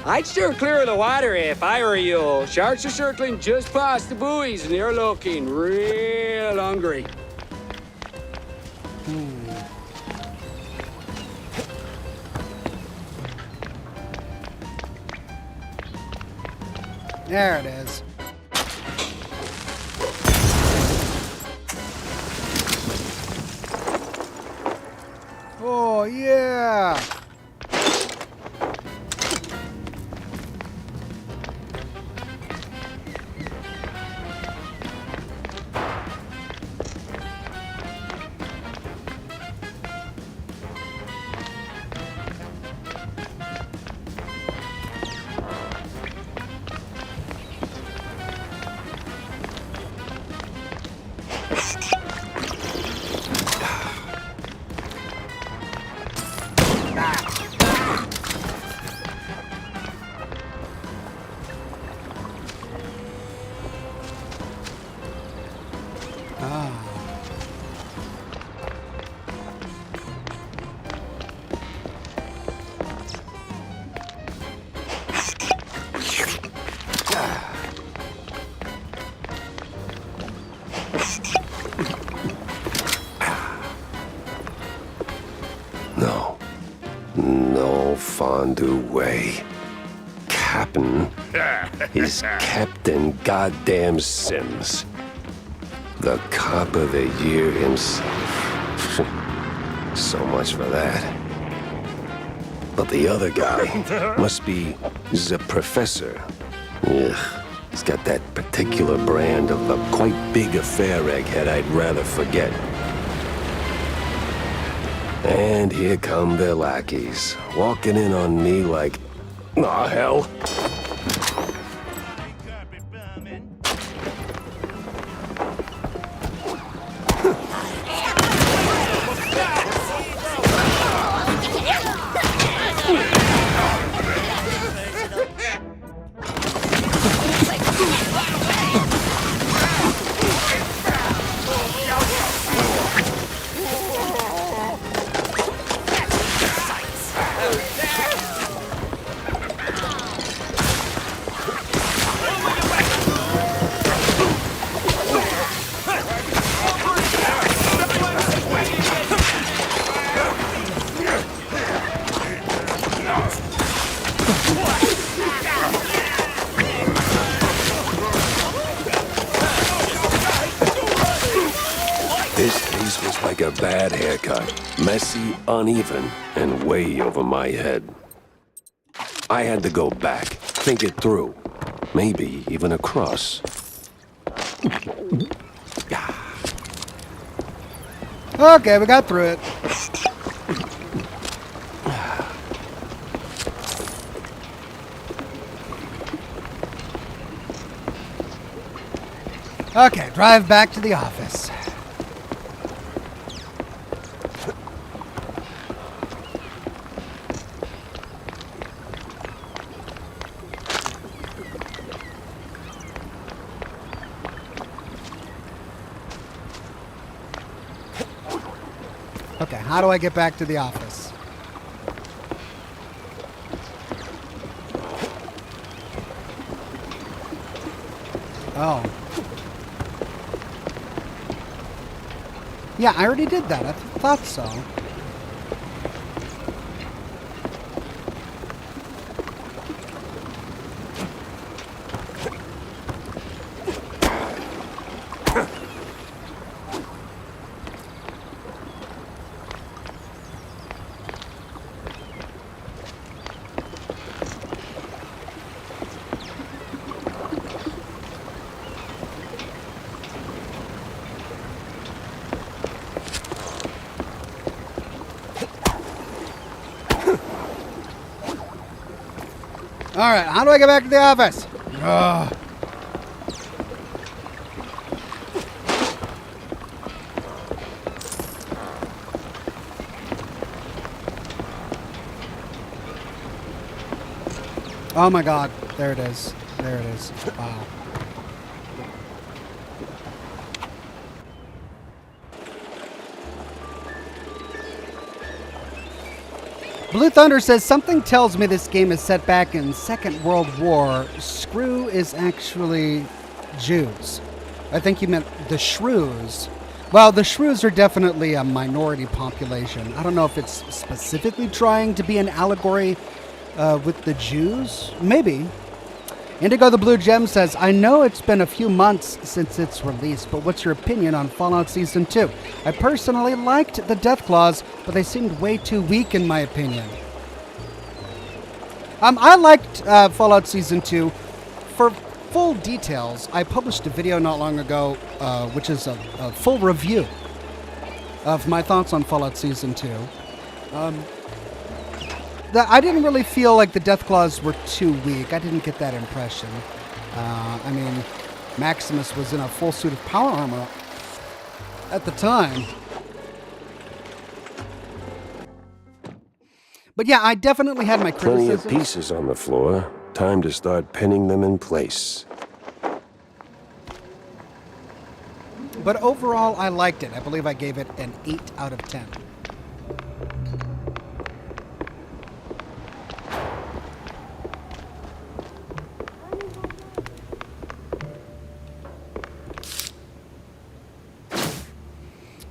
I'd steer clear of the water if I were you. Sharks are circling just past the buoys and they're looking real hungry.
There it is. Oh, yeah!
No fondue way. Captain is Captain Goddamn Sims. The cop of the year himself. So much for that. But the other guy must be the professor. Ugh, he's got that particular brand of a quite big affair egghead I'd rather forget. And here come their lackeys, walking in on me like, aw, hell. This case was like a bad haircut. Messy, uneven, and way over my head. I had to go back, think it through. Maybe even across.
Okay, we got through it. Okay, drive back to the office. Okay, how do I get back to the office? Oh. Yeah, I already did that. I thought so. All right, how do I get back to the office? Ugh. Oh my god. There it is. There it is. Wow. Blue Thunder says, something tells me this game is set back in Second World War. Screw is actually Jews. I think you meant the shrews. Well, the shrews are definitely a minority population. I don't know if it's specifically trying to be an allegory with the Jews. Maybe. Indigo the Blue Gem says, I know it's been a few months since its release, but what's your opinion on Fallout Season 2? I personally liked the Death Claws, but they seemed way too weak in my opinion. I liked Fallout Season 2. For full details, I published a video not long ago, which is a full review of my thoughts on Fallout Season 2. I didn't really feel like the Death Claws were too weak. I didn't get that impression. I mean, Maximus was in a full suit of power armor at the time. But yeah, I definitely had my
Plenty
criticisms.
of pieces on the floor. Time to start pinning them in place.
But overall, I liked it. I believe I gave it an 8 out of 10.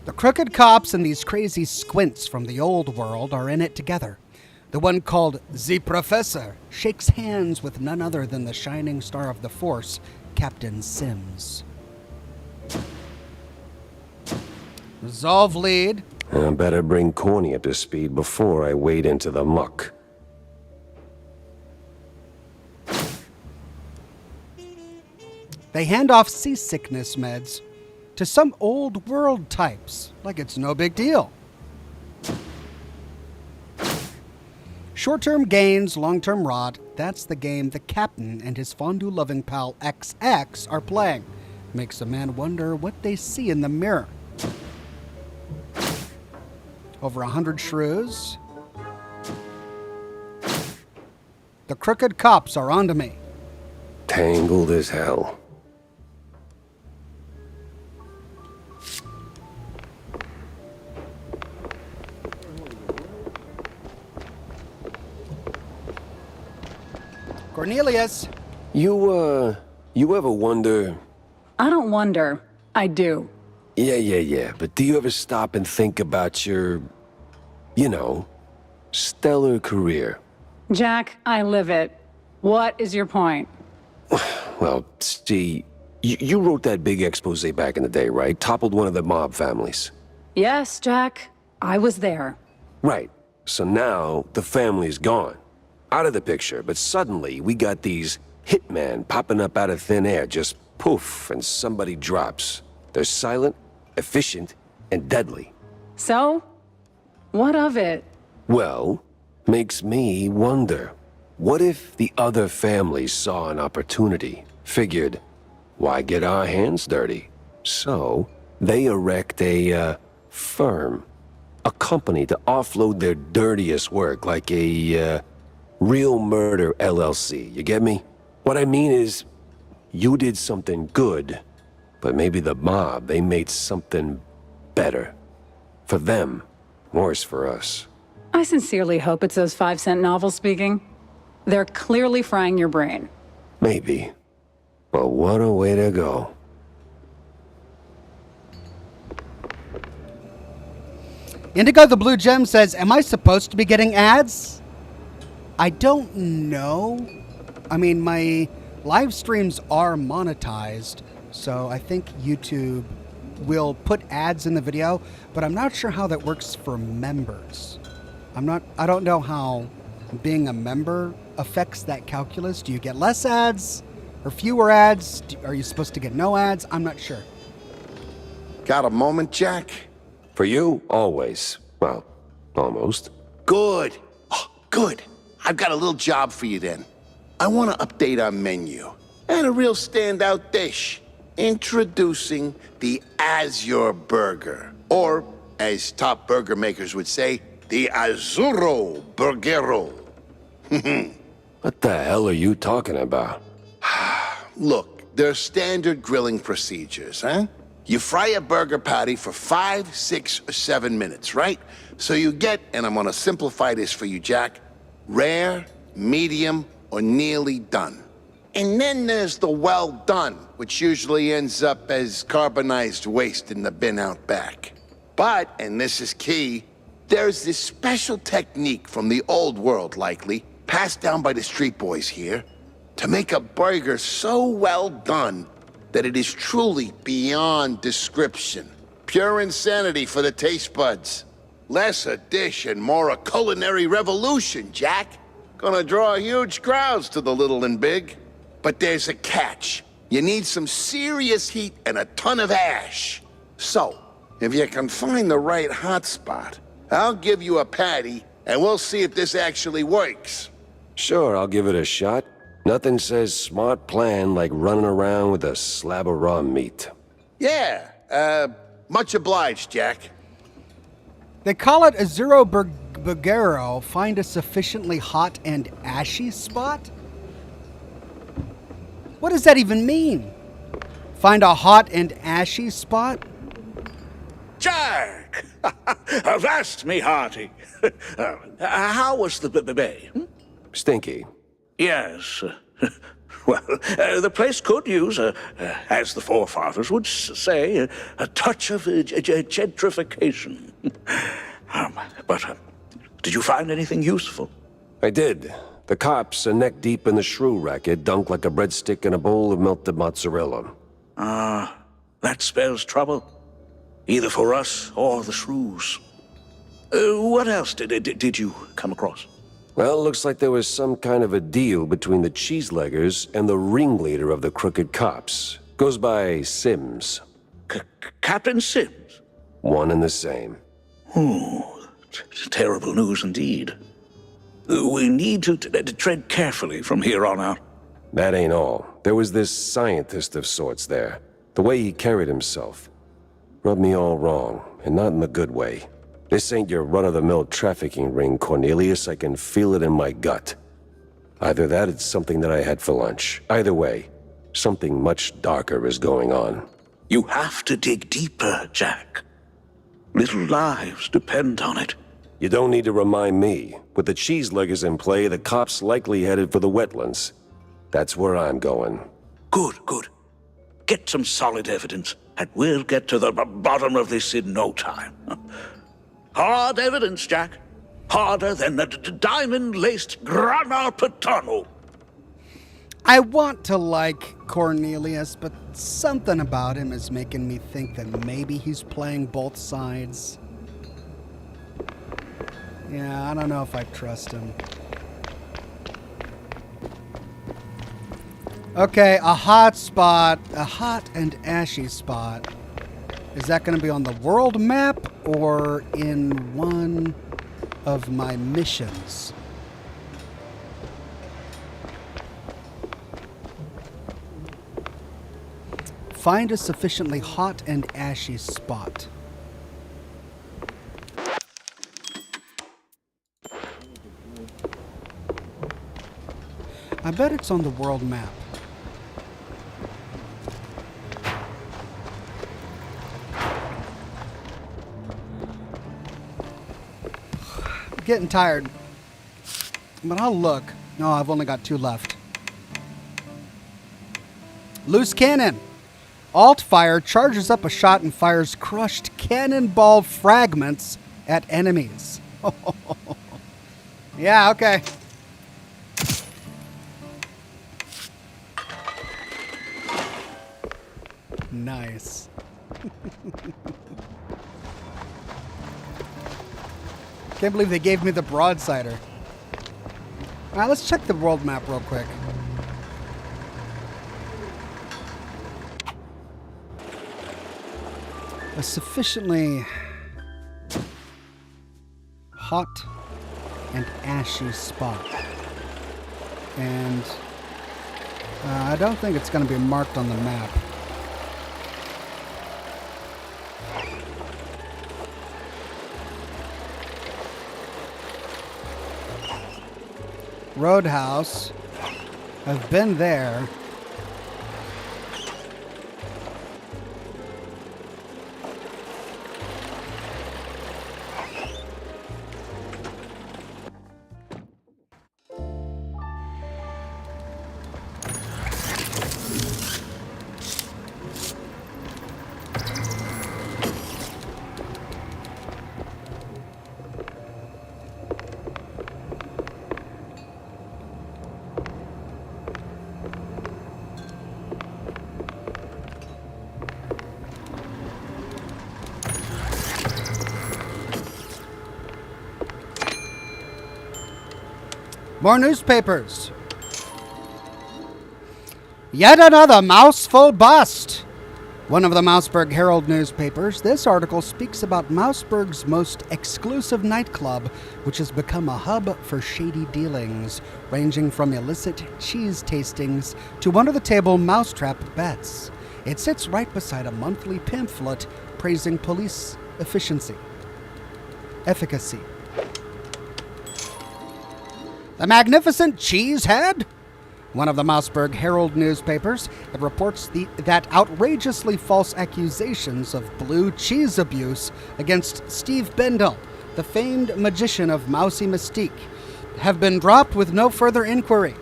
The crooked cops and these crazy squints from the old world are in it together. The one called The Professor shakes hands with none other than the shining star of the Force, Captain Sims. Resolve lead.
I better bring Corny up to speed before I wade into the muck.
They hand off seasickness meds to some old world types, like it's no big deal. Short-term gains, long-term rot, that's the game the captain and his fondue-loving pal XX are playing. Makes a man wonder what they see in the mirror. Over 100 shrews. The crooked cops are onto me.
Tangled as hell.
Cornelius.
You ever wonder...
I don't wonder. I do.
Yeah. But do you ever stop and think about your, stellar career?
Jack, I live it. What is your point?
Well, see, you wrote that big expose back in the day, right? Toppled one of the mob families.
Yes, Jack. I was there.
Right. So now the family's gone. Out of the picture, but suddenly we got these hitmen popping up out of thin air, just poof, and somebody drops. They're silent, efficient, and deadly.
So? What of it?
Well, makes me wonder. What if the other families saw an opportunity, figured, why get our hands dirty? So, they erect a, firm. A company to offload their dirtiest work, like a, Real Murder LLC, you get me? What I mean is, you did something good, but maybe the mob, they made something better. For them, worse for us.
I sincerely hope it's those 5-cent novels speaking. They're clearly frying your brain.
Maybe. But what a way to go.
Indigo the Blue Gem says, am I supposed to be getting ads? I don't know. I mean, my live streams are monetized, so I think YouTube will put ads in the video, but I'm not sure how that works for members. I don't know how being a member affects that calculus. Do you get less ads or fewer ads? Are you supposed to get no ads? I'm not sure.
Got a moment, Jack?
For you, always. Well, almost.
Good. Oh, good. I've got a little job for you then. I want to update our menu. And a real standout dish. Introducing the Azure Burger. Or, as top burger makers would say, the Azzurro Burgero.
What the hell are you talking about?
Look, they're standard grilling procedures, huh? You fry a burger patty for 5, 6, or 7 minutes, right? So you get, and I'm gonna simplify this for you, Jack, rare, medium, or nearly done. And then there's the well done, which usually ends up as carbonized waste in the bin out back. But, and this is key, there's this special technique from the old world, likely, passed down by the street boys here, to make a burger so well done that it is truly beyond description. Pure insanity for the taste buds. Less a dish and more a culinary revolution, Jack. Gonna draw huge crowds to the little and big. But there's a catch. You need some serious heat and a ton of ash. So, if you can find the right hotspot, I'll give you a patty, and we'll see if this actually works.
Sure, I'll give it a shot. Nothing says smart plan like running around with a slab of raw meat.
Yeah, much obliged, Jack.
They call it Azzurro Burgero. Find a sufficiently hot and ashy spot? What does that even mean? Find a hot and ashy spot?
Jack! Avast me hearty. How was the bay?
Stinky.
Yes. Well, the place could use, as the forefathers would say, a touch of gentrification. But did you find anything useful?
I did. The cops are neck deep in the shrew racket, dunked like a breadstick in a bowl of melted mozzarella.
That spells trouble. Either for us or the shrews. What else did you come across?
Well, looks like there was some kind of a deal between the cheeseleggers and the ringleader of the crooked cops. Goes by Sims.
Captain Sims?
One and the same.
Oh, terrible news indeed. We need to tread carefully from here on out.
That ain't all. There was this scientist of sorts there. The way he carried himself rubbed me all wrong, and not in the good way. This ain't your run-of-the-mill trafficking ring, Cornelius. I can feel it in my gut. Either that, it's something that I had for lunch. Either way, something much darker is going on.
You have to dig deeper, Jack. Little lives depend on it.
You don't need to remind me. With the cheeseleggers in play, the cops likely headed for the wetlands. That's where I'm going.
Good. Get some solid evidence, and we'll get to the bottom of this in no time. Hard evidence, Jack. Harder than the diamond-laced grana padano.
I want to like Cornelius, but something about him is making me think that maybe he's playing both sides. Yeah, I don't know if I trust him. Okay, a hot spot, a hot and ashy spot. Is that going to be on the world map or in one of my missions? Find a sufficiently hot and ashy spot. I bet it's on the world map. I'm getting tired, but I'll look. No, I've only got 2 left. Loose cannon. Alt fire charges up a shot and fires crushed cannonball fragments at enemies. Yeah, okay. Nice. Can't believe they gave me the broadsider. All right, let's check the world map real quick. A sufficiently hot and ashy spot. And I don't think it's going to be marked on the map. Roadhouse. I've been there. More newspapers. Yet another mouseful bust. One of the Mouseburg Herald newspapers, this article speaks about Mouseburg's most exclusive nightclub, which has become a hub for shady dealings, ranging from illicit cheese tastings to under-the-table mousetrap bets. It sits right beside a monthly pamphlet praising police efficiency. Efficacy. The magnificent Cheesehead? One of the Mouseburg Herald newspapers that reports that outrageously false accusations of blue cheese abuse against Steve Bendel, the famed magician of Mousy Mystique, have been dropped with no further inquiry.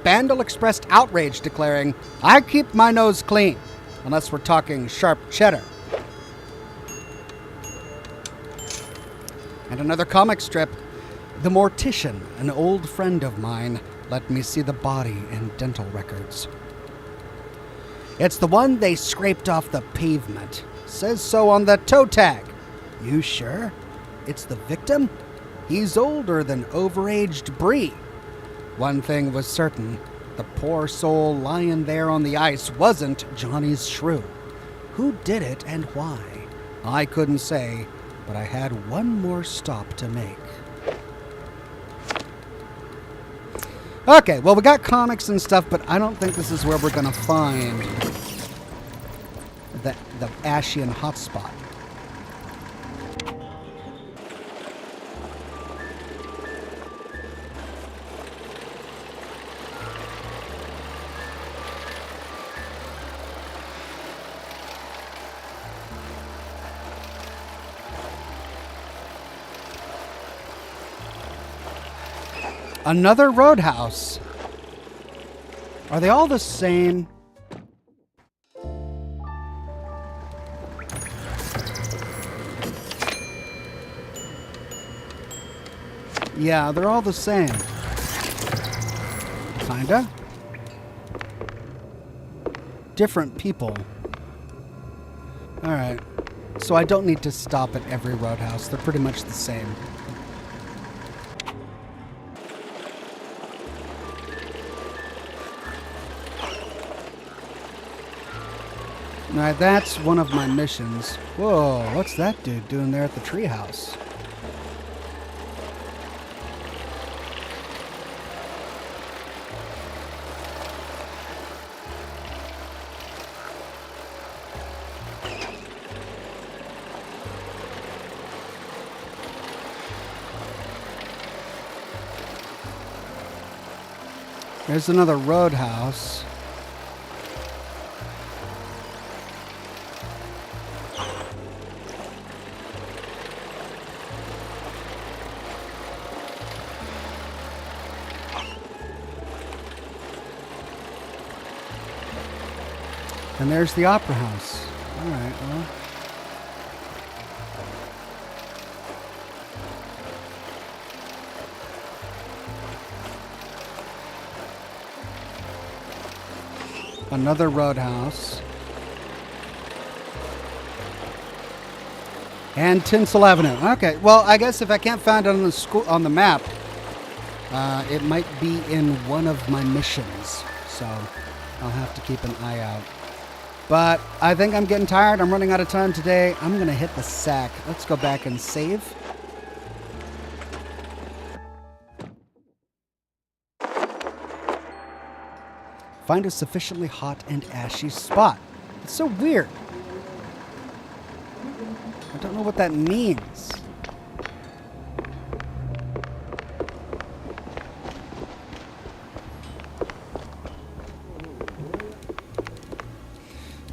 Bendel expressed outrage, declaring, "I keep my nose clean, unless we're talking sharp cheddar." And another comic strip, The Mortician, an old friend of mine, let me see the body and dental records. It's the one they scraped off the pavement. Says so on the toe tag. You sure? It's the victim? He's older than overaged Bree. One thing was certain. The poor soul lying there on the ice wasn't Johnny's shrew. Who did it and why? I couldn't say, but I had one more stop to make. Okay, well, we got comics and stuff, but I don't think this is where we're going to find the Ashian hotspot. Another roadhouse. Are they all the same? Yeah, they're all the same. Kinda. Different people. Alright. So I don't need to stop at every roadhouse. They're pretty much the same. Alright, that's one of my missions. Whoa, what's that dude doing there at the treehouse? There's another roadhouse. And there's the Opera House. All right, well. Another roadhouse. And Tinsel Avenue. Okay, well, I guess if I can't find it on the map, it might be in one of my missions. So I'll have to keep an eye out. But I think I'm getting tired. I'm running out of time today. I'm going to hit the sack. Let's go back and save. Find a sufficiently hot and ashy spot. It's so weird. I don't know what that means.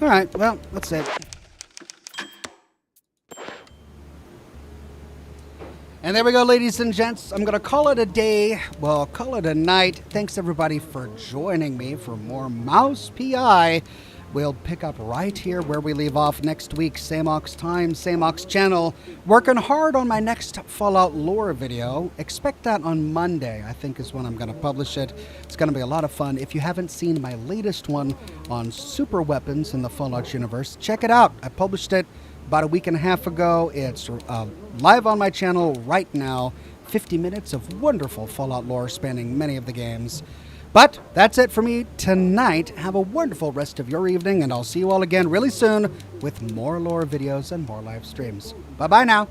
All right, well, that's it. And there we go, ladies and gents. I'm going to call it a day. Well, call it a night. Thanks, everybody, for joining me for more Mouse PI. We'll pick up right here where we leave off next week. Same Ox time, same Ox channel. Working hard on my next Fallout lore video. Expect that on Monday, I think is when I'm going to publish it. It's going to be a lot of fun. If you haven't seen my latest one on super weapons in the Fallout universe, check it out. I published it about a week and a half ago. It's live on my channel right now. 50 minutes of wonderful Fallout lore spanning many of the games. But that's it for me tonight. Have a wonderful rest of your evening, and I'll see you all again really soon with more lore videos and more live streams. Bye-bye now.